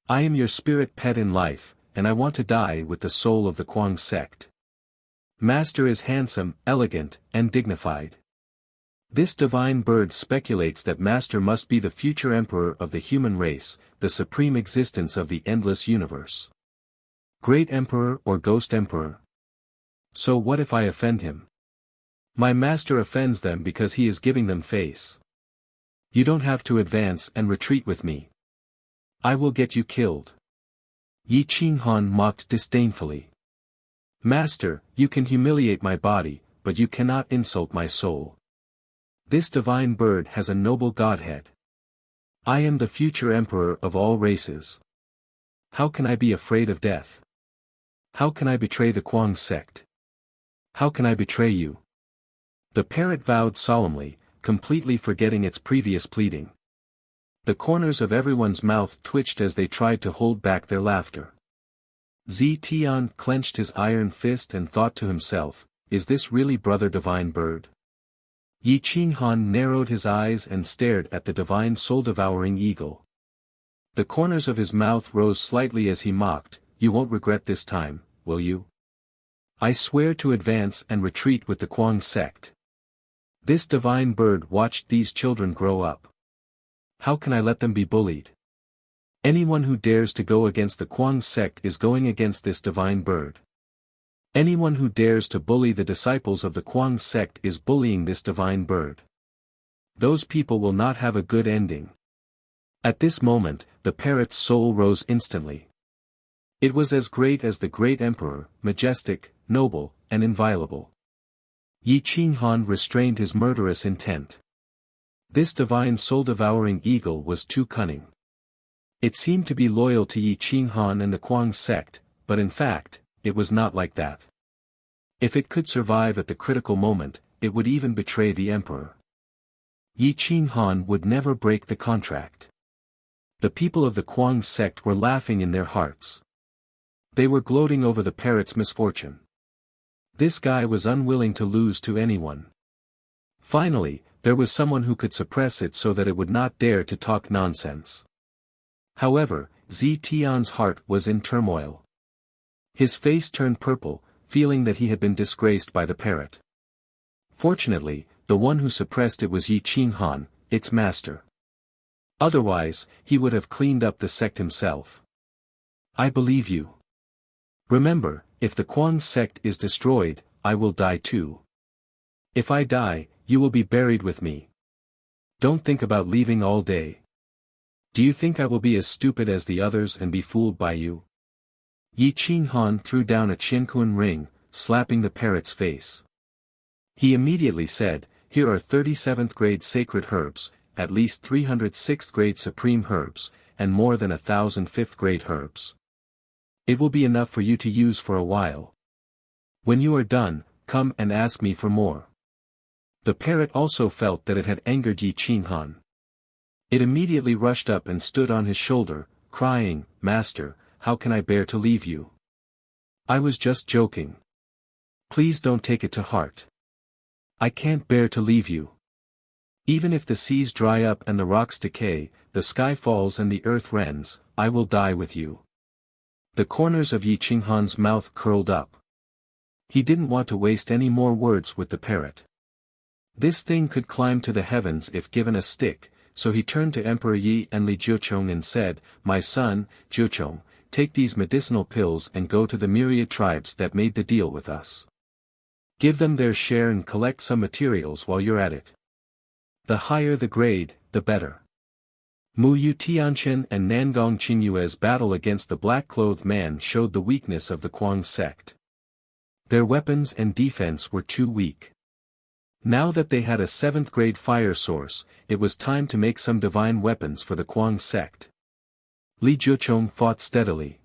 I am your spirit pet in life, and I want to die with the soul of the Quang sect. Master is handsome, elegant, and dignified. This divine bird speculates that Master must be the future emperor of the human race, the supreme existence of the endless universe. Great Emperor or Ghost Emperor? So what if I offend him? My master offends them because he is giving them face. You don't have to advance and retreat with me. I will get you killed. Yi Qing Han mocked disdainfully. Master, you can humiliate my body, but you cannot insult my soul. This divine bird has a noble godhead. I am the future emperor of all races. How can I be afraid of death? How can I betray the Kuang sect? How can I betray you? The parrot vowed solemnly, completely forgetting its previous pleading. The corners of everyone's mouth twitched as they tried to hold back their laughter. Tian clenched his iron fist and thought to himself, is this really Brother Divine Bird? Yi Qinghan narrowed his eyes and stared at the divine soul-devouring eagle. The corners of his mouth rose slightly as he mocked, you won't regret this time, will you? I swear to advance and retreat with the Kuang sect. This divine bird watched these children grow up. How can I let them be bullied? Anyone who dares to go against the Kuang sect is going against this divine bird. Anyone who dares to bully the disciples of the Kuang sect is bullying this divine bird. Those people will not have a good ending. At this moment, the parrot's soul rose instantly. It was as great as the great emperor, majestic, noble, and inviolable. Yi Qinghan restrained his murderous intent. This divine soul-devouring eagle was too cunning. It seemed to be loyal to Yi Qinghan and the Kuang sect, but in fact, it was not like that. If it could survive at the critical moment, it would even betray the emperor. Yi Qinghan would never break the contract. The people of the Kuang sect were laughing in their hearts. They were gloating over the parrot's misfortune. This guy was unwilling to lose to anyone. Finally, there was someone who could suppress it so that it would not dare to talk nonsense. However, Tian's heart was in turmoil. His face turned purple, feeling that he had been disgraced by the parrot. Fortunately, the one who suppressed it was Yi Qinghan, its master. Otherwise, he would have cleaned up the sect himself. I believe you. Remember, if the Kuang sect is destroyed, I will die too. If I die, you will be buried with me. Don't think about leaving all day. Do you think I will be as stupid as the others and be fooled by you? Yi Qinghan threw down a Qianquan ring, slapping the parrot's face. He immediately said, here are 37th grade sacred herbs, at least 300 6th grade supreme herbs, and more than 1,000 5th grade herbs. It will be enough for you to use for a while. When you are done, come and ask me for more. The parrot also felt that it had angered Yi Qinghan. It immediately rushed up and stood on his shoulder, crying, Master, how can I bear to leave you? I was just joking. Please don't take it to heart. I can't bear to leave you. Even if the seas dry up and the rocks decay, the sky falls and the earth rends, I will die with you. The corners of Yi Qinghan's mouth curled up. He didn't want to waste any more words with the parrot. This thing could climb to the heavens if given a stick, so he turned to Emperor Yi and Li Jiuchong and said, My son, Jiuchong, take these medicinal pills and go to the myriad tribes that made the deal with us. Give them their share and collect some materials while you're at it. The higher the grade, the better. Mu Yu Tianchen and Nangong Qingyue's battle against the black-clothed man showed the weakness of the Kuang sect. Their weapons and defense were too weak. Now that they had a 7th grade fire source, it was time to make some divine weapons for the Kuang sect. Li Jiuchong fought steadily.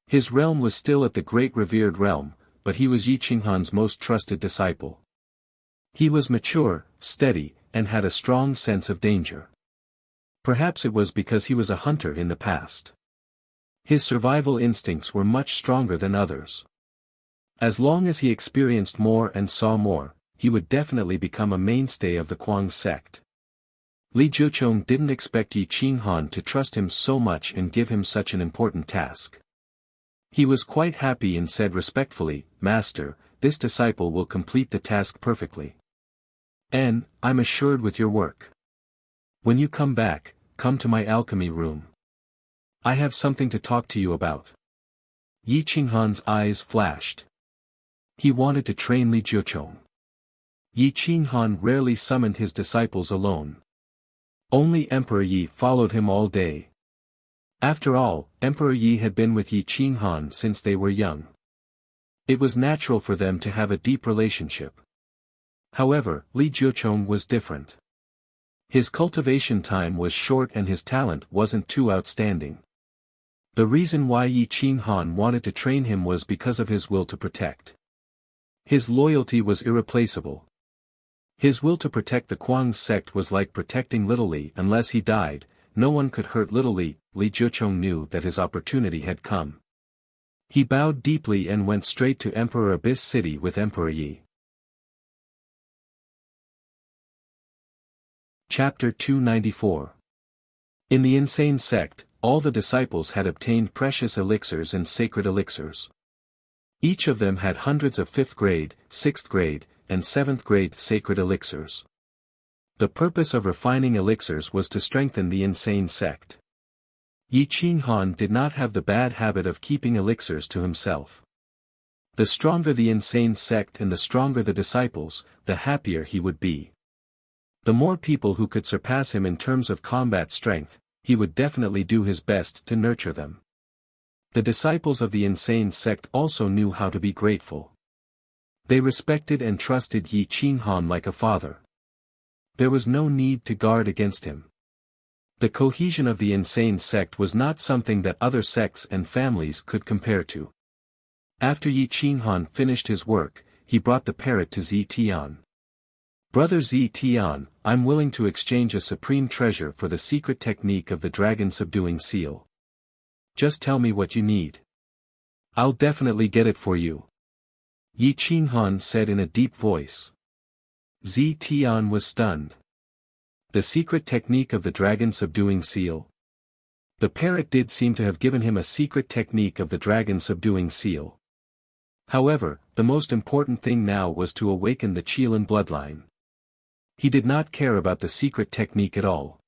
His realm was still at the great revered realm, but he was Yi Qinghan's most trusted disciple. He was mature, steady, and had a strong sense of danger. Perhaps it was because he was a hunter in the past. His survival instincts were much stronger than others. As long as he experienced more and saw more, he would definitely become a mainstay of the Kuang sect. Li Jiuchong didn't expect Yi Qinghan to trust him so much and give him such an important task. He was quite happy and said respectfully, Master, this disciple will complete the task perfectly. And, I'm assured with your work. When you come back, come to my alchemy room. I have something to talk to you about. Yi Qinghan's eyes flashed. He wanted to train Li Jiuchong. Yi Qinghan rarely summoned his disciples alone. Only Emperor Yi followed him all day. After all, Emperor Yi had been with Yi Qinghan since they were young. It was natural for them to have a deep relationship. However, Li Jiuchong was different. His cultivation time was short and his talent wasn't too outstanding. The reason why Yi Qinghan wanted to train him was because of his will to protect. His loyalty was irreplaceable. His will to protect the Kuang sect was like protecting little Li. Unless he died, no one could hurt little Li. Li Jiuchong knew that his opportunity had come. He bowed deeply and went straight to Emperor Abyss City with Emperor Yi. Chapter 294. In the insane sect, all the disciples had obtained precious elixirs and sacred elixirs. Each of them had hundreds of 5th grade, 6th grade, and 7th grade sacred elixirs. The purpose of refining elixirs was to strengthen the insane sect. Yi Qinghan did not have the bad habit of keeping elixirs to himself. The stronger the insane sect and the stronger the disciples, the happier he would be. The more people who could surpass him in terms of combat strength, he would definitely do his best to nurture them. The disciples of the insane sect also knew how to be grateful. They respected and trusted Yi Qinghan like a father. There was no need to guard against him. The cohesion of the insane sect was not something that other sects and families could compare to. After Yi Qinghan finished his work, he brought the parrot to Zitian. Brother Zitian, I'm willing to exchange a supreme treasure for the secret technique of the dragon subduing seal. Just tell me what you need. I'll definitely get it for you. Yi Qinghan said in a deep voice. Zitian was stunned. The secret technique of the dragon subduing seal? The parrot did seem to have given him a secret technique of the dragon subduing seal. However, the most important thing now was to awaken the Qilin bloodline. He did not care about the secret technique at all.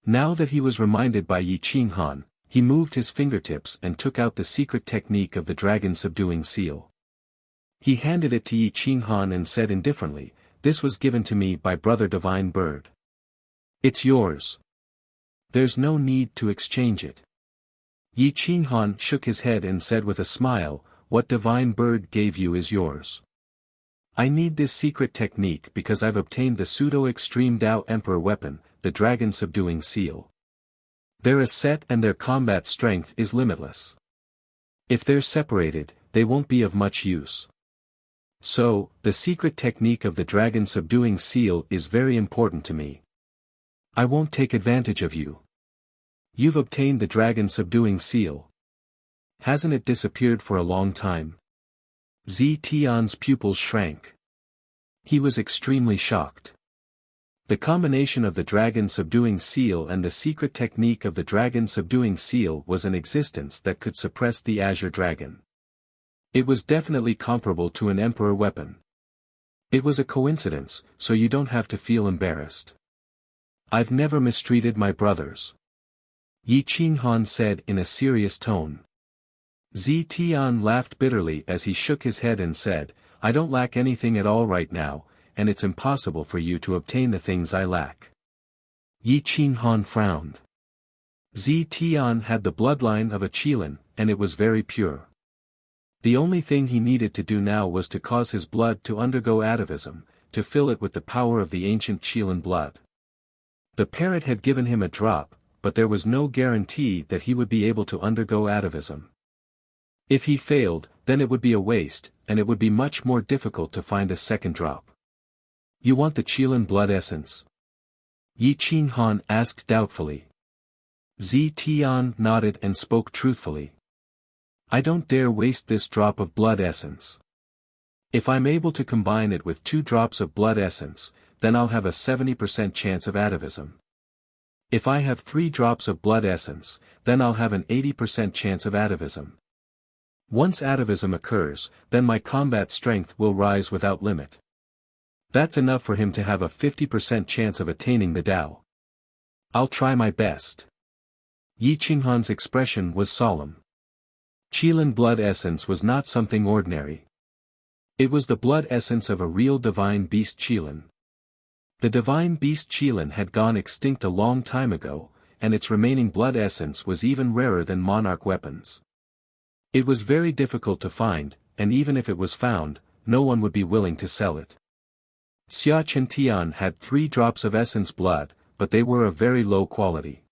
Now that he was reminded by Yi Qinghan, he moved his fingertips and took out the secret technique of the dragon subduing seal. He handed it to Yi Qinghan and said indifferently, "This was given to me by Brother Divine Bird. It's yours. There's no need to exchange it." Yi Qinghan shook his head and said with a smile, "What Divine Bird gave you is yours. I need this secret technique because I've obtained the pseudo-extreme Dao Emperor weapon, the dragon subduing seal. They're a set and their combat strength is limitless. If they're separated, they won't be of much use. So, the secret technique of the dragon subduing seal is very important to me. I won't take advantage of you. You've obtained the dragon subduing seal. Hasn't it disappeared for a long time?" Zitian's pupils shrank. He was extremely shocked. The combination of the dragon subduing seal and the secret technique of the dragon subduing seal was an existence that could suppress the azure dragon. It was definitely comparable to an emperor weapon. It was a coincidence, so you don't have to feel embarrassed. I've never mistreated my brothers. Yi Qinghan said in a serious tone. Zitian laughed bitterly as he shook his head and said, "I don't lack anything at all right now, and it's impossible for you to obtain the things I lack." Yi Qinghan frowned. Zitian had the bloodline of a Qilin, and it was very pure. The only thing he needed to do now was to cause his blood to undergo atavism, to fill it with the power of the ancient Qilin blood. The parrot had given him a drop, but there was no guarantee that he would be able to undergo atavism. If he failed, then it would be a waste, and it would be much more difficult to find a second drop. You want the Qilin blood essence? Yi Qinghan asked doubtfully. Zitian nodded and spoke truthfully. I don't dare waste this drop of blood essence. If I'm able to combine it with 2 drops of blood essence, then I'll have a 70% chance of atavism. If I have 3 drops of blood essence, then I'll have an 80% chance of atavism. Once atavism occurs, then my combat strength will rise without limit. That's enough for him to have a 50% chance of attaining the Tao. I'll try my best. Yi Qinghan's expression was solemn. Qilin blood essence was not something ordinary. It was the blood essence of a real divine beast Qilin. The divine beast Qilin had gone extinct a long time ago, and its remaining blood essence was even rarer than monarch weapons. It was very difficult to find, and even if it was found, no one would be willing to sell it. Xia Qiantian had 3 drops of essence blood, but they were of very low quality.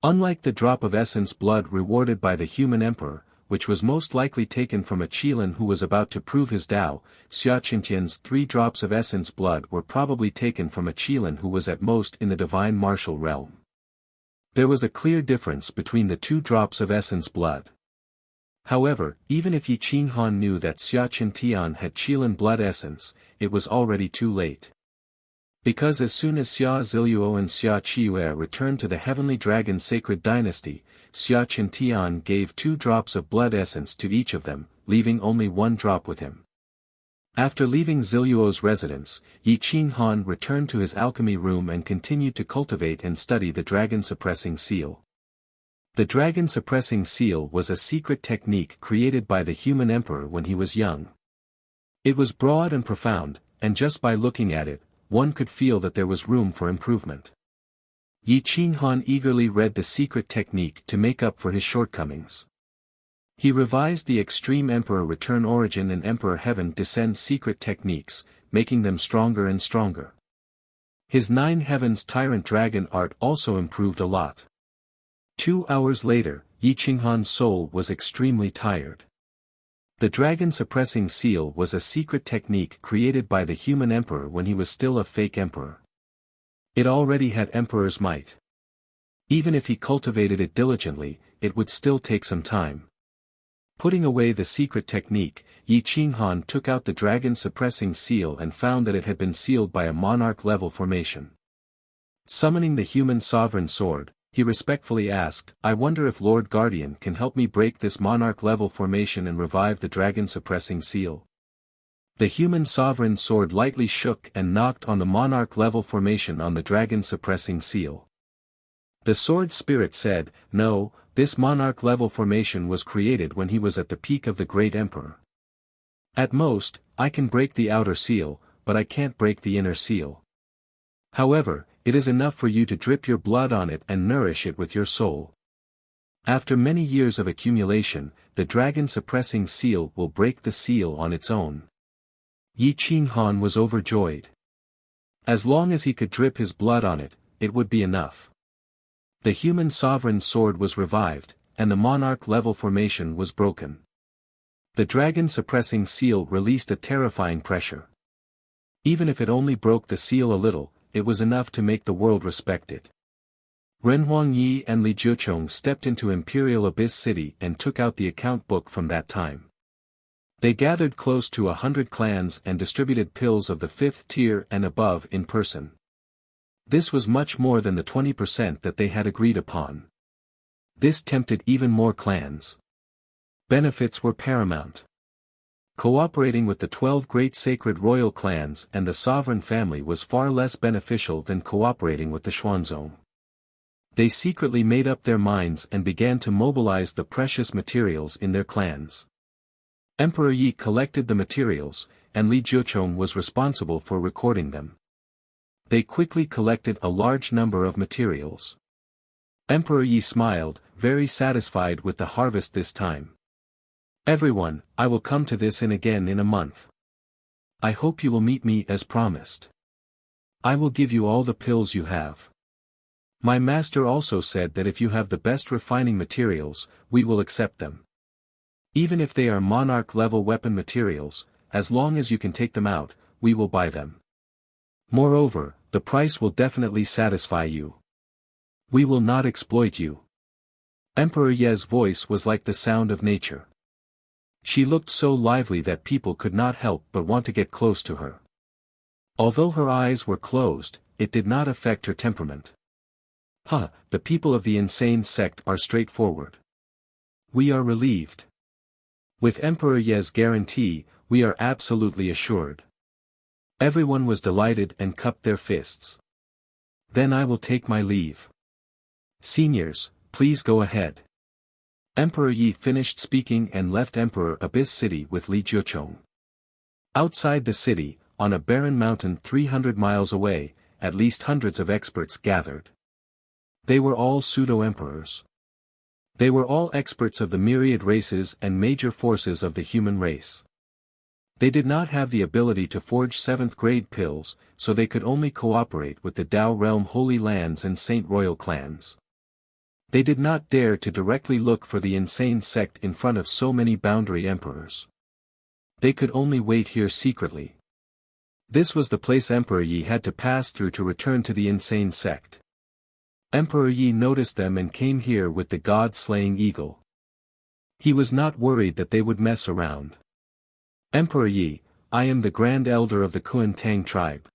Unlike the drop of essence blood rewarded by the human emperor, which was most likely taken from a Qilin who was about to prove his Tao, Xia Qiantian's 3 drops of essence blood were probably taken from a Qilin who was at most in the divine martial realm. There was a clear difference between the 2 drops of essence blood. However, even if Yi Qinghan knew that Xia Qiantian had Qilin blood essence, it was already too late. Because as soon as Xia Ziluo and Xia Qiyue returned to the Heavenly Dragon Sacred Dynasty, Xia Qiantian gave 2 drops of blood essence to each of them, leaving only 1 drop with him. After leaving Ziluo's residence, Yi Qinghan returned to his alchemy room and continued to cultivate and study the dragon-suppressing seal. The dragon-suppressing seal was a secret technique created by the human emperor when he was young. It was broad and profound, and just by looking at it, one could feel that there was room for improvement. Yi Qinghan eagerly read the secret technique to make up for his shortcomings. He revised the Extreme Emperor Return Origin and Emperor Heaven Descend secret techniques, making them stronger and stronger. His 9 Heavens Tyrant Dragon art also improved a lot. 2 hours later, Yi Qinghan's soul was extremely tired. The dragon-suppressing seal was a secret technique created by the human emperor when he was still a fake emperor. It already had emperor's might. Even if he cultivated it diligently, it would still take some time. Putting away the secret technique, Yi Qinghan took out the dragon-suppressing seal and found that it had been sealed by a monarch-level formation. Summoning the human sovereign sword, he respectfully asked, "I wonder if Lord Guardian can help me break this monarch-level formation and revive the dragon-suppressing seal." The human sovereign sword lightly shook and knocked on the monarch-level formation on the dragon-suppressing seal. The sword spirit said, "No, this monarch-level formation was created when he was at the peak of the great emperor. At most, I can break the outer seal, but I can't break the inner seal. However, it is enough for you to drip your blood on it and nourish it with your soul. After many years of accumulation, the dragon-suppressing seal will break the seal on its own." Yi Qinghan was overjoyed. As long as he could drip his blood on it, it would be enough. The human sovereign sword was revived, and the monarch-level formation was broken. The dragon-suppressing seal released a terrifying pressure. Even if it only broke the seal a little, it was enough to make the world respect it. Ren Huangyi and Li Jiuchong stepped into Imperial Abyss City and took out the account book from that time. They gathered close to 100 clans and distributed pills of the 5th tier and above in person. This was much more than the 20% that they had agreed upon. This tempted even more clans. Benefits were paramount. Cooperating with the 12 great sacred royal clans and the sovereign family was far less beneficial than cooperating with the Xuanzong. They secretly made up their minds and began to mobilize the precious materials in their clans. Emperor Yi collected the materials, and Li Jiuchong was responsible for recording them. They quickly collected a large number of materials. Emperor Yi smiled, very satisfied with the harvest this time. "Everyone, I will come to this inn again in a month. I hope you will meet me as promised. I will give you all the pills you have. My master also said that if you have the best refining materials, we will accept them. Even if they are monarch-level weapon materials, as long as you can take them out, we will buy them. Moreover, the price will definitely satisfy you. We will not exploit you." Emperor Ye's voice was like the sound of nature. She looked so lively that people could not help but want to get close to her. Although her eyes were closed, it did not affect her temperament. The people of the insane sect are straightforward. We are relieved. With Emperor Ye's guarantee, we are absolutely assured. Everyone was delighted and cupped their fists. Then I will take my leave. Seniors, please go ahead. Emperor Yi finished speaking and left Emperor Abyss City with Li Jiuchong. Outside the city, on a barren mountain 300 miles away, at least hundreds of experts gathered. They were all pseudo-emperors. They were all experts of the myriad races and major forces of the human race. They did not have the ability to forge 7th-grade pills, so they could only cooperate with the Dao Realm Holy Lands and Saint Royal clans. They did not dare to directly look for the insane sect in front of so many boundary emperors. They could only wait here secretly. This was the place Emperor Yi had to pass through to return to the insane sect. Emperor Yi noticed them and came here with the god-slaying eagle. He was not worried that they would mess around. Emperor Yi, I am the Grand Elder of the Kuan-Tang tribe.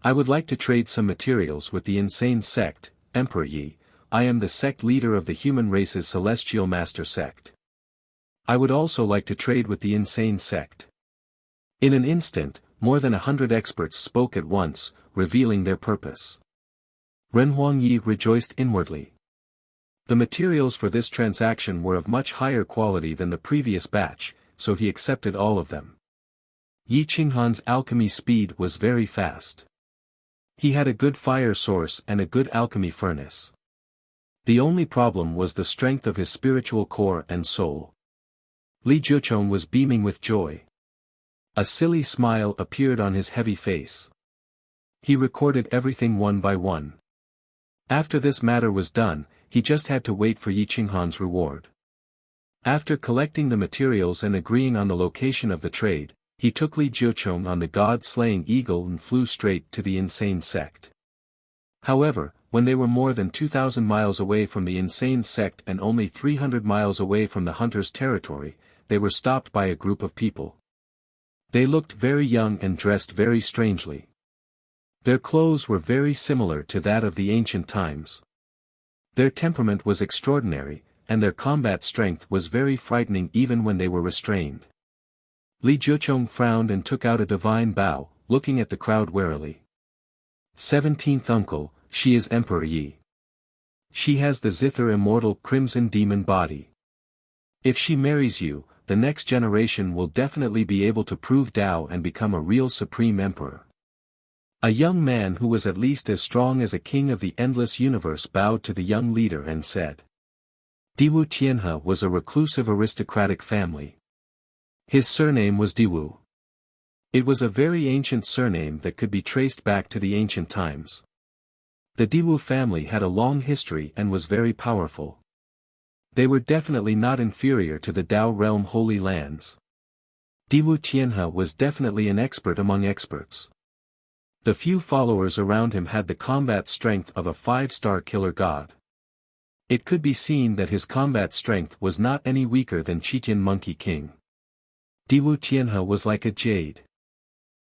I would like to trade some materials with the insane sect. Emperor Yi, I am the sect leader of the human race's Celestial Master sect. I would also like to trade with the insane sect. In an instant, more than 100 experts spoke at once, revealing their purpose. Ren Huangyi rejoiced inwardly. The materials for this transaction were of much higher quality than the previous batch, so he accepted all of them. Yi Qinghan's alchemy speed was very fast. He had a good fire source and a good alchemy furnace. The only problem was the strength of his spiritual core and soul. Li Zhuchong was beaming with joy. A silly smile appeared on his heavy face. He recorded everything one by one. After this matter was done, he just had to wait for Yi Qinghan's reward. After collecting the materials and agreeing on the location of the trade, he took Li Zhuchong on the god-slaying eagle and flew straight to the insane sect. However, when they were more than 2,000 miles away from the insane sect and only 300 miles away from the hunter's territory, they were stopped by a group of people. They looked very young and dressed very strangely. Their clothes were very similar to that of the ancient times. Their temperament was extraordinary, and their combat strength was very frightening even when they were restrained. Li Zhuchong frowned and took out a divine bow, looking at the crowd warily. 17th uncle, she is Emperor Yi. She has the zither immortal crimson demon body. If she marries you, the next generation will definitely be able to prove Dao and become a real supreme emperor. A young man who was at least as strong as a king of the endless universe bowed to the young leader and said. Diwu Tianhe was a reclusive aristocratic family. His surname was Diwu. It was a very ancient surname that could be traced back to the ancient times. The Diwu family had a long history and was very powerful. They were definitely not inferior to the Dao Realm Holy Lands. Diwu Tianhe was definitely an expert among experts. The few followers around him had the combat strength of a 5-star killer god. It could be seen that his combat strength was not any weaker than Chitian Monkey King. Diwu Tianhe was like a jade.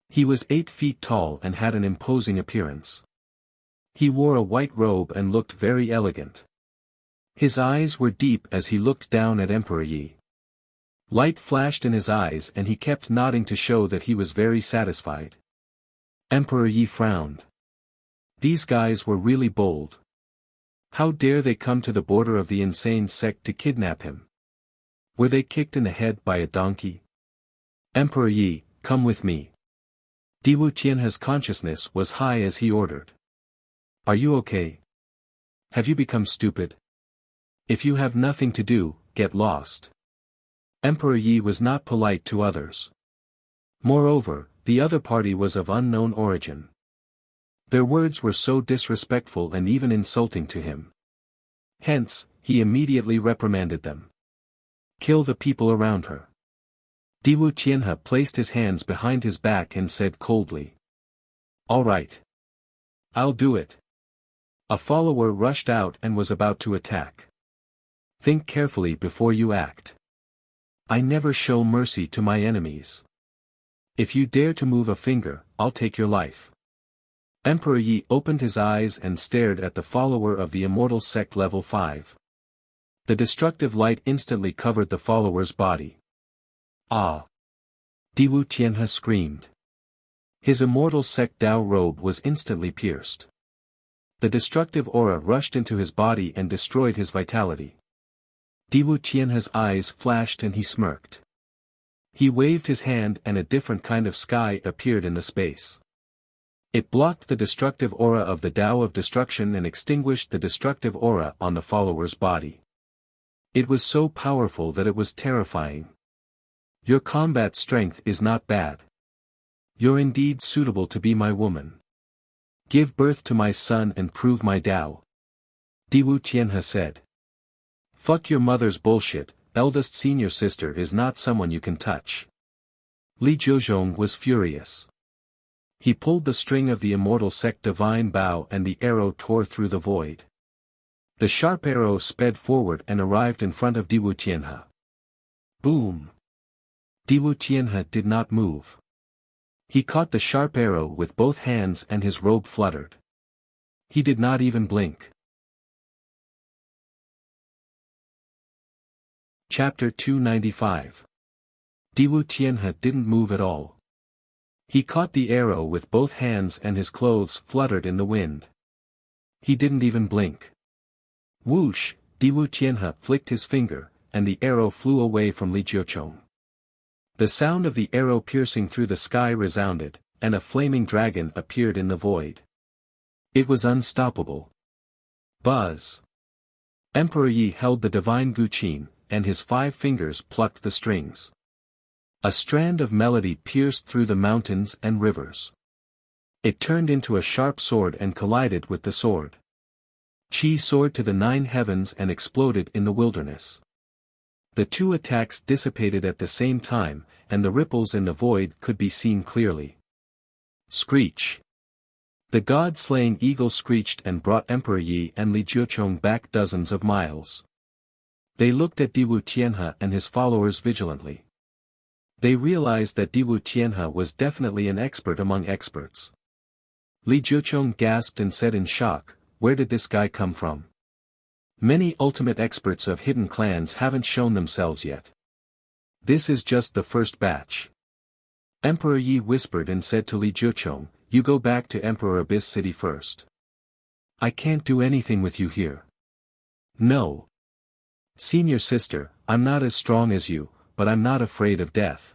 He was 8 feet tall and had an imposing appearance. He wore a white robe and looked very elegant. His eyes were deep as he looked down at Emperor Yi. Light flashed in his eyes and he kept nodding to show that he was very satisfied. Emperor Yi frowned. These guys were really bold. How dare they come to the border of the insane sect to kidnap him? Were they kicked in the head by a donkey? Emperor Yi, come with me. Diwu Tianhe's consciousness was high as he ordered. Are you okay? Have you become stupid? If you have nothing to do, get lost. Emperor Yi was not polite to others. Moreover, the other party was of unknown origin. Their words were so disrespectful and even insulting to him. Hence, he immediately reprimanded them. Kill the people around her. Diwu Tianhe placed his hands behind his back and said coldly. All right. I'll do it. A follower rushed out and was about to attack. Think carefully before you act. I never show mercy to my enemies. If you dare to move a finger, I'll take your life. Emperor Yi opened his eyes and stared at the follower of the immortal sect level 5. The destructive light instantly covered the follower's body. Ah! Diwu Tianhe screamed. His immortal sect Dao robe was instantly pierced. The destructive aura rushed into his body and destroyed his vitality. Diwu Tianhe's eyes flashed and he smirked. He waved his hand and a different kind of sky appeared in the space. It blocked the destructive aura of the Tao of destruction and extinguished the destructive aura on the follower's body. It was so powerful that it was terrifying. Your combat strength is not bad. You're indeed suitable to be my woman. Give birth to my son and prove my Tao. Diwu Tianhe said. Fuck your mother's bullshit, eldest senior sister is not someone you can touch. Li Jiuzhong was furious. He pulled the string of the immortal sect divine bow and the arrow tore through the void. The sharp arrow sped forward and arrived in front of Diwu Tianhe. Boom! Diwu Tianhe did not move. He caught the sharp arrow with both hands and his robe fluttered. He did not even blink. Chapter 295. Diwu Tianhe didn't move at all. He caught the arrow with both hands and his clothes fluttered in the wind. He didn't even blink. Whoosh! Diwu Tianhe flicked his finger, and the arrow flew away from Li Jiuzhong. The sound of the arrow piercing through the sky resounded, and a flaming dragon appeared in the void. It was unstoppable. Buzz! Emperor Yi held the divine Guqin, and his 5 fingers plucked the strings. A strand of melody pierced through the mountains and rivers. It turned into a sharp sword and collided with the sword. Qi soared to the 9 heavens and exploded in the wilderness. The 2 attacks dissipated at the same time, and the ripples in the void could be seen clearly. Screech! The god-slaying eagle screeched and brought Emperor Yi and Li Jiuzhong back dozens of miles. They looked at Diwu Tianhe and his followers vigilantly. They realized that Diwu Tianhe was definitely an expert among experts. Li Jiuzhong gasped and said in shock, "Where did this guy come from? Many ultimate experts of hidden clans haven't shown themselves yet. This is just the first batch." Emperor Yi whispered and said to Li Jiuzhong, "You go back to Emperor Abyss City first. I can't do anything with you here." "No. Senior sister, I'm not as strong as you, but I'm not afraid of death."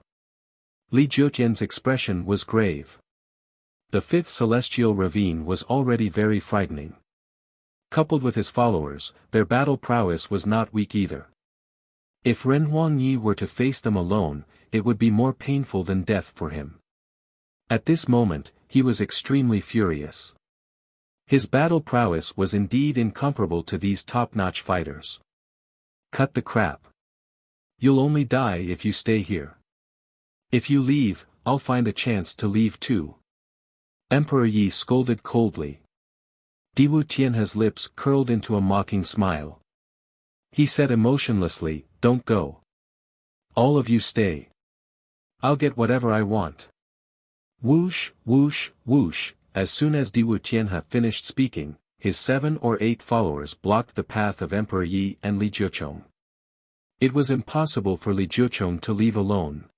Li Jiuzhong's expression was grave. The 5th celestial ravine was already very frightening. Coupled with his followers, their battle prowess was not weak either. If Ren Huangyi were to face them alone, it would be more painful than death for him. At this moment, he was extremely furious. His battle prowess was indeed incomparable to these top-notch fighters. Cut the crap. You'll only die if you stay here. If you leave, I'll find a chance to leave too. Emperor Yi scolded coldly. Diwu Tianhe's lips curled into a mocking smile. He said emotionlessly, "Don't go. All of you stay. I'll get whatever I want." Whoosh, whoosh, whoosh, as soon as Diwu Tianhe finished speaking, his 7 or 8 followers blocked the path of Emperor Yi and Li Jiuzhong. It was impossible for Li Jiuzhong to leave alone.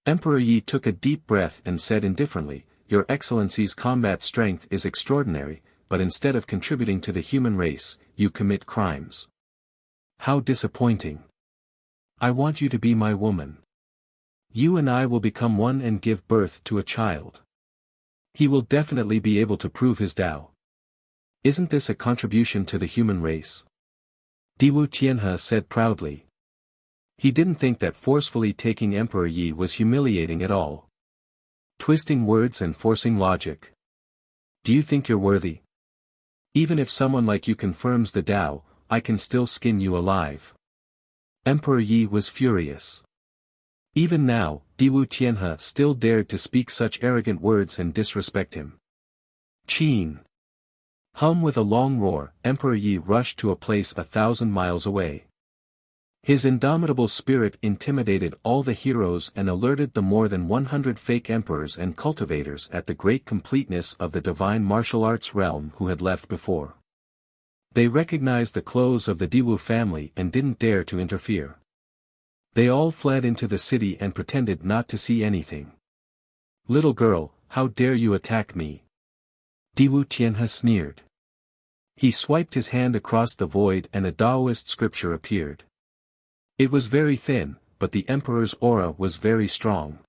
Emperor Yi took a deep breath and said indifferently, "Your Excellency's combat strength is extraordinary, but instead of contributing to the human race, you commit crimes. How disappointing. I want you to be my woman. You and I will become one and give birth to a child. He will definitely be able to prove his Tao. Isn't this a contribution to the human race?" Diwu Tianhe said proudly. He didn't think that forcefully taking Emperor Yi was humiliating at all. Twisting words and forcing logic. Do you think you're worthy? Even if someone like you confirms the Tao, I can still skin you alive. Emperor Yi was furious. Even now, Diwu Tianhe still dared to speak such arrogant words and disrespect him. Qin. Hum with a long roar, Emperor Yi rushed to a place 1,000 miles away. His indomitable spirit intimidated all the heroes and alerted the more than 100 fake emperors and cultivators at the great completeness of the divine martial arts realm who had left before. They recognized the clothes of the Diwu family and didn't dare to interfere. They all fled into the city and pretended not to see anything. "Little girl, how dare you attack me?" Diwu Tianhe sneered. He swiped his hand across the void and a Taoist scripture appeared. It was very thin, but the emperor's aura was very strong.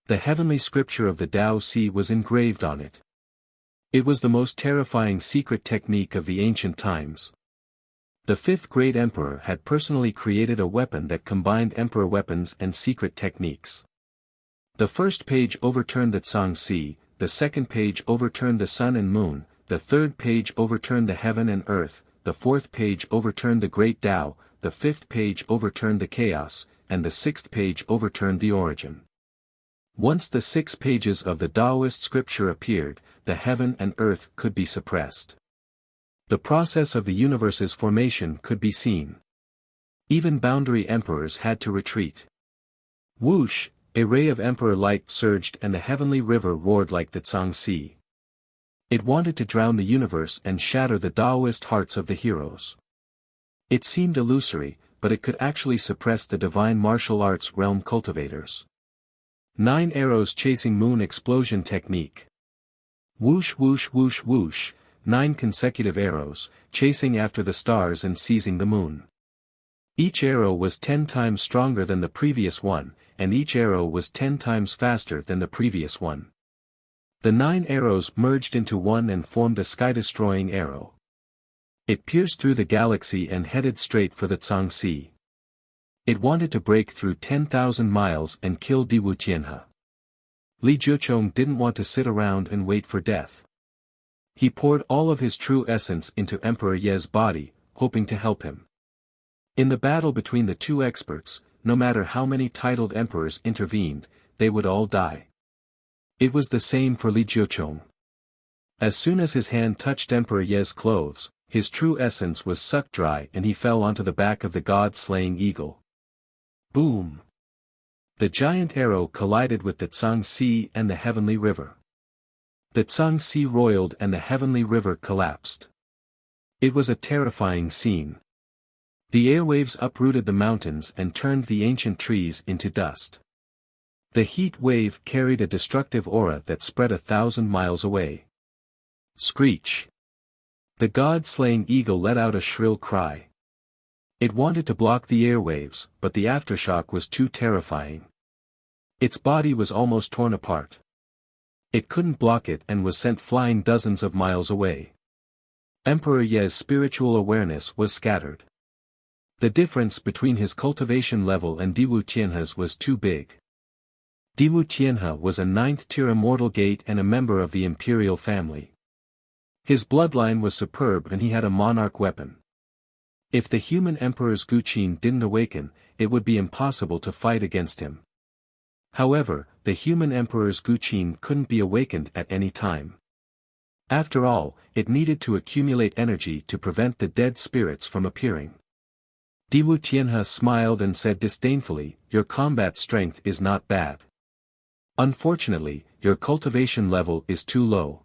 The heavenly scripture of the Tao Sea was engraved on it. It was the most terrifying secret technique of the ancient times. The fifth great emperor had personally created a weapon that combined emperor weapons and secret techniques. The first page overturned the Zhangxi, the second page overturned the sun and moon, the third page overturned the heaven and earth, the fourth page overturned the great Tao, the fifth page overturned the chaos, and the sixth page overturned the origin. Once the 6 pages of the Taoist scripture appeared, the heaven and earth could be suppressed. The process of the universe's formation could be seen. Even boundary emperors had to retreat. Whoosh, a ray of emperor light surged and the heavenly river roared like the Zhangxi. It wanted to drown the universe and shatter the Taoist hearts of the heroes. It seemed illusory, but it could actually suppress the divine martial arts realm cultivators. 9 arrows chasing moon explosion technique. Whoosh whoosh whoosh whoosh, 9 consecutive arrows, chasing after the stars and seizing the moon. Each arrow was 10 times stronger than the previous one, and each arrow was 10 times faster than the previous one. The 9 arrows merged into one and formed a sky-destroying arrow. It pierced through the galaxy and headed straight for the Zhangxi. It wanted to break through 10,000 miles and kill Diwu Tianhe. Li Zhichong didn't want to sit around and wait for death. He poured all of his true essence into Emperor Ye's body, hoping to help him. In the battle between the two experts, no matter how many titled emperors intervened, they would all die. It was the same for Li Zhichong. As soon as his hand touched Emperor Ye's clothes, his true essence was sucked dry and he fell onto the back of the god-slaying eagle. Boom! The giant arrow collided with the Zhangxi and the heavenly river. The Zhangxi roiled and the heavenly river collapsed. It was a terrifying scene. The airwaves uprooted the mountains and turned the ancient trees into dust. The heat wave carried a destructive aura that spread 1,000 miles away. Screech! The god-slaying eagle let out a shrill cry. It wanted to block the airwaves, but the aftershock was too terrifying. Its body was almost torn apart. It couldn't block it and was sent flying dozens of miles away. Emperor Ye's spiritual awareness was scattered. The difference between his cultivation level and Diwu Tianhe's was too big. Diwu Tianhe was a 9th-tier immortal gate and a member of the imperial family. His bloodline was superb and he had a monarch weapon. If the human emperor's Guqin didn't awaken, it would be impossible to fight against him. However, the human emperor's Guqin couldn't be awakened at any time. After all, it needed to accumulate energy to prevent the dead spirits from appearing. Diwu Tianhe smiled and said disdainfully, "Your combat strength is not bad. Unfortunately, your cultivation level is too low.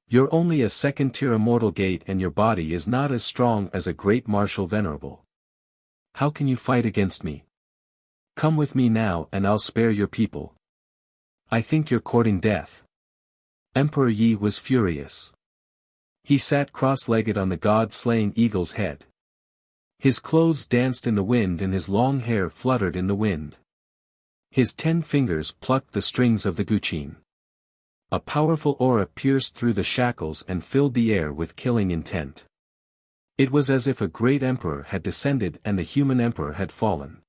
You're only a 2nd-tier immortal gate and your body is not as strong as a great martial venerable. How can you fight against me? Come with me now and I'll spare your people. I think you're courting death." Emperor Yi was furious. He sat cross-legged on the god-slaying eagle's head. His clothes danced in the wind and his long hair fluttered in the wind. His 10 fingers plucked the strings of the Guqin. A powerful aura pierced through the shackles and filled the air with killing intent. It was as if a great emperor had descended and the human emperor had fallen.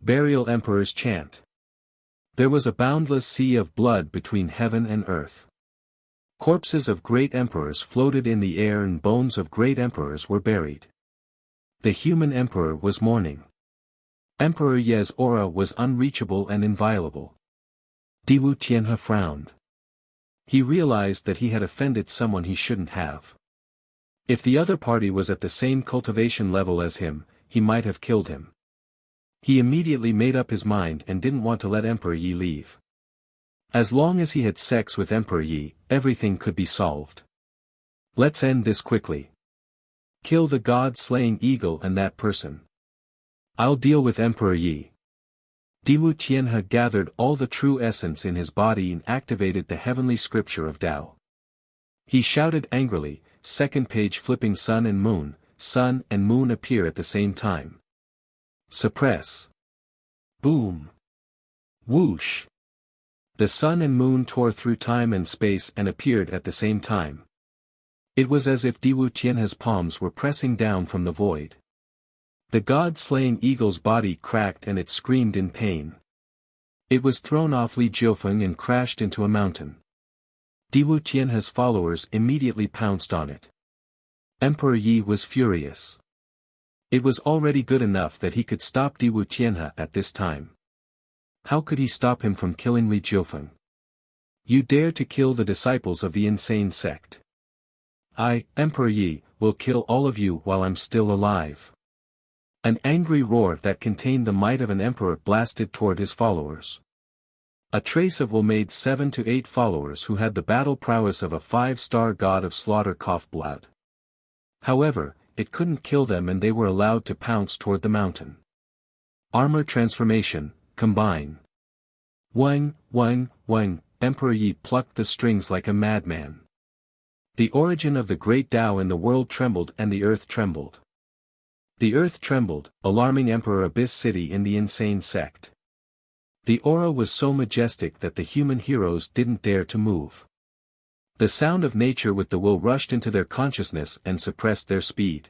Burial emperors chant. There was a boundless sea of blood between heaven and earth. Corpses of great emperors floated in the air and bones of great emperors were buried. The human emperor was mourning. Emperor Ye's aura was unreachable and inviolable. Diwu Tianhe frowned. He realized that he had offended someone he shouldn't have. If the other party was at the same cultivation level as him, he might have killed him. He immediately made up his mind and didn't want to let Emperor Yi leave. As long as he had sex with Emperor Yi, everything could be solved. Let's end this quickly. Kill the god-slaying eagle and that person. I'll deal with Emperor Yi. Diwu Tianhe gathered all the true essence in his body and activated the heavenly scripture of Tao. He shouted angrily, 2nd page flipping sun and moon appear at the same time. Suppress. Boom. Whoosh. The sun and moon tore through time and space and appeared at the same time. It was as if Diwu Tianhe's palms were pressing down from the void. The god-slaying eagle's body cracked and it screamed in pain. It was thrown off Li Jiufeng and crashed into a mountain. Diwu Tianhe's followers immediately pounced on it. Emperor Yi was furious. It was already good enough that he could stop Diwu Tianhe at this time. How could he stop him from killing Li Jiufeng? You dare to kill the disciples of the insane sect. I, Emperor Yi, will kill all of you while I'm still alive. An angry roar that contained the might of an emperor blasted toward his followers. A trace of Wu made 7 to 8 followers who had the battle prowess of a 5-star god of slaughter cough blood. However, it couldn't kill them and they were allowed to pounce toward the mountain. Armor transformation, combine. Wang, Wang, Wang, Emperor Yi plucked the strings like a madman. The origin of the great Tao in the world trembled and the earth trembled. The earth trembled, alarming Emperor Abyss City in the insane sect. The aura was so majestic that the human heroes didn't dare to move. The sound of nature with the will rushed into their consciousness and suppressed their speed.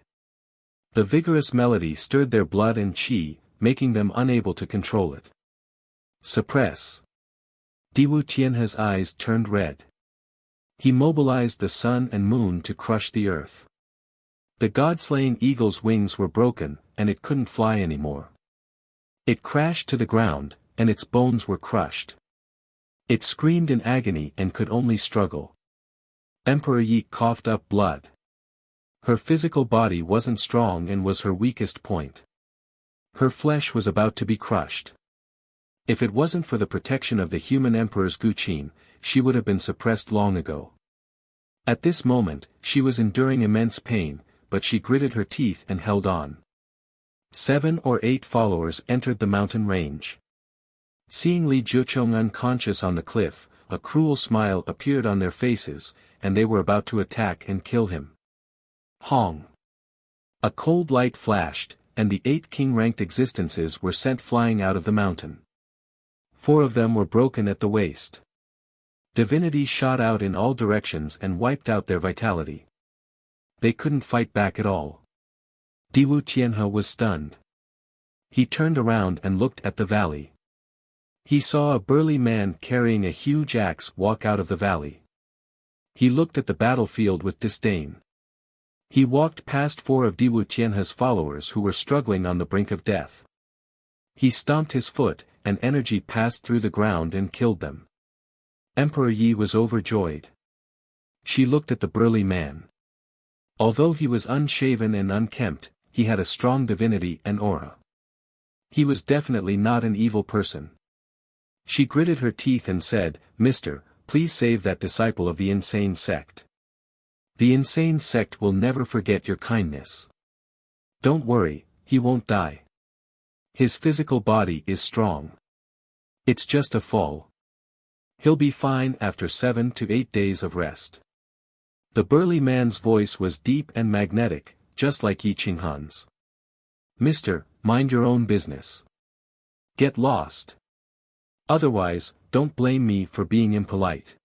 The vigorous melody stirred their blood and qi, making them unable to control it. Suppress. Diwu Tianhe's eyes turned red. He mobilized the sun and moon to crush the earth. The god-slaying eagle's wings were broken, and it couldn't fly anymore. It crashed to the ground, and its bones were crushed. It screamed in agony and could only struggle. Emperor Yi coughed up blood. Her physical body wasn't strong and was her weakest point. Her flesh was about to be crushed. If it wasn't for the protection of the human emperor's Guqin, she would have been suppressed long ago. At this moment, she was enduring immense pain, but she gritted her teeth and held on. 7 or 8 followers entered the mountain range. Seeing Li Jiucheng unconscious on the cliff, a cruel smile appeared on their faces, and they were about to attack and kill him. Hong! A cold light flashed, and the 8 king-ranked existences were sent flying out of the mountain. 4 of them were broken at the waist. Divinity shot out in all directions and wiped out their vitality. They couldn't fight back at all. Diwu Tianhe was stunned. He turned around and looked at the valley. He saw a burly man carrying a huge axe walk out of the valley. He looked at the battlefield with disdain. He walked past 4 of Diwu Tianhe's followers who were struggling on the brink of death. He stomped his foot, and energy passed through the ground and killed them. Emperor Yi was overjoyed. She looked at the burly man. Although he was unshaven and unkempt, he had a strong divinity and aura. He was definitely not an evil person. She gritted her teeth and said, "Mister, please save that disciple of the insane sect. The insane sect will never forget your kindness. Don't worry, he won't die. His physical body is strong. It's just a fall. He'll be fine after 7 to 8 days of rest." The burly man's voice was deep and magnetic, just like Yi Qinghan's. "Mister, mind your own business. Get lost. Otherwise, don't blame me for being impolite."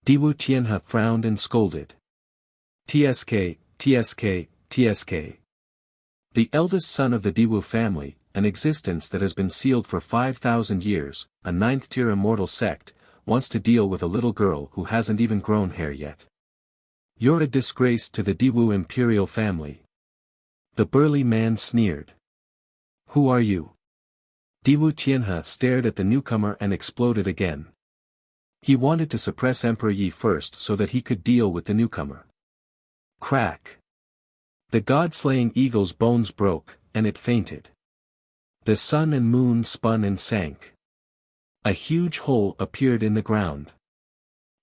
Diwu Tianhe frowned and scolded. "TSK, TSK, TSK. The eldest son of the Diwu family, an existence that has been sealed for 5,000 years, a 9th-tier immortal sect, wants to deal with a little girl who hasn't even grown hair yet. You're a disgrace to the Diwu imperial family." The burly man sneered. "Who are you?" Diwu Tianhe stared at the newcomer and exploded again. He wanted to suppress Emperor Yi first so that he could deal with the newcomer. Crack! The god-slaying eagle's bones broke, and it fainted. The sun and moon spun and sank. A huge hole appeared in the ground.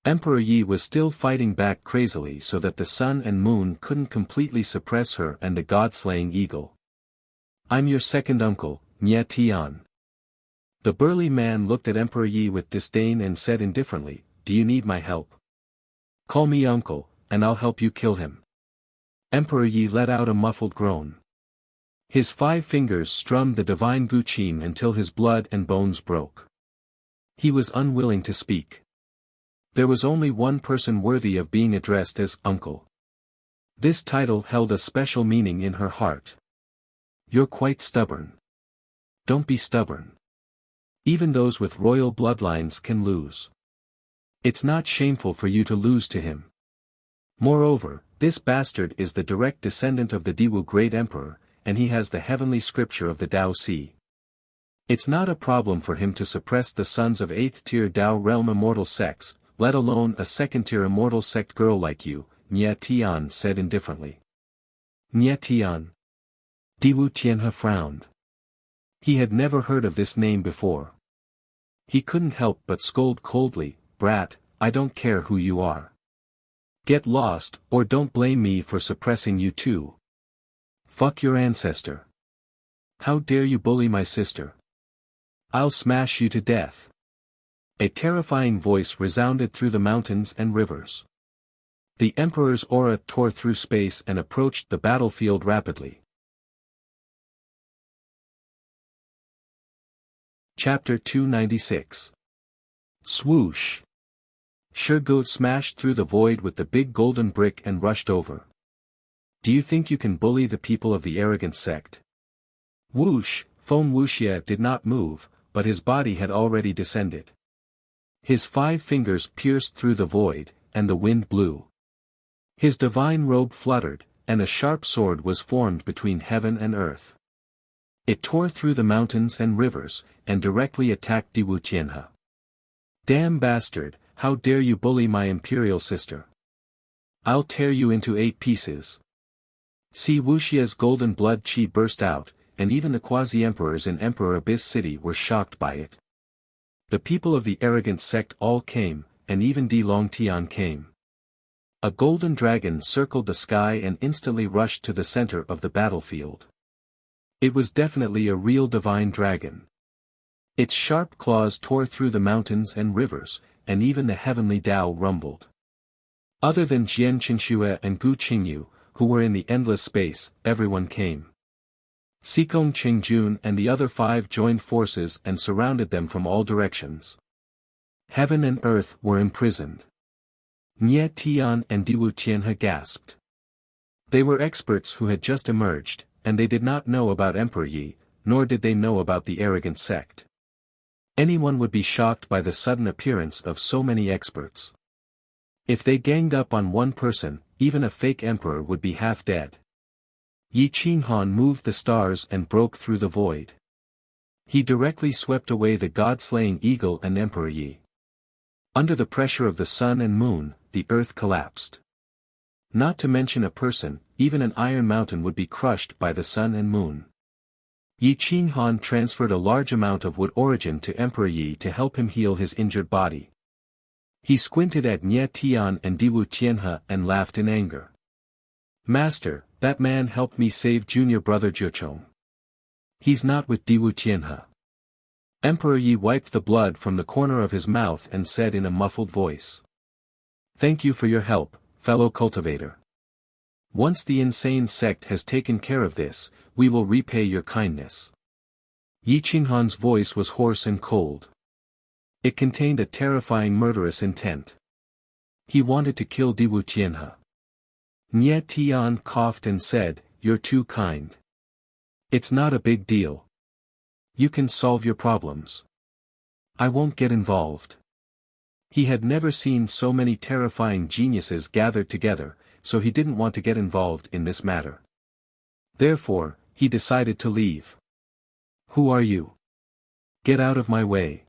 Emperor Yi was still fighting back crazily so that the sun and moon couldn't completely suppress her and the god-slaying eagle. "I'm your second uncle, Nye Tian." The burly man looked at Emperor Yi with disdain and said indifferently, "Do you need my help? Call me uncle, and I'll help you kill him." Emperor Yi let out a muffled groan. His 5 fingers strummed the divine Guqin until his blood and bones broke. He was unwilling to speak. There was only one person worthy of being addressed as uncle. This title held a special meaning in her heart. You're quite stubborn. Don't be stubborn. Even those with royal bloodlines can lose. It's not shameful for you to lose to him. Moreover, this bastard is the direct descendant of the Diwu great emperor, and he has the heavenly scripture of the Tao Sea. It's not a problem for him to suppress the sons of 8th-tier Tao realm immortal sects, let alone a 2nd-tier immortal sect girl like you, Nye Tian said indifferently. Nye Tian. Diwu Tianhe frowned. He had never heard of this name before. He couldn't help but scold coldly, brat, I don't care who you are. Get lost, or don't blame me for suppressing you too. Fuck your ancestor. How dare you bully my sister? I'll smash you to death. A terrifying voice resounded through the mountains and rivers. The Emperor's aura tore through space and approached the battlefield rapidly. Chapter 296. Swoosh. Shurgo smashed through the void with the big golden brick and rushed over. Do you think you can bully the people of the arrogant sect? Whoosh, Foam Wuxia did not move, but his body had already descended. His 5 fingers pierced through the void, and the wind blew. His divine robe fluttered, and a sharp sword was formed between heaven and earth. It tore through the mountains and rivers, and directly attacked Diwu Tianhe. Damn bastard, how dare you bully my imperial sister? I'll tear you into 8 pieces. See Wuxia's golden blood chi burst out, and even the quasi-emperors in Emperor Abyss City were shocked by it. The people of the arrogant sect all came, and even Di Longtian came. A golden dragon circled the sky and instantly rushed to the center of the battlefield. It was definitely a real divine dragon. Its sharp claws tore through the mountains and rivers, and even the heavenly Tao rumbled. Other than Jian Qingxue and Gu Qingyu, who were in the endless space, everyone came. Sikong Qingjun and the other 5 joined forces and surrounded them from all directions. Heaven and earth were imprisoned. Nye Tian and Diwu Tianhe gasped. They were experts who had just emerged, and they did not know about Emperor Yi, nor did they know about the arrogant sect. Anyone would be shocked by the sudden appearance of so many experts. If they ganged up on one person, even a fake emperor would be half dead. Yi Qinghan moved the stars and broke through the void. He directly swept away the god-slaying eagle and Emperor Yi. Under the pressure of the sun and moon, the earth collapsed. Not to mention a person, even an iron mountain would be crushed by the sun and moon. Yi Qinghan transferred a large amount of wood origin to Emperor Yi to help him heal his injured body. He squinted at Nye Tian and Diwu Tianhe and laughed in anger. Master, that man helped me save junior brother Jiuchong. He's not with Diwu Tianhe. Emperor Yi wiped the blood from the corner of his mouth and said in a muffled voice. Thank you for your help, fellow cultivator. Once the insane sect has taken care of this, we will repay your kindness. Yi Qinghan's voice was hoarse and cold. It contained a terrifying murderous intent. He wanted to kill Diwu Tianhe. Nye Tian coughed and said, You're too kind. It's not a big deal. You can solve your problems. I won't get involved. He had never seen so many terrifying geniuses gathered together, so he didn't want to get involved in this matter. Therefore, he decided to leave. Who are you? Get out of my way.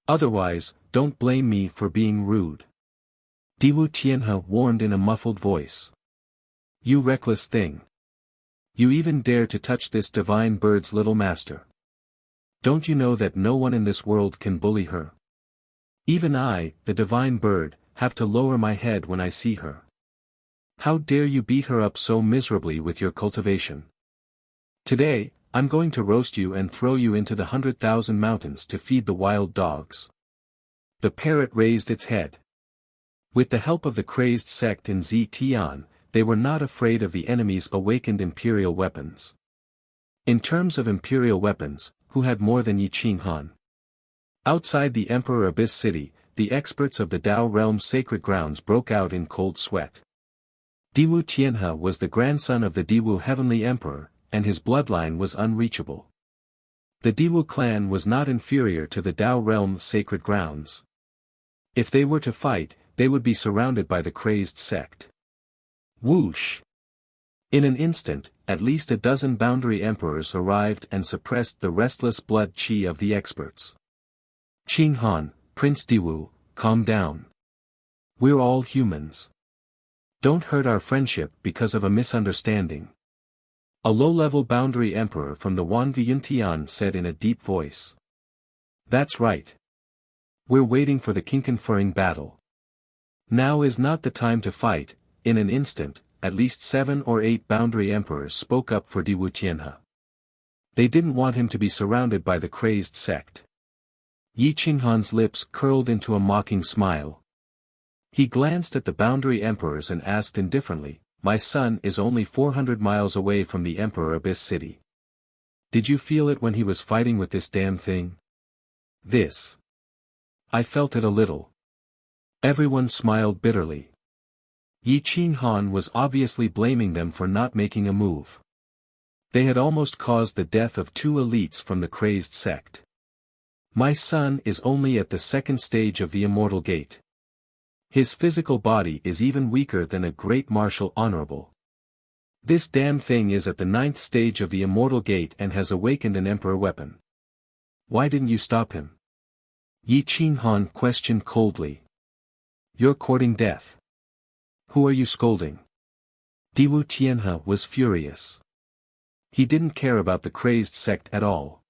Otherwise, don't blame me for being rude. Diwu Tianhe warned in a muffled voice. You reckless thing. You even dare to touch this divine bird's little master. Don't you know that no one in this world can bully her? Even I, the divine bird, have to lower my head when I see her. How dare you beat her up so miserably with your cultivation? Today, I'm going to roast you and throw you into the 100,000 mountains to feed the wild dogs. The parrot raised its head. With the help of the crazed sect in Zitian, they were not afraid of the enemy's awakened imperial weapons. In terms of imperial weapons, who had more than Yi Qinghan? Outside the Emperor Abyss City, the experts of the Tao realm's sacred grounds broke out in cold sweat. Diwu Tianhe was the grandson of the Diwu Heavenly Emperor, and his bloodline was unreachable. The Diwu clan was not inferior to the Dao realm sacred grounds. If they were to fight, they would be surrounded by the crazed sect. Whoosh! In an instant, at least a dozen boundary emperors arrived and suppressed the restless blood qi of the experts. Qing Han, Prince Diwu, calm down. We're all humans. Don't hurt our friendship because of a misunderstanding. A low-level boundary emperor from the Wanvi Yuntian said in a deep voice. That's right. We're waiting for the king-conferring battle. Now is not the time to fight. In an instant, at least 7 or 8 boundary emperors spoke up for Diwu Tianhe. They didn't want him to be surrounded by the crazed sect. Yi Qinghan's lips curled into a mocking smile. He glanced at the boundary emperors and asked indifferently, "My son is only 400 miles away from the Emperor Abyss City. Did you feel it when he was fighting with this damn thing?" "This. I felt it a little." Everyone smiled bitterly. Yi Qinghan was obviously blaming them for not making a move. They had almost caused the death of 2 elites from the crazed sect. "My son is only at the 2nd stage of the Immortal Gate. His physical body is even weaker than a great martial honorable. This damn thing is at the 9th stage of the Immortal Gate and has awakened an emperor weapon. Why didn't you stop him?" Yi Qinghan questioned coldly. "You're courting death. Who are you scolding?" Diwu Tianhe was furious. He didn't care about the crazed sect at all.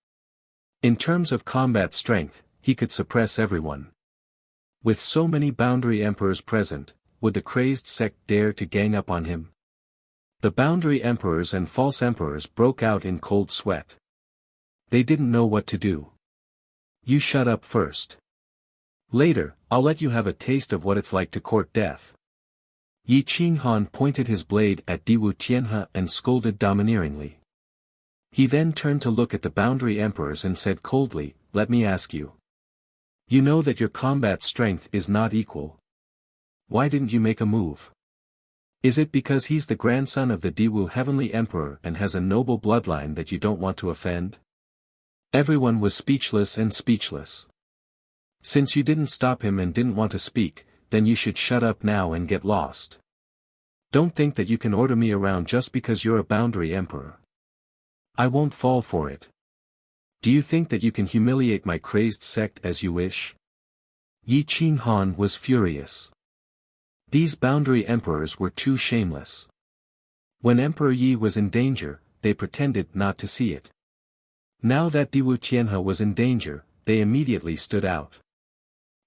In terms of combat strength, he could suppress everyone. With so many boundary emperors present, would the crazed sect dare to gang up on him? The boundary emperors and false emperors broke out in cold sweat. They didn't know what to do. "You shut up first. Later, I'll let you have a taste of what it's like to court death." Yi Qinghan pointed his blade at Diwu Tianhe and scolded domineeringly. He then turned to look at the boundary emperors and said coldly, "Let me ask you. You know that your combat strength is not equal. Why didn't you make a move? Is it because he's the grandson of the Diwu Heavenly Emperor and has a noble bloodline that you don't want to offend?" Everyone was speechless and speechless. "Since you didn't stop him and didn't want to speak, then you should shut up now and get lost. Don't think that you can order me around just because you're a boundary emperor. I won't fall for it. Do you think that you can humiliate my crazed sect as you wish?" Yi Qinghan was furious. These boundary emperors were too shameless. When Emperor Yi was in danger, they pretended not to see it. Now that Diwu Tianhe was in danger, they immediately stood out.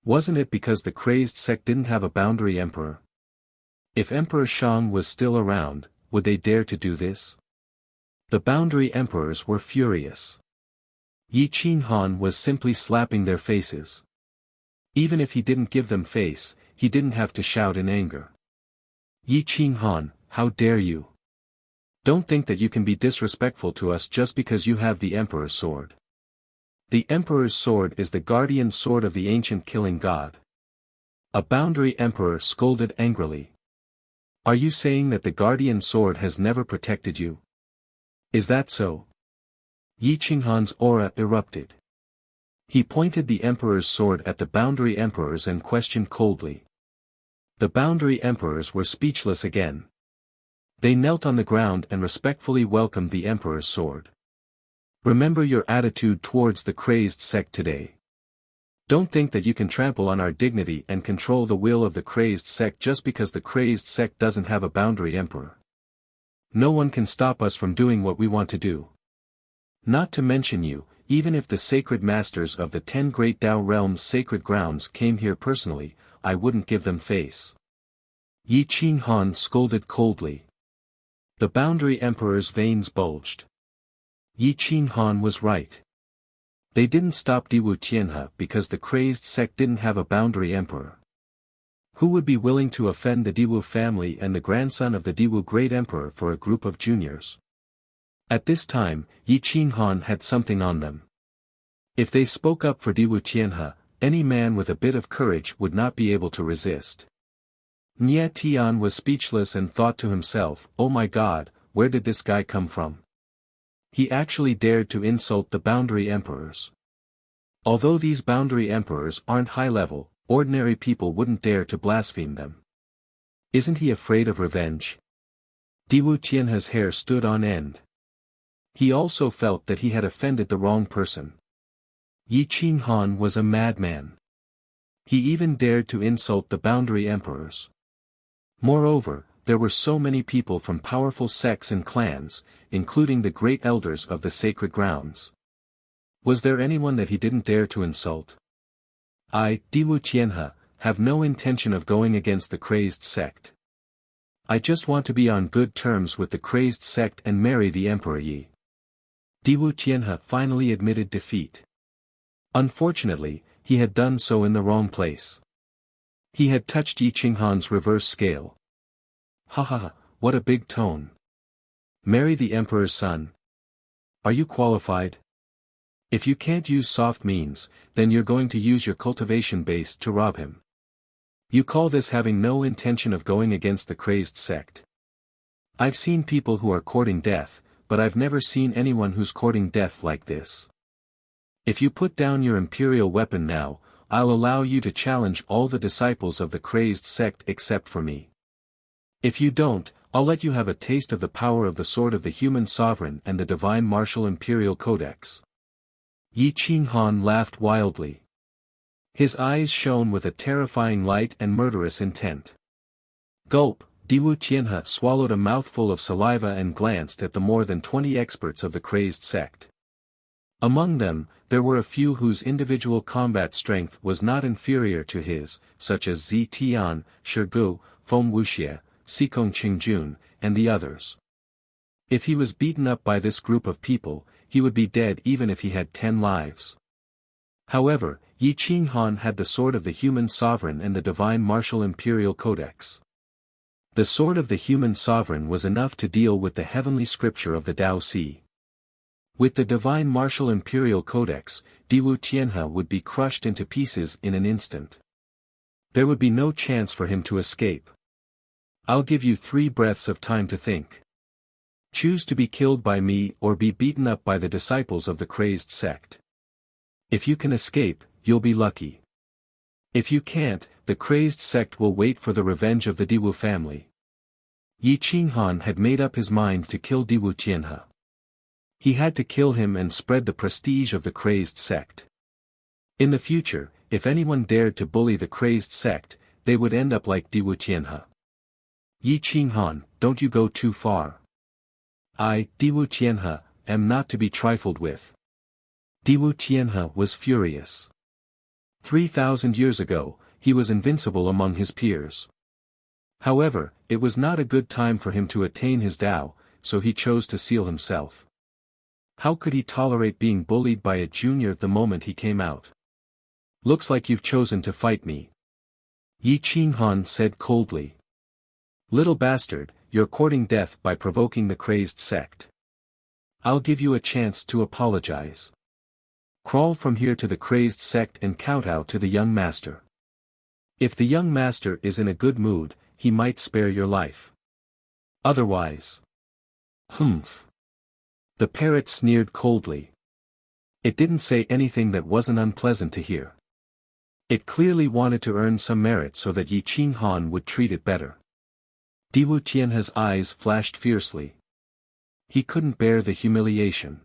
Wasn't it because the crazed sect didn't have a boundary emperor? If Emperor Shang was still around, would they dare to do this? The boundary emperors were furious. Yi Qinghan was simply slapping their faces. Even if he didn't give them face, he didn't have to shout in anger. "Yi Qinghan, how dare you? Don't think that you can be disrespectful to us just because you have the Emperor's sword. The Emperor's sword is the guardian sword of the ancient killing god." A boundary emperor scolded angrily. "Are you saying that the guardian sword has never protected you? Is that so?" Yi Qinghan's aura erupted. He pointed the Emperor's sword at the boundary emperors and questioned coldly. The boundary emperors were speechless again. They knelt on the ground and respectfully welcomed the Emperor's sword. "Remember your attitude towards the crazed sect today. Don't think that you can trample on our dignity and control the will of the crazed sect just because the crazed sect doesn't have a boundary emperor. No one can stop us from doing what we want to do. Not to mention you, even if the sacred masters of the 10 great Dao realms sacred grounds came here personally, I wouldn't give them face." Yi Qinghan scolded coldly. The boundary emperor's veins bulged. Yi Qinghan was right. They didn't stop Diwu Tianhe because the crazed sect didn't have a boundary emperor. Who would be willing to offend the Diwu family and the grandson of the Diwu great emperor for a group of juniors? At this time, Yi Qinghan had something on them. If they spoke up for Diwu Tianhe, any man with a bit of courage would not be able to resist. Nie Tian was speechless and thought to himself, oh my god, where did this guy come from? He actually dared to insult the boundary emperors. Although these boundary emperors aren't high-level, ordinary people wouldn't dare to blaspheme them. Isn't he afraid of revenge? Diwu Tianhe's hair stood on end. He also felt that he had offended the wrong person. Yi Qinghan was a madman. He even dared to insult the boundary emperors. Moreover, there were so many people from powerful sects and clans, including the great elders of the sacred grounds. Was there anyone that he didn't dare to insult? I, Diwu Tianhe, have no intention of going against the crazed sect. I just want to be on good terms with the crazed sect and marry the Emperor Yi. Diwu Tianhe finally admitted defeat. Unfortunately, he had done so in the wrong place. He had touched Yi Qinghan's reverse scale. Ha ha ha, what a big tone. Marry the Emperor's son. Are you qualified? If you can't use soft means, then you're going to use your cultivation base to rob him. You call this having no intention of going against the crazed sect. I've seen people who are courting death, but I've never seen anyone who's courting death like this. If you put down your imperial weapon now, I'll allow you to challenge all the disciples of the crazed sect except for me. If you don't, I'll let you have a taste of the power of the sword of the human sovereign and the divine martial imperial codex. Yi Qinghan laughed wildly. His eyes shone with a terrifying light and murderous intent. Gulp, Diwu Tianhe swallowed a mouthful of saliva and glanced at the more than 20 experts of the crazed sect. Among them, there were a few whose individual combat strength was not inferior to his, such as Zi Tian, Shigu, Feng Wuxia, Sikong Qingjun, and the others. If he was beaten up by this group of people, he would be dead even if he had 10 lives. However, Yi Qinghan had the sword of the human sovereign and the divine martial imperial codex. The sword of the human sovereign was enough to deal with the heavenly scripture of the Tao Si. With the divine martial imperial codex, Diwu Tianhe would be crushed into pieces in an instant. There would be no chance for him to escape. I'll give you 3 breaths of time to think. Choose to be killed by me or be beaten up by the disciples of the crazed sect. If you can escape, you'll be lucky. If you can't, the crazed sect will wait for the revenge of the Diwu family. Yi Qinghan had made up his mind to kill Diwu Tianhe. He had to kill him and spread the prestige of the crazed sect. In the future, if anyone dared to bully the crazed sect, they would end up like Diwu Tianhe. Yi Qinghan, don't you go too far. I, Diwu Tianhe, am not to be trifled with. Diwu Tianhe was furious. 3,000 years ago, he was invincible among his peers. However, it was not a good time for him to attain his Tao, so he chose to seal himself. How could he tolerate being bullied by a junior the moment he came out? Looks like you've chosen to fight me. Yi Qinghan said coldly. Little bastard, you're courting death by provoking the crazed sect. I'll give you a chance to apologize. Crawl from here to the crazed sect and kowtow to the young master. If the young master is in a good mood, he might spare your life. Otherwise. Humph. The parrot sneered coldly. It didn't say anything that wasn't unpleasant to hear. It clearly wanted to earn some merit so that Yi Qinghan would treat it better. Diwu Tianhe's eyes flashed fiercely. He couldn't bear the humiliation.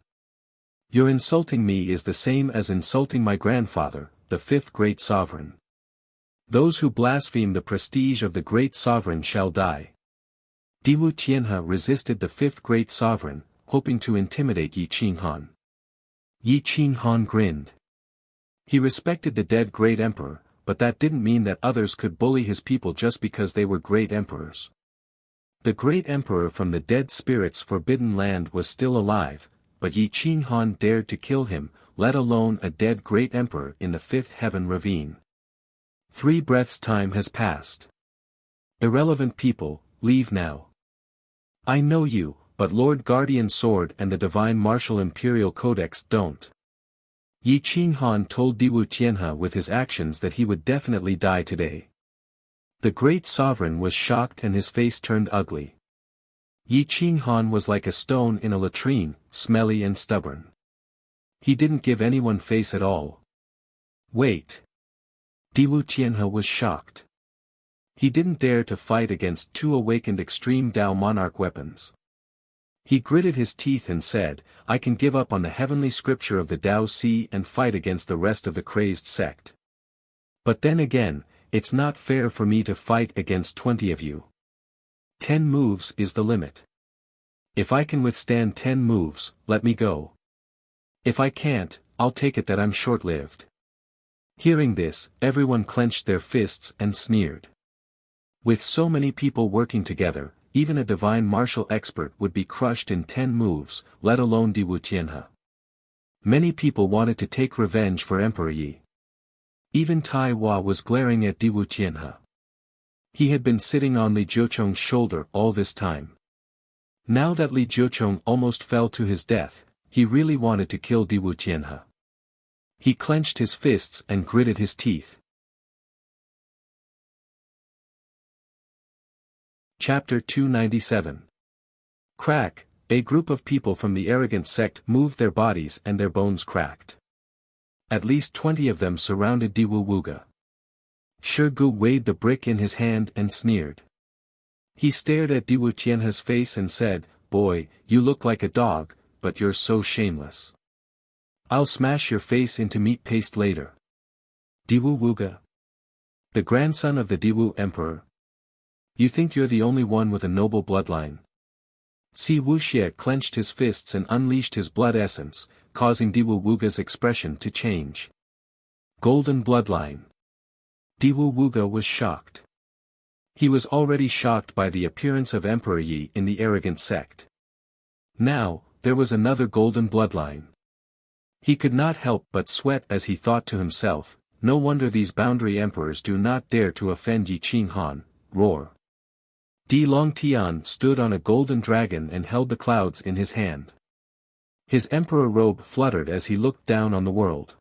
Your insulting me is the same as insulting my grandfather, the 5th great sovereign. Those who blaspheme the prestige of the great sovereign shall die. Diwu Tianhe resisted the 5th great sovereign, hoping to intimidate Yi Qinghan. Yi Qinghan grinned. He respected the dead great emperor, but that didn't mean that others could bully his people just because they were great emperors. The great emperor from the dead spirit's forbidden land was still alive, but Yi Qinghan dared to kill him, let alone a dead great emperor in the 5th heaven ravine. 3 breaths' time has passed. Irrelevant people, leave now. I know you, but Lord Guardian Sword and the Divine Martial Imperial Codex don't. Yi Qinghan told Diwu Tianhe with his actions that he would definitely die today. The great sovereign was shocked and his face turned ugly. Yi Qinghan was like a stone in a latrine, smelly and stubborn. He didn't give anyone face at all. Wait. Diwu Tianhe was shocked. He didn't dare to fight against two awakened extreme Dao monarch weapons. He gritted his teeth and said, I can give up on the heavenly scripture of the Dao Si and fight against the rest of the crazed sect. But then again, it's not fair for me to fight against 20 of you. 10 moves is the limit. If I can withstand 10 moves, let me go. If I can't, I'll take it that I'm short-lived. Hearing this, everyone clenched their fists and sneered. With so many people working together, even a divine martial expert would be crushed in 10 moves, let alone Diwu Tianhe. Many people wanted to take revenge for Emperor Yi. Even Tai Hua was glaring at Diwu Tianhe. He had been sitting on Li Jiucheng's shoulder all this time. Now that Li Jiucheng almost fell to his death, he really wanted to kill Diwu Tianhe. He clenched his fists and gritted his teeth. Chapter 297. Crack, a group of people from the arrogant sect moved their bodies and their bones cracked. At least 20 of them surrounded Diwu Wuga. Shi Gu weighed the brick in his hand and sneered. He stared at Diwu Tianhe's face and said, Boy, you look like a dog, but you're so shameless. I'll smash your face into meat paste later. Diwu Wuga, the grandson of the Diwu Emperor. You think you're the only one with a noble bloodline? Si Wuxia clenched his fists and unleashed his blood essence, causing Diwu Wuga's expression to change. Golden bloodline. Diwu Wuga was shocked. He was already shocked by the appearance of Emperor Yi in the arrogant sect. Now, there was another golden bloodline. He could not help but sweat as he thought to himself, no wonder these boundary emperors do not dare to offend Yi Qinghan, roar. Di Longtian stood on a golden dragon and held the clouds in his hand. His emperor robe fluttered as he looked down on the world.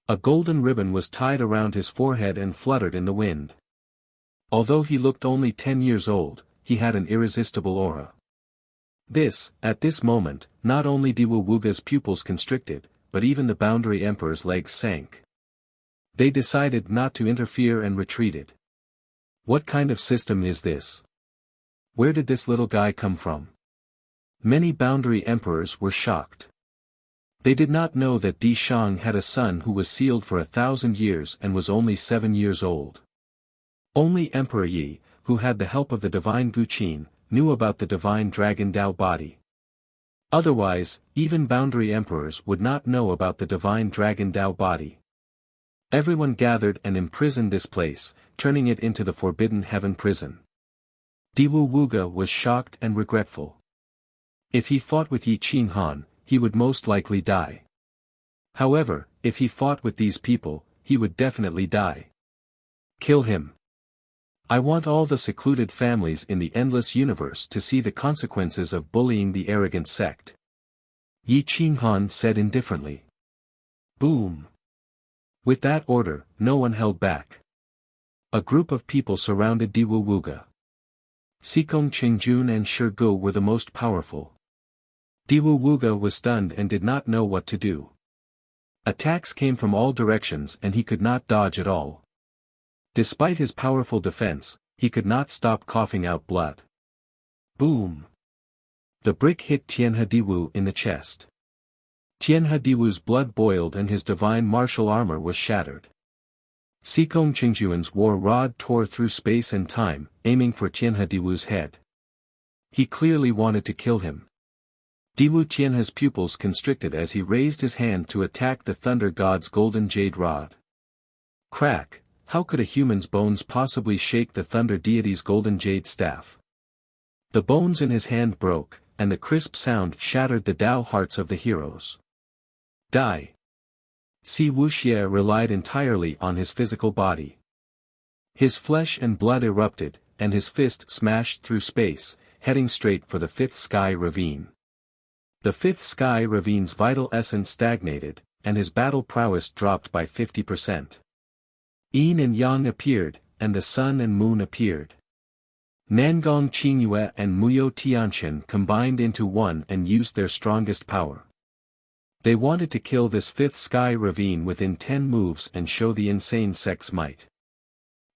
A golden ribbon was tied around his forehead and fluttered in the wind. Although he looked only 10 years old, he had an irresistible aura. At this moment, not only Diwu Wuga's pupils constricted, but even the boundary emperor's legs sank. They decided not to interfere and retreated. What kind of system is this? Where did this little guy come from? Many boundary emperors were shocked. They did not know that Di Shang had a son who was sealed for 1,000 years and was only 7 years old. Only Emperor Yi, who had the help of the divine Guqin, knew about the divine dragon Dao body. Otherwise, even boundary emperors would not know about the divine dragon Dao body. Everyone gathered and imprisoned this place, turning it into the forbidden heaven prison. Diwu Wuga was shocked and regretful. If he fought with Yi Qinghan, he would most likely die. However, if he fought with these people, he would definitely die. Kill him. I want all the secluded families in the endless universe to see the consequences of bullying the arrogant sect. Yi Qinghan said indifferently. Boom. With that order, no one held back. A group of people surrounded Diwu Wuga. Sikong Qingjun and Shi Gu were the most powerful. Diwu Wuga was stunned and did not know what to do. Attacks came from all directions and he could not dodge at all. Despite his powerful defense, he could not stop coughing out blood. Boom! The brick hit Tianhe Diwu in the chest. Tianhe Diwu's blood boiled and his divine martial armor was shattered. Sikong Qingjuan's war rod tore through space and time, aiming for Tianhe Diwu's head. He clearly wanted to kill him. Diwu Tianhe's pupils constricted as he raised his hand to attack the thunder god's golden jade rod. Crack! How could a human's bones possibly shake the thunder deity's golden jade staff? The bones in his hand broke, and the crisp sound shattered the Dao hearts of the heroes. Die! Si Wuxia relied entirely on his physical body. His flesh and blood erupted, and his fist smashed through space, heading straight for the fifth sky ravine. The fifth sky ravine's vital essence stagnated, and his battle prowess dropped by 50%. Yin and Yang appeared, and the sun and moon appeared. Nangong Qingyue and Muyo Tianqian combined into one and used their strongest power. They wanted to kill this fifth sky ravine within 10 moves and show the insane sect's might.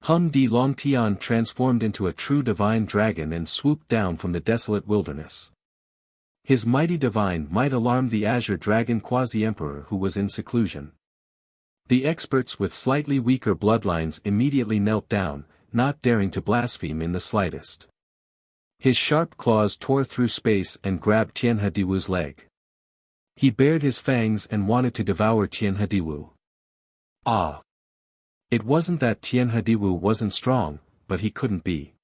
Hun Di Longtian transformed into a true divine dragon and swooped down from the desolate wilderness. His mighty divine might alarmed the azure dragon quasi-emperor who was in seclusion. The experts with slightly weaker bloodlines immediately knelt down, not daring to blaspheme in the slightest. His sharp claws tore through space and grabbed Tianhediwu's leg. He bared his fangs and wanted to devour Tianhediwu. Ah! It wasn't that Tianhediwu wasn't strong, but he couldn't be.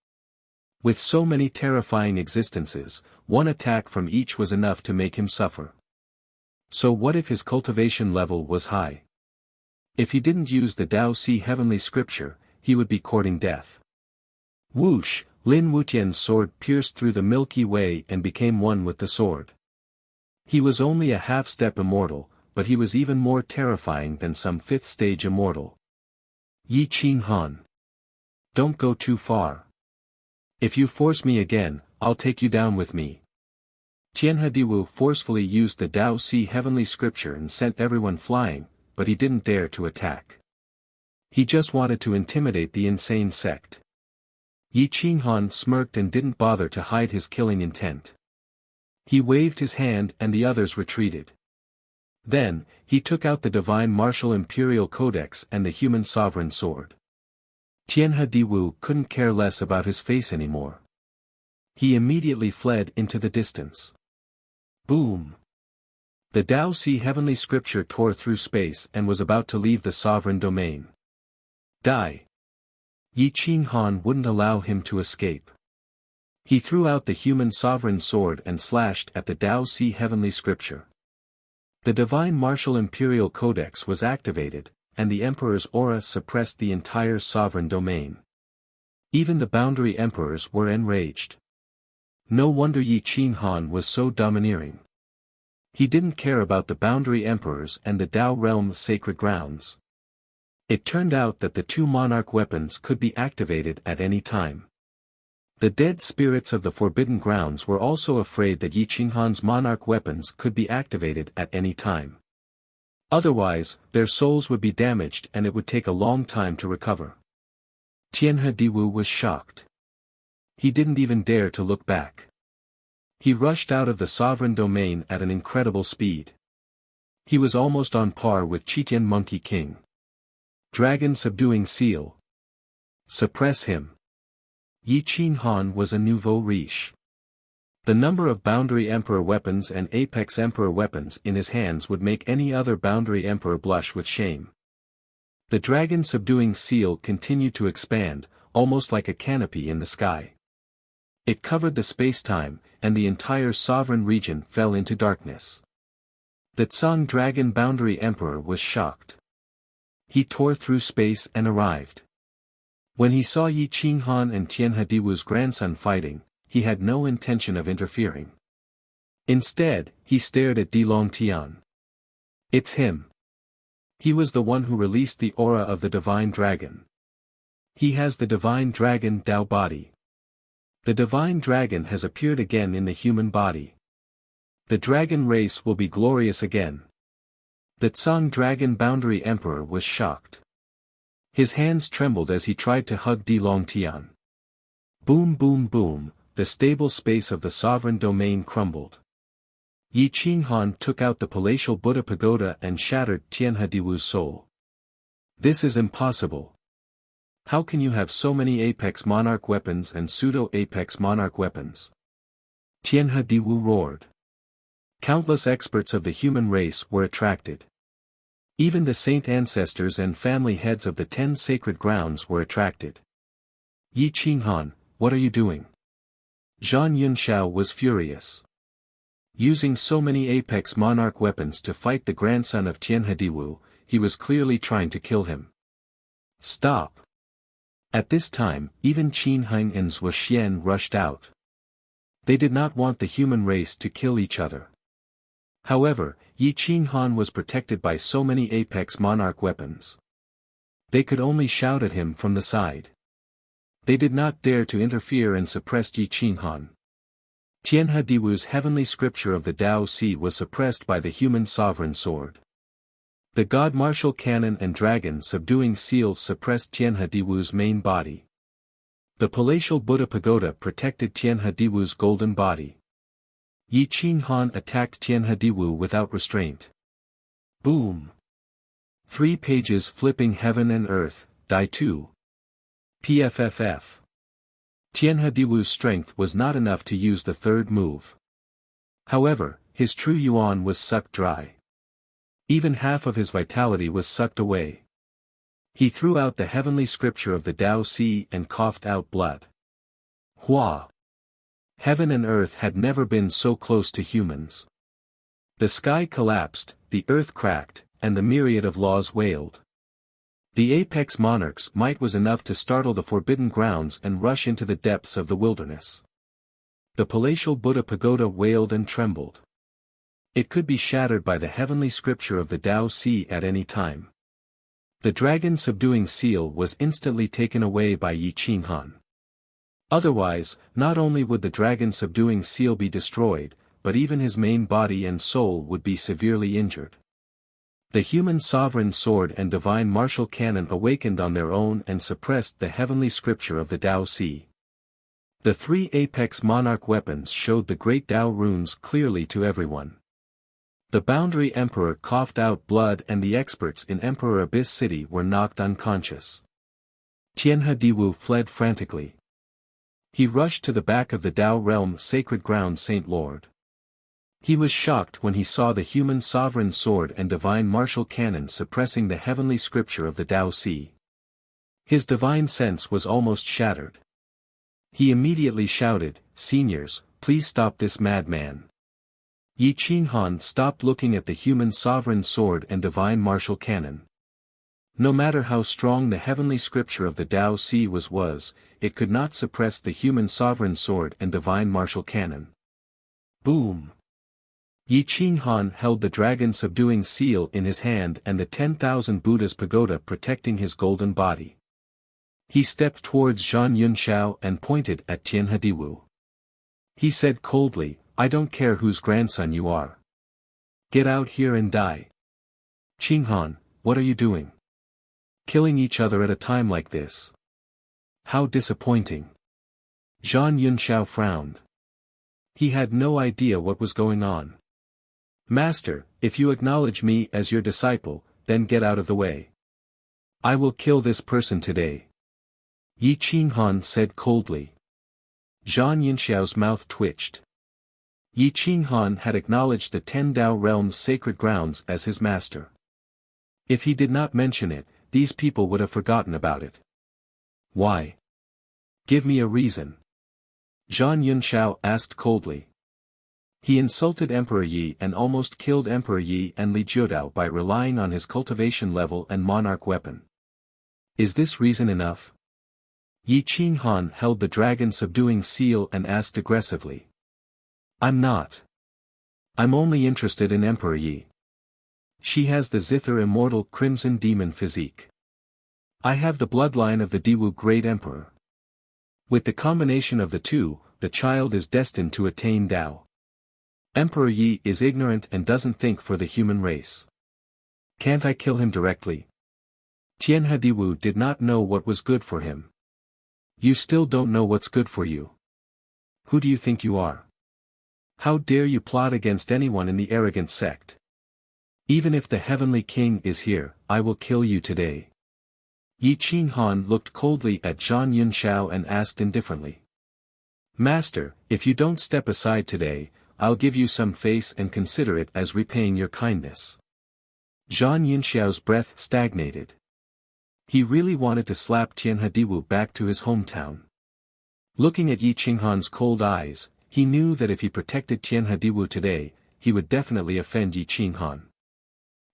With so many terrifying existences, one attack from each was enough to make him suffer. So what if his cultivation level was high? If he didn't use the Tao Si heavenly scripture, he would be courting death. Whoosh! Lin Wutian's sword pierced through the Milky Way and became one with the sword. He was only a half-step immortal, but he was even more terrifying than some fifth-stage immortal. Yi Qing Han. Don't go too far. If you force me again, I'll take you down with me. Tianhediwu forcefully used the Tao Si heavenly scripture and sent everyone flying, but he didn't dare to attack. He just wanted to intimidate the insane sect. Yi Qing Han smirked and didn't bother to hide his killing intent. He waved his hand and the others retreated. Then, he took out the divine martial imperial codex and the human sovereign sword. Tianhediwu couldn't care less about his face anymore. He immediately fled into the distance. Boom! The Tao Si heavenly scripture tore through space and was about to leave the sovereign domain. Die! Yi Qing Han wouldn't allow him to escape. He threw out the human sovereign sword and slashed at the Tao Si heavenly scripture. The divine martial imperial codex was activated, and the emperor's aura suppressed the entire sovereign domain. Even the boundary emperors were enraged. No wonder Yi Qing Han was so domineering. He didn't care about the boundary emperors and the Tao realm's sacred grounds. It turned out that the two monarch weapons could be activated at any time. The dead spirits of the Forbidden Grounds were also afraid that Yi Qing Han's monarch weapons could be activated at any time. Otherwise, their souls would be damaged and it would take a long time to recover. Tianhediwu was shocked. He didn't even dare to look back. He rushed out of the sovereign domain at an incredible speed. He was almost on par with Chitian Monkey King. Dragon subduing seal. Suppress him. Yi Qing Han was a nouveau riche. The number of Boundary Emperor weapons and Apex Emperor weapons in his hands would make any other Boundary Emperor blush with shame. The dragon subduing seal continued to expand, almost like a canopy in the sky. It covered the space-time, and the entire sovereign region fell into darkness. The Tsang Dragon Boundary Emperor was shocked. He tore through space and arrived. When he saw Yi Qing Han and Tianhediwu's grandson fighting, he had no intention of interfering. Instead, he stared at Di Longtian. It's him. He was the one who released the aura of the divine dragon. He has the divine dragon Tao body. The divine dragon has appeared again in the human body. The dragon race will be glorious again. The Tsang Dragon Boundary Emperor was shocked. His hands trembled as he tried to hug Di Longtian. Boom boom boom, the stable space of the sovereign domain crumbled. Yi Qing Han took out the palatial Buddha pagoda and shattered Tianhediwu's soul. This is impossible. How can you have so many Apex Monarch weapons and pseudo-Apex Monarch weapons? Tianhediwu roared. Countless experts of the human race were attracted. Even the saint ancestors and family heads of the 10 sacred grounds were attracted. Yi Qing Han, what are you doing? Zhang Yunxiao was furious. Using so many Apex Monarch weapons to fight the grandson of Tianhediwu, he was clearly trying to kill him. Stop! At this time, even Qin Heng and Zhou Xian rushed out. They did not want the human race to kill each other. However, Yi Qing Han was protected by so many Apex Monarch weapons. They could only shout at him from the side. They did not dare to interfere and suppressed Yi Qinghan. Tianhe Diwu's heavenly scripture of the Tao Si was suppressed by the human sovereign sword. The god martial cannon and dragon subduing seal suppressed Tianhe Diwu's main body. The palatial Buddha pagoda protected Tianhe Diwu's golden body. Yi Qinghan attacked Tianhe Diwu without restraint. Boom! 3 pages flipping heaven and earth, die 2. PFFF. Tianhe Diwu's strength was not enough to use the third move. However, his true yuan was sucked dry. Even half of his vitality was sucked away. He threw out the heavenly scripture of the Tao Si and coughed out blood. Hua! Heaven and earth had never been so close to humans. The sky collapsed, the earth cracked, and the myriad of laws wailed. The apex monarch's might was enough to startle the forbidden grounds and rush into the depths of the wilderness. The palatial Buddha pagoda wailed and trembled. It could be shattered by the heavenly scripture of the Tao Si at any time. The dragon subduing seal was instantly taken away by Yi Qinghan. Otherwise, not only would the dragon subduing seal be destroyed, but even his main body and soul would be severely injured. The human sovereign sword and divine martial cannon awakened on their own and suppressed the heavenly scripture of the Tao Si. The 3 apex monarch weapons showed the great Tao runes clearly to everyone. The boundary emperor coughed out blood and the experts in Emperor Abyss City were knocked unconscious. Tianhe Diwu fled frantically. He rushed to the back of the Tao realm sacred ground Saint Lord. He was shocked when he saw the human sovereign sword and divine martial cannon suppressing the heavenly scripture of the Tao Si. His divine sense was almost shattered. He immediately shouted, "Seniors, please stop this madman." Yi Qinghan stopped looking at the human sovereign sword and divine martial cannon. No matter how strong the heavenly scripture of the Tao Si was, it could not suppress the human sovereign sword and divine martial cannon. Boom! Yi Qinghan held the dragon subduing seal in his hand and the 10,000 Buddha's pagoda protecting his golden body. He stepped towards Zhang Yunxiao and pointed at Tianhe Diwu. He said coldly, "I don't care whose grandson you are. Get out here and die." "Qinghan, what are you doing? Killing each other at a time like this? How disappointing." Zhang Yunxiao frowned. He had no idea what was going on. "Master, if you acknowledge me as your disciple, then get out of the way. I will kill this person today," Yi Qinghan said coldly. Zhang Yunxiao's mouth twitched. Yi Qinghan had acknowledged the 10 Tao realm's sacred grounds as his master. If he did not mention it, these people would have forgotten about it. "Why? Give me a reason," Zhang Yunxiao asked coldly. He insulted Emperor Yi and almost killed Emperor Yi and Li Jiudao by relying on his cultivation level and monarch weapon. Is this reason enough? Yi Qinghan held the dragon subduing seal and asked aggressively. "I'm not. I'm only interested in Emperor Yi. She has the zither immortal crimson demon physique. I have the bloodline of the Diwu great emperor. With the combination of the two, the child is destined to attain Tao. Emperor Yi is ignorant and doesn't think for the human race. Can't I kill him directly?" Tianhe Diwu did not know what was good for him. "You still don't know what's good for you. Who do you think you are? How dare you plot against anyone in the arrogant sect? Even if the heavenly king is here, I will kill you today." Yi Qinghan looked coldly at Zhang Yunxiao and asked indifferently. "Master, if you don't step aside today, I'll give you some face and consider it as repaying your kindness." Zhang Yunxiao's breath stagnated. He really wanted to slap Tianhe Diwu back to his hometown. Looking at Yi Qinghan's cold eyes, he knew that if he protected Tianhe Diwu today, he would definitely offend Yi Qinghan.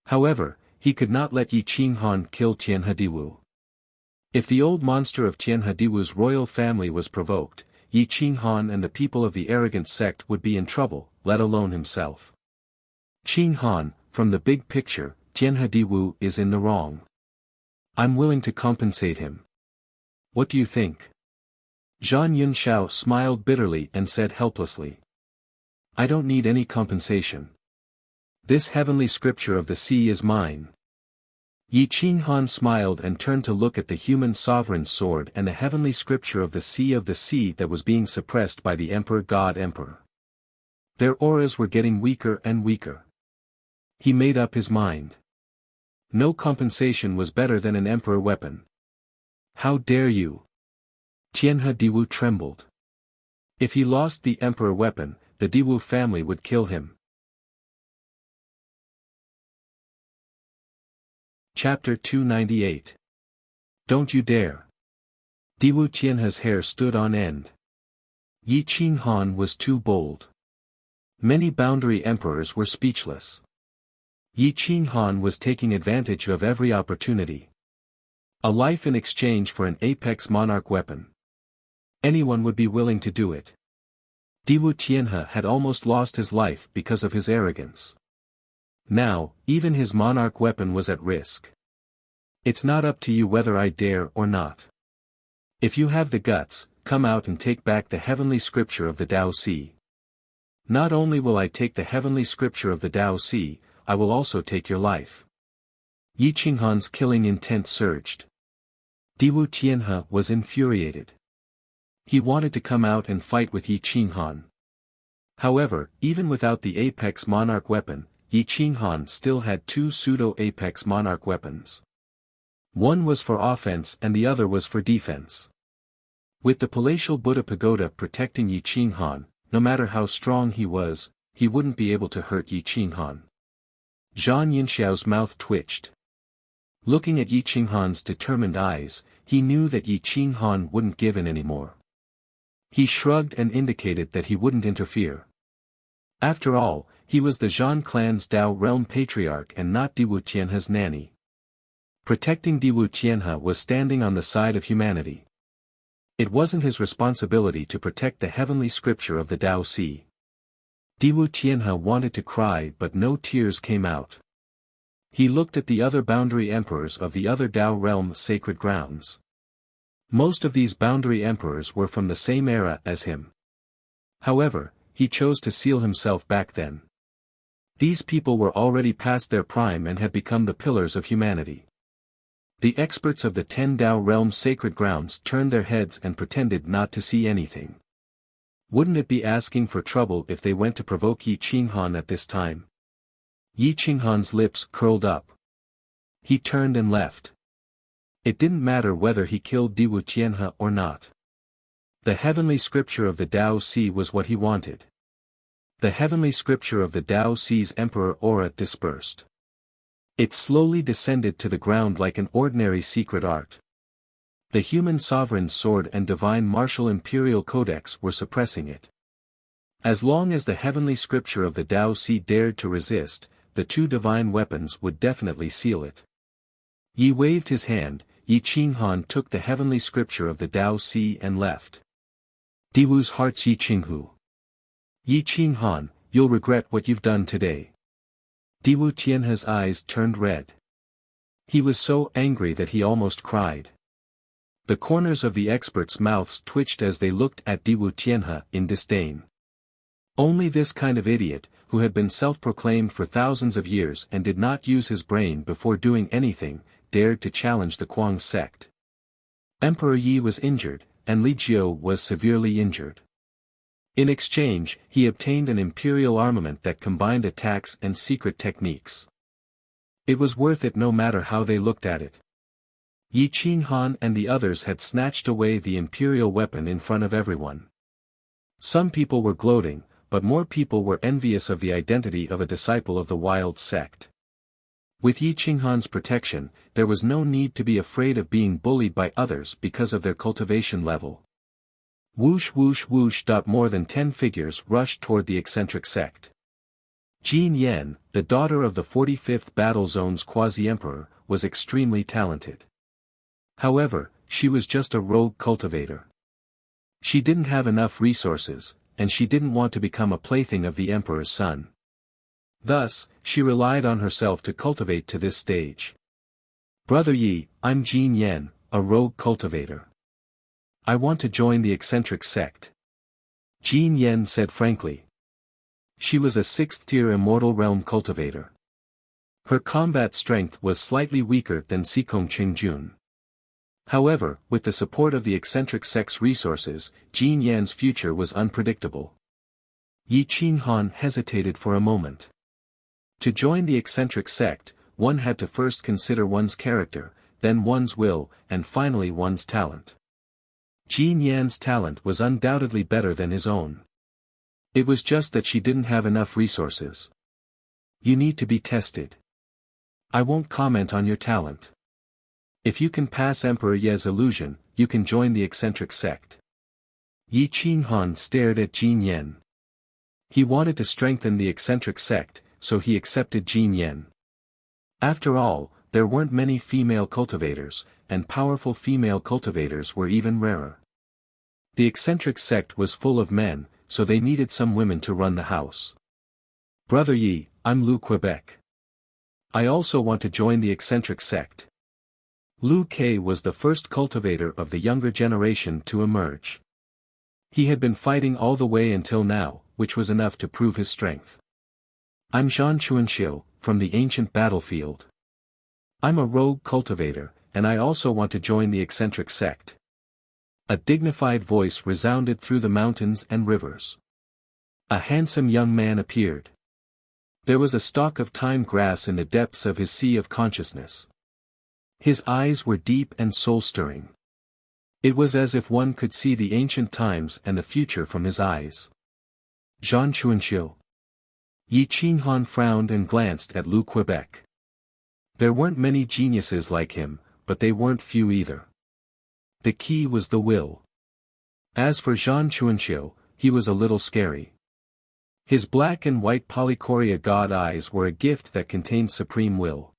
However, he could not let Yi Qinghan kill Tianhe Diwu. If the old monster of Tianhe Diwu's royal family was provoked, Yi Qinghan and the people of the arrogant sect would be in trouble, let alone himself. "Qinghan, from the big picture, Tianhe Diwu is in the wrong. I'm willing to compensate him. What do you think?" Zhang Yunxiao smiled bitterly and said helplessly. I don't need any compensation. This heavenly scripture of the sea is mine. Yi Qinghan smiled and turned to look at the human sovereign's sword and the heavenly scripture of the sea that was being suppressed by the Emperor God Emperor. Their auras were getting weaker and weaker. He made up his mind. No compensation was better than an emperor weapon. How dare you? Tianhe Diwu trembled. If he lost the emperor weapon, the Diwu family would kill him. Chapter 298. Don't you dare. Diwu Tianhe's hair stood on end. Yi Qinghan was too bold. Many boundary emperors were speechless. Yi Qinghan was taking advantage of every opportunity. A life in exchange for an apex monarch weapon. Anyone would be willing to do it. Diwu Tianhe had almost lost his life because of his arrogance. Now, even his monarch weapon was at risk. It's not up to you whether I dare or not. If you have the guts, come out and take back the heavenly scripture of the Tao Si. Not only will I take the heavenly scripture of the Tao Si, I will also take your life. Yi Qinghan's killing intent surged. Diwu Tianhe was infuriated. He wanted to come out and fight with Yi Qinghan. However, even without the apex monarch weapon, Yi Qinghan still had two pseudo-apex monarch weapons. One was for offense and the other was for defense. With the palatial Buddha pagoda protecting Yi Qinghan, no matter how strong he was, he wouldn't be able to hurt Yi Qinghan. Zhang Yunxiao's mouth twitched. Looking at Yi Qinghan's determined eyes, he knew that Yi Qinghan wouldn't give in anymore. He shrugged and indicated that he wouldn't interfere. After all, he was the Zhan clan's Dao realm patriarch and not Diwu Tianhe's nanny. Protecting Diwu Tianhe was standing on the side of humanity. It wasn't his responsibility to protect the heavenly scripture of the Tao Si. Diwu Tianhe wanted to cry but no tears came out. He looked at the other boundary emperors of the other Dao realm sacred grounds. Most of these boundary emperors were from the same era as him. However, he chose to seal himself back then. These people were already past their prime and had become the pillars of humanity. The experts of the 10 Dao realm sacred grounds turned their heads and pretended not to see anything. Wouldn't it be asking for trouble if they went to provoke Yi Qinghan at this time? Yi Qinghan's lips curled up. He turned and left. It didn't matter whether he killed Diwu Tianhe or not. The heavenly scripture of the Tao Si was what he wanted. The heavenly scripture of the Tao Si's emperor aura dispersed. It slowly descended to the ground like an ordinary secret art. The human sovereign's sword and divine martial imperial codex were suppressing it. As long as the heavenly scripture of the Tao Si dared to resist, the two divine weapons would definitely seal it. Yi waved his hand, Yi Qinghan took the heavenly scripture of the Tao Si and left. Diwu's heart's Yi Qinghu. Yi Qinghan, you'll regret what you've done today. Diwu Tianhe's eyes turned red. He was so angry that he almost cried. The corners of the experts' mouths twitched as they looked at Diwu Tianhe in disdain. Only this kind of idiot, who had been self-proclaimed for thousands of years and did not use his brain before doing anything, dared to challenge the Kuang sect. Emperor Yi was injured, and Li Jiao was severely injured. In exchange, he obtained an imperial armament that combined attacks and secret techniques. It was worth it no matter how they looked at it. Yi Qinghan and the others had snatched away the imperial weapon in front of everyone. Some people were gloating, but more people were envious of the identity of a disciple of the wild sect. With Yi Qinghan's protection, there was no need to be afraid of being bullied by others because of their cultivation level. Whoosh whoosh whoosh. More than 10 figures rushed toward the eccentric sect. Jin Yan, the daughter of the 45th Battle Zone's quasi-emperor, was extremely talented. However, she was just a rogue cultivator. She didn't have enough resources, and she didn't want to become a plaything of the emperor's son. Thus, she relied on herself to cultivate to this stage. Brother Yi, I'm Jin Yan, a rogue cultivator. I want to join the eccentric sect. Jin Yen said frankly. She was a 6th-tier immortal realm cultivator. Her combat strength was slightly weaker than Sikong Qingjun. However, with the support of the eccentric sect's resources, Jin Yan's future was unpredictable. Yi Qinghan hesitated for a moment. To join the eccentric sect, one had to first consider one's character, then one's will, and finally one's talent. Jin Yan's talent was undoubtedly better than his own. It was just that she didn't have enough resources. You need to be tested. I won't comment on your talent. If you can pass Emperor Ye's illusion, you can join the eccentric sect. Yi Qinghan stared at Jin Yen. He wanted to strengthen the eccentric sect, so he accepted Jin Yen. After all, there weren't many female cultivators, and powerful female cultivators were even rarer. The eccentric sect was full of men, so they needed some women to run the house. Brother Yi, I'm Lu Quebec. I also want to join the eccentric sect. Lu Ke was the first cultivator of the younger generation to emerge. He had been fighting all the way until now, which was enough to prove his strength. I'm Zhan Chuanxiu, from the ancient battlefield. I'm a rogue cultivator, and I also want to join the eccentric sect. A dignified voice resounded through the mountains and rivers. A handsome young man appeared. There was a stalk of thyme grass in the depths of his sea of consciousness. His eyes were deep and soul-stirring. It was as if one could see the ancient times and the future from his eyes. Zhan Chuanxiu. Yi Qinghan frowned and glanced at Lu Quebec. There weren't many geniuses like him, but they weren't few either. The key was the will. As for Zhan Chuanxiu, he was a little scary. His black and white polychoria god eyes were a gift that contained supreme will.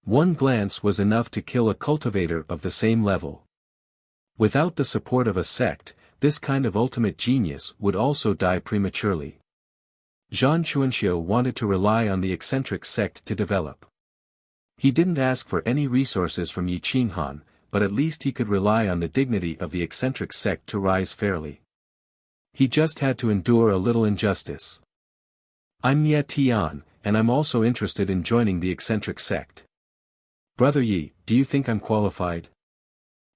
One glance was enough to kill a cultivator of the same level. Without the support of a sect, this kind of ultimate genius would also die prematurely. Zhan Chuanxiu wanted to rely on the eccentric sect to develop. He didn't ask for any resources from Yi Qinghan, but at least he could rely on the dignity of the eccentric sect to rise fairly. He just had to endure a little injustice. I'm Nie Tian, and I'm also interested in joining the eccentric sect. Brother Yi, do you think I'm qualified?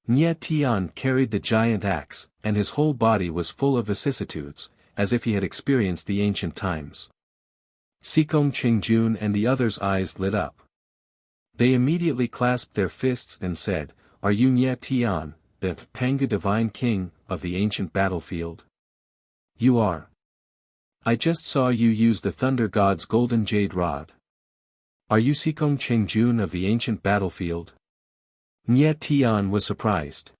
Nie Tian carried the giant axe, and his whole body was full of vicissitudes, as if he had experienced the ancient times. Sikong Qingjun and the others' eyes lit up. They immediately clasped their fists and said, Are you Nie Tian, the Panga Divine King, of the ancient battlefield? You are. I just saw you use the Thunder God's golden jade rod. Are you Sikong Qingjun of the ancient battlefield? Nie Tian was surprised.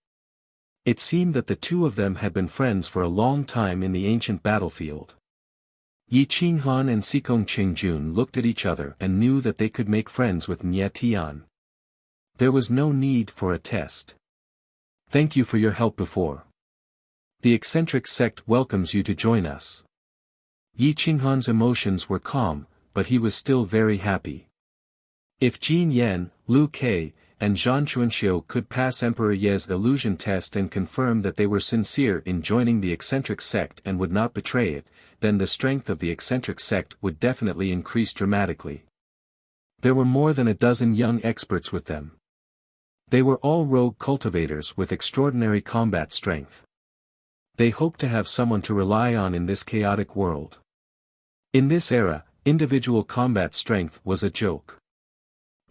It seemed that the two of them had been friends for a long time in the ancient battlefield. Yi Qinghan and Sikong Qingjun looked at each other and knew that they could make friends with Nie Tian. There was no need for a test. Thank you for your help before. The eccentric sect welcomes you to join us. Yi Qinghan's emotions were calm, but he was still very happy. If Jin Yen, Lu Ke, and Zhan Chuanxiu could pass Emperor Ye's illusion test and confirm that they were sincere in joining the eccentric sect and would not betray it, then the strength of the eccentric sect would definitely increase dramatically. There were more than a dozen young experts with them. They were all rogue cultivators with extraordinary combat strength. They hoped to have someone to rely on in this chaotic world. In this era, individual combat strength was a joke.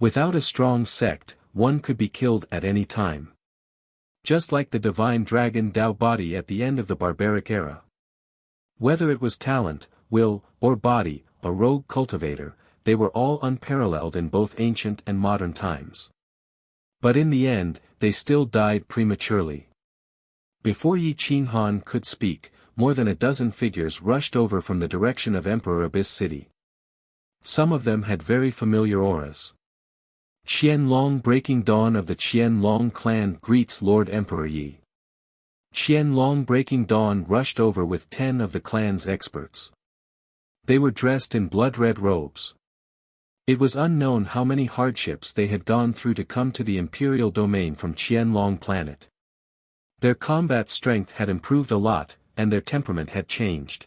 Without a strong sect, one could be killed at any time. Just like the divine dragon Dao body at the end of the barbaric era. Whether it was talent, will, or body, a rogue cultivator, they were all unparalleled in both ancient and modern times. But in the end, they still died prematurely. Before Yi Qinghan could speak, more than a dozen figures rushed over from the direction of Emperor Abyss City. Some of them had very familiar auras. Qianlong Breaking Dawn of the Qianlong clan greets Lord Emperor Yi. Qianlong Breaking Dawn rushed over with 10 of the clan's experts. They were dressed in blood-red robes. It was unknown how many hardships they had gone through to come to the imperial domain from Qianlong planet. Their combat strength had improved a lot, and their temperament had changed.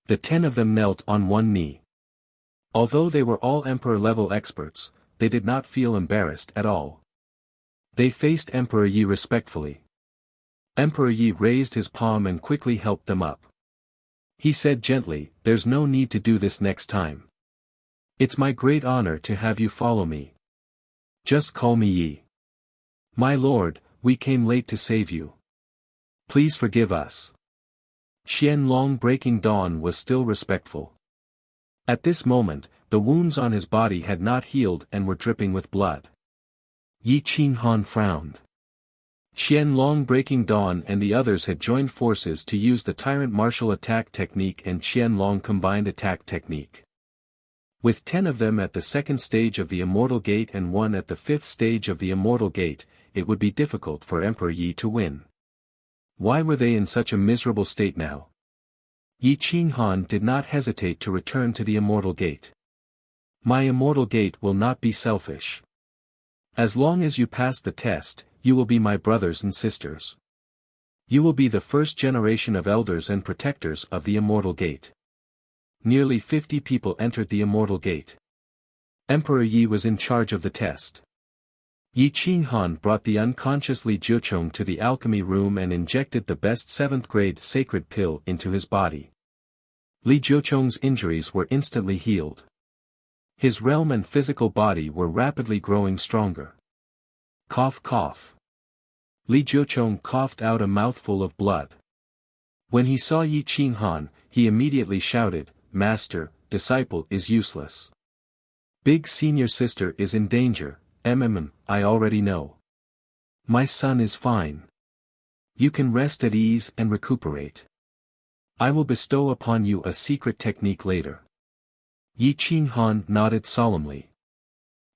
The 10 of them knelt on one knee. Although they were all Emperor-level experts, they did not feel embarrassed at all. They faced Emperor Yi respectfully. Emperor Yi raised his palm and quickly helped them up. He said gently, "There's no need to do this next time. It's my great honor to have you follow me. Just call me Yi. My lord, we came late to save you. Please forgive us." Qianlong breaking dawn was still respectful. At this moment, the wounds on his body had not healed and were dripping with blood. Yi Qinghan frowned. Qianlong breaking dawn and the others had joined forces to use the tyrant martial attack technique and Qianlong combined attack technique. With 10 of them at the second stage of the Immortal Gate and 1 at the 5th stage of the Immortal Gate, it would be difficult for Emperor Yi to win. Why were they in such a miserable state now? Yi Qinghan did not hesitate to return to the Immortal Gate. My Immortal Gate will not be selfish. As long as you pass the test, you will be my brothers and sisters. You will be the first generation of elders and protectors of the Immortal Gate. Nearly 50 people entered the Immortal Gate. Emperor Yi was in charge of the test. Yi Qinghan brought the unconscious Li Jiuchong to the alchemy room and injected the best 7th grade sacred pill into his body. Li Jiuchong's injuries were instantly healed. His realm and physical body were rapidly growing stronger. Cough cough. Li Jiuchong coughed out a mouthful of blood. When he saw Yi Qinghan, he immediately shouted, "Master, disciple is useless. Big senior sister is in danger, I already know. My son is fine. You can rest at ease and recuperate. I will bestow upon you a secret technique later." Yi Qinghan nodded solemnly.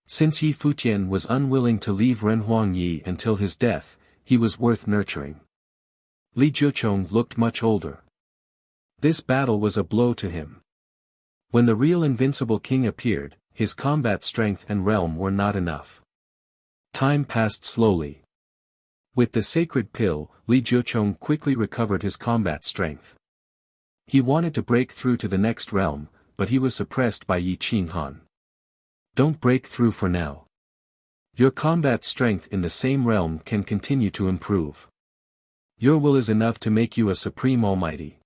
Since Yi Futian was unwilling to leave Renhuang Yi until his death, he was worth nurturing. Li Jiuchong looked much older. This battle was a blow to him. When the real invincible king appeared, his combat strength and realm were not enough. Time passed slowly. With the sacred pill, Li Jiuchong quickly recovered his combat strength. He wanted to break through to the next realm, but he was suppressed by Yi Qinghan. Don't break through for now. Your combat strength in the same realm can continue to improve. Your will is enough to make you a supreme almighty.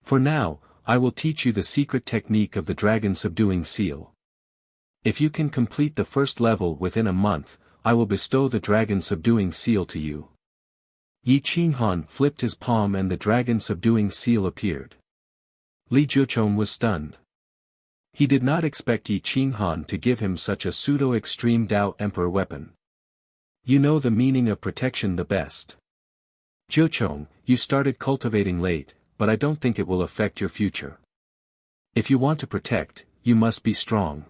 For now, I will teach you the secret technique of the dragon subduing seal. If you can complete the first level within a month, I will bestow the dragon subduing seal to you. Yi Qinghan flipped his palm and the dragon subduing seal appeared. Li Jiuchong was stunned. He did not expect Yi Qinghan to give him such a pseudo-extreme Dao Emperor weapon. You know the meaning of protection the best. Jiuchong, you started cultivating late, but I don't think it will affect your future. If you want to protect, you must be strong.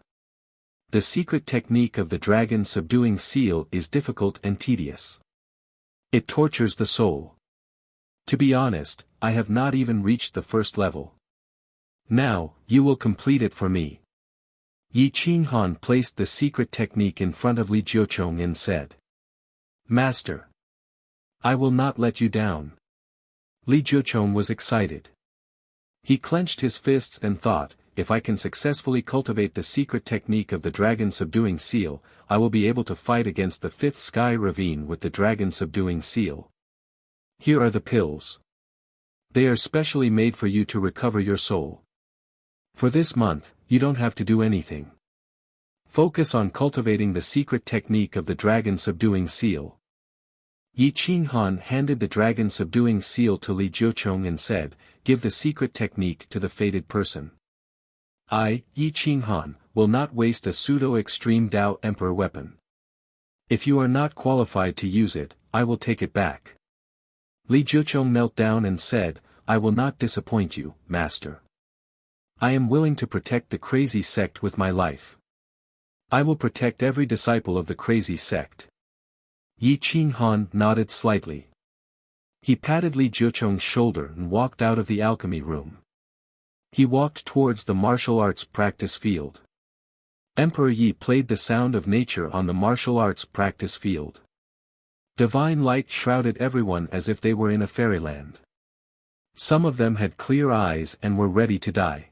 The secret technique of the dragon subduing seal is difficult and tedious. It tortures the soul. To be honest, I have not even reached the first level. Now, you will complete it for me. Yi Qinghan placed the secret technique in front of Li Jiuchong and said, "Master, I will not let you down." Li Jiuchong was excited. He clenched his fists and thought, if I can successfully cultivate the secret technique of the dragon subduing seal, I will be able to fight against the 5th sky ravine with the dragon subduing seal. Here are the pills. They are specially made for you to recover your soul. For this month, you don't have to do anything. Focus on cultivating the secret technique of the dragon subduing seal. Yi Qinghan handed the dragon subduing seal to Li Jiuchong and said, "Give the secret technique to the fated person. I, Yi Qinghan, will not waste a pseudo-extreme Dao Emperor weapon. If you are not qualified to use it, I will take it back." Li Jiuchong knelt down and said, "I will not disappoint you, master. I am willing to protect the crazy sect with my life. I will protect every disciple of the crazy sect." Yi Qinghan nodded slightly. He patted Li Jiuchong's shoulder and walked out of the alchemy room. He walked towards the martial arts practice field. Emperor Yi played the sound of nature on the martial arts practice field. Divine light shrouded everyone as if they were in a fairyland. Some of them had clear eyes and were ready to die.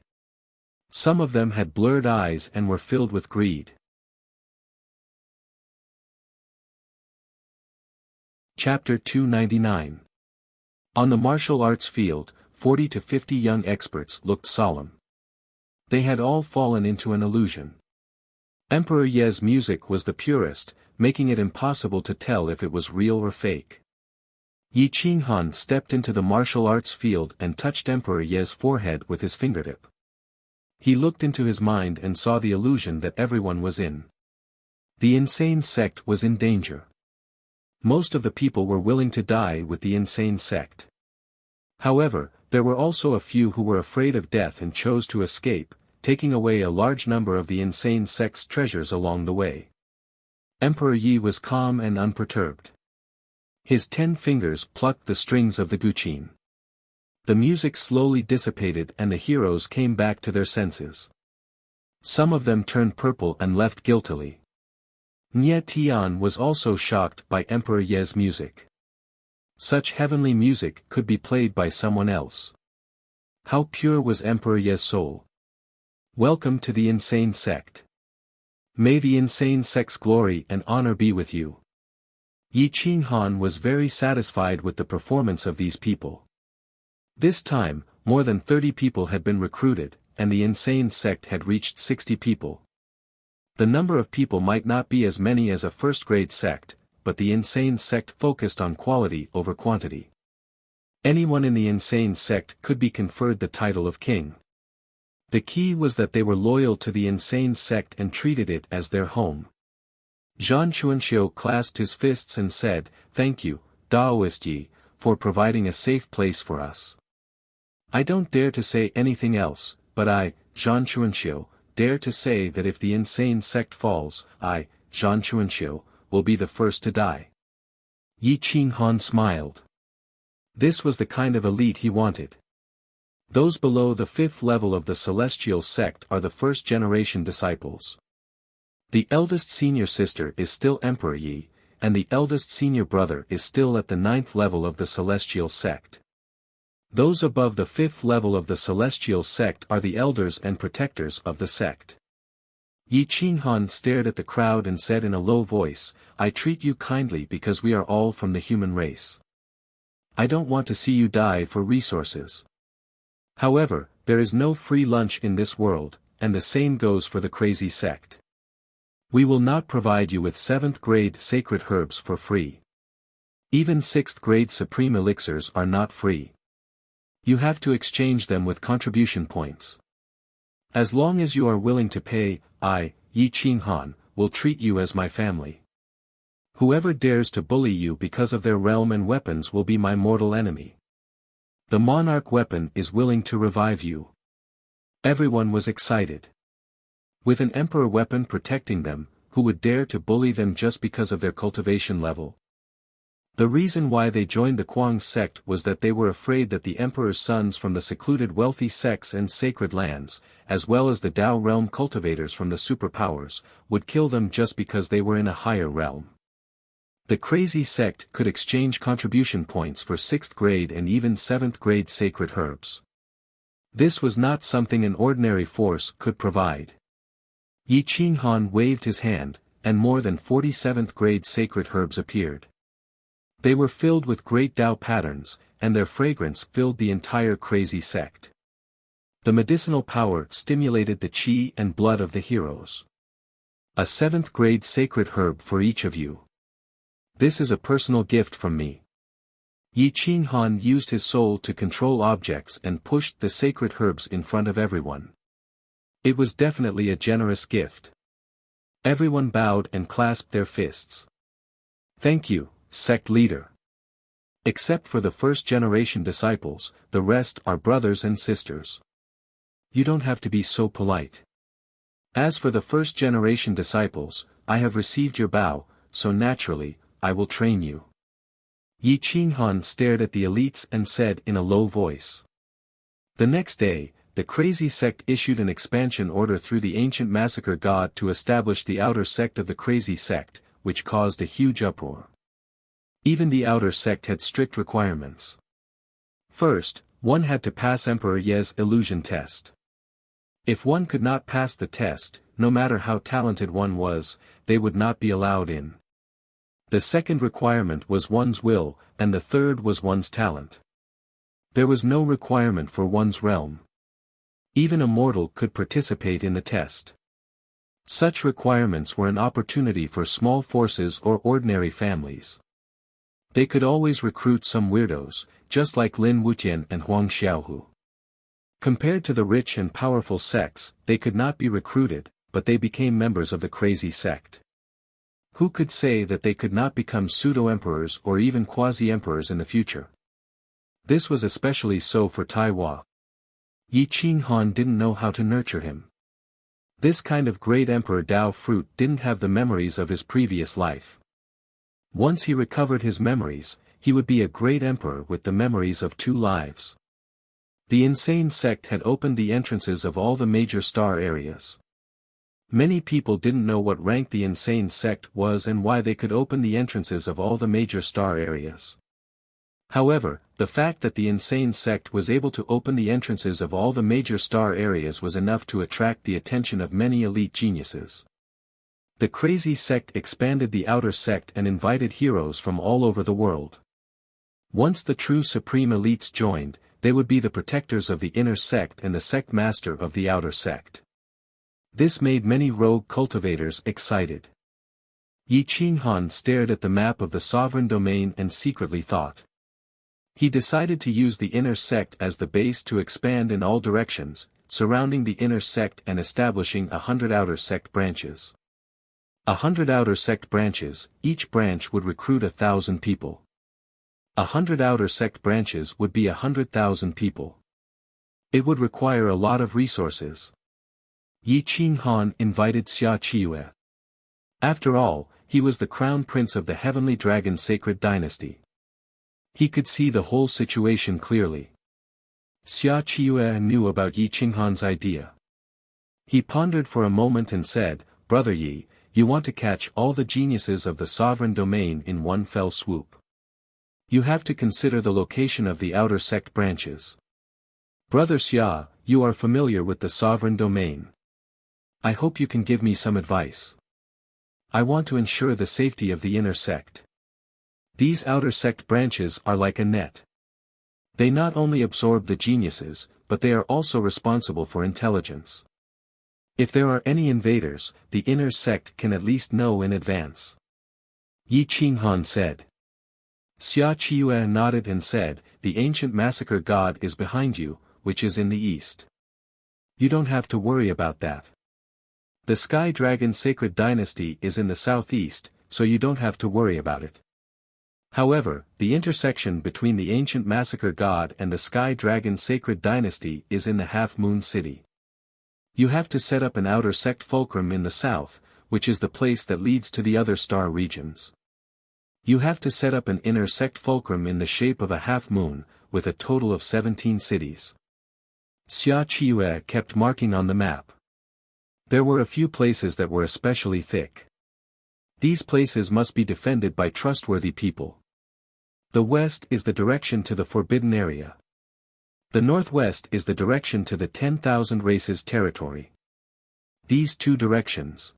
Some of them had blurred eyes and were filled with greed. Chapter 299. On the martial arts field, 40 to 50 young experts looked solemn. They had all fallen into an illusion. Emperor Ye's music was the purest, making it impossible to tell if it was real or fake. Yi Qinghan stepped into the martial arts field and touched Emperor Ye's forehead with his fingertip. He looked into his mind and saw the illusion that everyone was in. The insane sect was in danger. Most of the people were willing to die with the insane sect. However, there were also a few who were afraid of death and chose to escape, taking away a large number of the insane sect's treasures along the way. Emperor Yi was calm and unperturbed. His 10 fingers plucked the strings of the guqin. The music slowly dissipated and the heroes came back to their senses. Some of them turned purple and left guiltily. Nye Tian was also shocked by Emperor Ye's music. Such heavenly music could be played by someone else. How pure was Emperor Ye's soul. Welcome to the insane sect. May the insane sect's glory and honor be with you. Yi Qinghan was very satisfied with the performance of these people. This time, more than 30 people had been recruited, and the insane sect had reached 60 people. The number of people might not be as many as a first-grade sect, but the insane sect focused on quality over quantity. Anyone in the insane sect could be conferred the title of king. The key was that they were loyal to the insane sect and treated it as their home. Zhan Chuanxiu clasped his fists and said, "Thank you, Daoist Yi, for providing a safe place for us. I don't dare to say anything else, but I, Zhan Chuanxiu, dare to say that if the insane sect falls, I, Zhan Chuanxiu, will be the first to die." Yi Qinghan smiled. This was the kind of elite he wanted. Those below the 5th level of the celestial sect are the first-generation disciples. The eldest senior sister is still Emperor Yi, and the eldest senior brother is still at the 9th level of the celestial sect. Those above the 5th level of the celestial sect are the elders and protectors of the sect. Yi Qinghan stared at the crowd and said in a low voice, "I treat you kindly because we are all from the human race. I don't want to see you die for resources. However, there is no free lunch in this world, and the same goes for the crazy sect. We will not provide you with 7th-grade sacred herbs for free. Even 6th-grade supreme elixirs are not free. You have to exchange them with contribution points. As long as you are willing to pay, I, Yi Qinghan, will treat you as my family. Whoever dares to bully you because of their realm and weapons will be my mortal enemy. The monarch weapon is willing to revive you." Everyone was excited. With an emperor weapon protecting them, who would dare to bully them just because of their cultivation level? The reason why they joined the Kuang sect was that they were afraid that the emperor's sons from the secluded wealthy sects and sacred lands, as well as the Dao realm cultivators from the superpowers, would kill them just because they were in a higher realm. The crazy sect could exchange contribution points for 6th grade and even 7th grade sacred herbs. This was not something an ordinary force could provide. Yi Qinghan waved his hand, and more than 47th grade sacred herbs appeared. They were filled with great Dao patterns, and their fragrance filled the entire crazy sect. The medicinal power stimulated the qi and blood of the heroes. A 7th grade sacred herb for each of you. This is a personal gift from me. Yi Qinghan used his soul to control objects and pushed the sacred herbs in front of everyone. It was definitely a generous gift. Everyone bowed and clasped their fists. "Thank you, sect leader. Except for the first-generation disciples, the rest are brothers and sisters. You don't have to be so polite. As for the first-generation disciples, I have received your bow, so naturally, I will train you." Yi Qinghan stared at the elites and said in a low voice. The next day, the crazy sect issued an expansion order through the ancient massacre god to establish the outer sect of the crazy sect, which caused a huge uproar. Even the outer sect had strict requirements. First, one had to pass Emperor Ye's illusion test. If one could not pass the test, no matter how talented one was, they would not be allowed in. The second requirement was one's will, and the third was one's talent. There was no requirement for one's realm. Even a mortal could participate in the test. Such requirements were an opportunity for small forces or ordinary families. They could always recruit some weirdos, just like Lin Wutian and Huang Xiaohu. Compared to the rich and powerful sects, they could not be recruited, but they became members of the crazy sect. Who could say that they could not become pseudo-emperors or even quasi-emperors in the future? This was especially so for Taiwan. Yi Qinghan didn't know how to nurture him. This kind of great emperor Dao fruit didn't have the memories of his previous life. Once he recovered his memories, he would be a great emperor with the memories of 2 lives. The insane sect had opened the entrances of all the major star areas. Many people didn't know what rank the insane sect was and why they could open the entrances of all the major star areas. However, the fact that the insane sect was able to open the entrances of all the major star areas was enough to attract the attention of many elite geniuses. The crazy sect expanded the outer sect and invited heroes from all over the world. Once the true supreme elites joined, they would be the protectors of the inner sect and the sect master of the outer sect. This made many rogue cultivators excited. Yi Qinghan stared at the map of the sovereign domain and secretly thought. He decided to use the inner sect as the base to expand in all directions, surrounding the inner sect and establishing 100 outer sect branches. 100 outer sect branches, each branch would recruit 1,000 people. 100 outer sect branches would be 100,000 people. It would require a lot of resources. Yi Qinghan invited Xia Qiyu. After all, he was the crown prince of the Heavenly Dragon Sacred Dynasty. He could see the whole situation clearly. Xia Qiyu knew about Yi Qinghan's idea. He pondered for a moment and said, "Brother Yi, you want to catch all the geniuses of the sovereign domain in one fell swoop. You have to consider the location of the outer sect branches. Brother Xia, you are familiar with the sovereign domain. I hope you can give me some advice. I want to ensure the safety of the inner sect. These outer sect branches are like a net. They not only absorb the geniuses, but they are also responsible for intelligence. If there are any invaders, the inner sect can at least know in advance." Yi Qinghan said. Xia Qiyu nodded and said, "The ancient massacre god is behind you, which is in the east. You don't have to worry about that. The Sky Dragon Sacred Dynasty is in the southeast, so you don't have to worry about it. However, the intersection between the ancient massacre god and the Sky Dragon Sacred Dynasty is in the Half-Moon City. You have to set up an outer sect fulcrum in the south, which is the place that leads to the other star regions. You have to set up an inner sect fulcrum in the shape of a half-moon, with a total of 17 cities." Xia Qiyu kept marking on the map. There were a few places that were especially thick. These places must be defended by trustworthy people. The west is the direction to the Forbidden Area. The northwest is the direction to the 10,000 races territory. These 2 directions.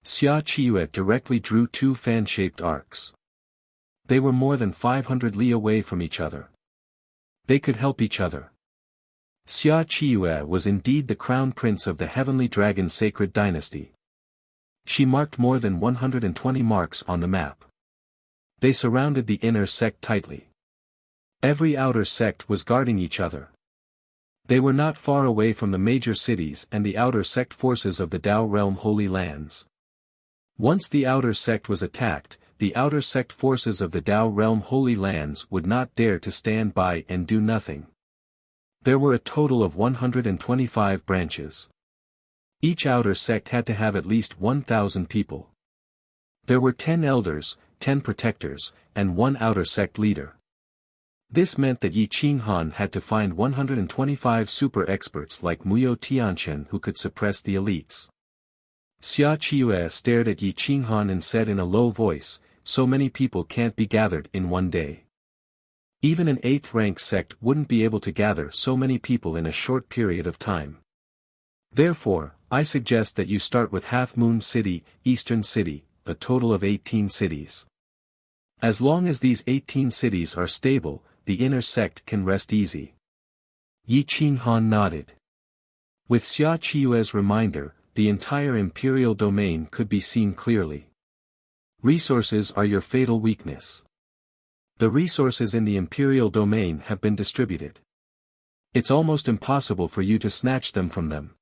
Xia Qiyu directly drew 2 fan-shaped arcs. They were more than 500 li away from each other. They could help each other. Xia Qiyu was indeed the crown prince of the Heavenly Dragon Sacred Dynasty. She marked more than 120 marks on the map. They surrounded the inner sect tightly. Every outer sect was guarding each other. They were not far away from the major cities and the outer sect forces of the Dao Realm Holy Lands. Once the outer sect was attacked, the outer sect forces of the Dao Realm Holy Lands would not dare to stand by and do nothing. There were a total of 125 branches. Each outer sect had to have at least 1,000 people. There were 10 elders, 10 protectors, and 1 outer sect leader. This meant that Yi Qinghan had to find 125 super experts like Muyo Tianchen who could suppress the elites. Xia Qiyu stared at Yi Qinghan and said in a low voice, so many people can't be gathered in one day. Even an 8th rank sect wouldn't be able to gather so many people in a short period of time. Therefore, I suggest that you start with Half Moon City, Eastern City, a total of 18 cities. As long as these 18 cities are stable, the inner sect can rest easy. Yi Qinghan nodded. With Xia Qiue's reminder, the entire imperial domain could be seen clearly. Resources are your fatal weakness. The resources in the imperial domain have been distributed. It's almost impossible for you to snatch them from them.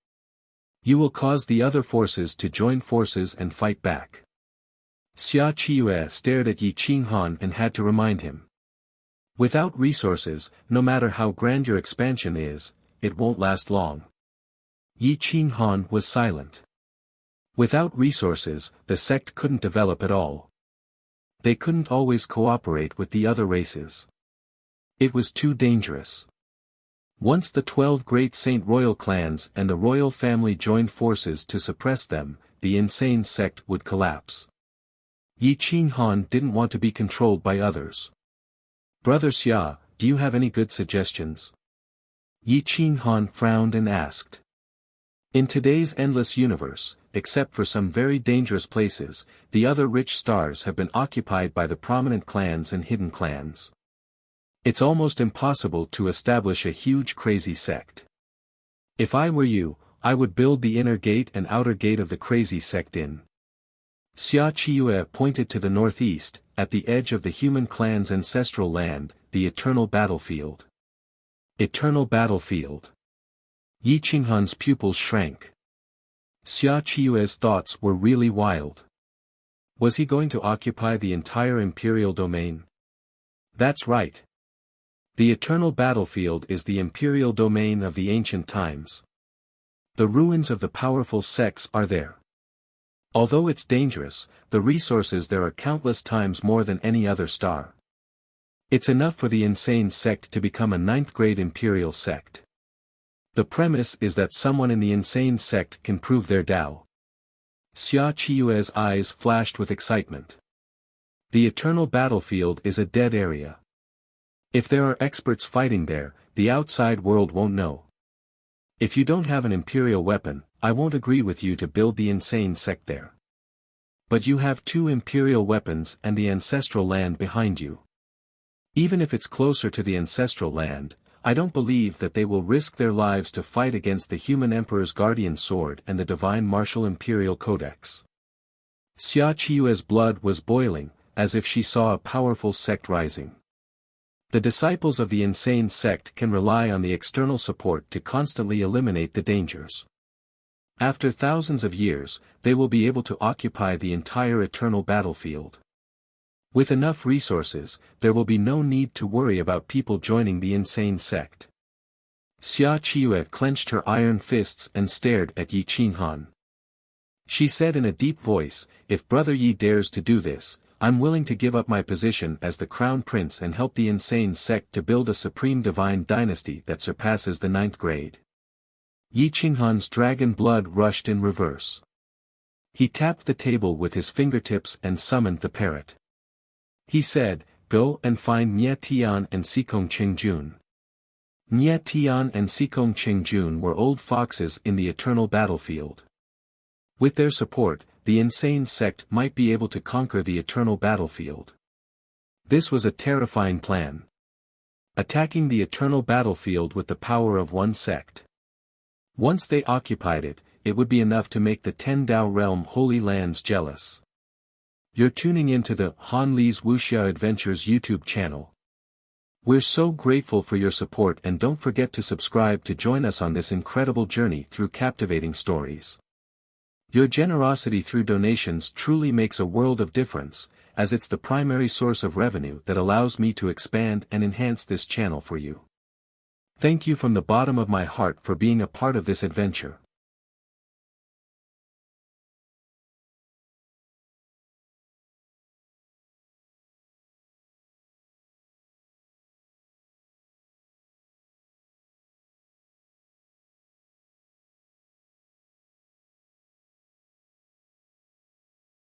You will cause the other forces to join forces and fight back. Xia Qiue stared at Yi Qinghan and had to remind him. Without resources, no matter how grand your expansion is, it won't last long. Yi Qinghan was silent. Without resources, the sect couldn't develop at all. They couldn't always cooperate with the other races. It was too dangerous. Once the 12 great Saint Royal clans and the royal family joined forces to suppress them, the insane sect would collapse. Yi Qinghan didn't want to be controlled by others. Brother Xia, do you have any good suggestions? Yi Qinghan frowned and asked. In today's endless universe, except for some very dangerous places, the other rich stars have been occupied by the prominent clans and hidden clans. It's almost impossible to establish a huge crazy sect. If I were you, I would build the inner gate and outer gate of the crazy sect in. Xia Qiue pointed to the northeast, at the edge of the human clan's ancestral land, the eternal battlefield. Eternal battlefield. Yi Qinghan's pupils shrank. Xia Qiue's thoughts were really wild. Was he going to occupy the entire imperial domain? That's right. The eternal battlefield is the imperial domain of the ancient times. The ruins of the powerful sects are there. Although it's dangerous, the resources there are countless times more than any other star. It's enough for the insane sect to become a 9th grade imperial sect. The premise is that someone in the insane sect can prove their Tao. Xia Qiue's eyes flashed with excitement. The eternal battlefield is a dead area. If there are experts fighting there, the outside world won't know. If you don't have an imperial weapon, I won't agree with you to build the insane sect there. But you have 2 imperial weapons and the ancestral land behind you. Even if it's closer to the ancestral land, I don't believe that they will risk their lives to fight against the human emperor's guardian sword and the divine martial imperial codex. Xia Qiue's blood was boiling, as if she saw a powerful sect rising. The disciples of the insane sect can rely on the external support to constantly eliminate the dangers. After thousands of years, they will be able to occupy the entire eternal battlefield. With enough resources, there will be no need to worry about people joining the insane sect. Xia Qiue clenched her iron fists and stared at Yi Qinghan. She said in a deep voice, "If Brother Yi dares to do this, I'm willing to give up my position as the crown prince and help the insane sect to build a supreme divine dynasty that surpasses the 9th grade." Yi Qinghan's dragon blood rushed in reverse. He tapped the table with his fingertips and summoned the parrot. He said, "Go and find Nye Tian and Sikong Qingjun." Nye Tian and Sikong Qingjun were old foxes in the eternal battlefield. With their support, the insane sect might be able to conquer the eternal battlefield. This was a terrifying plan. Attacking the eternal battlefield with the power of one sect. Once they occupied it, it would be enough to make the 10 Dao realm holy lands jealous. You're tuning into the Han Li's Wuxia Adventures YouTube channel. We're so grateful for your support, and don't forget to subscribe to join us on this incredible journey through captivating stories. Your generosity through donations truly makes a world of difference, as it's the primary source of revenue that allows me to expand and enhance this channel for you. Thank you from the bottom of my heart for being a part of this adventure.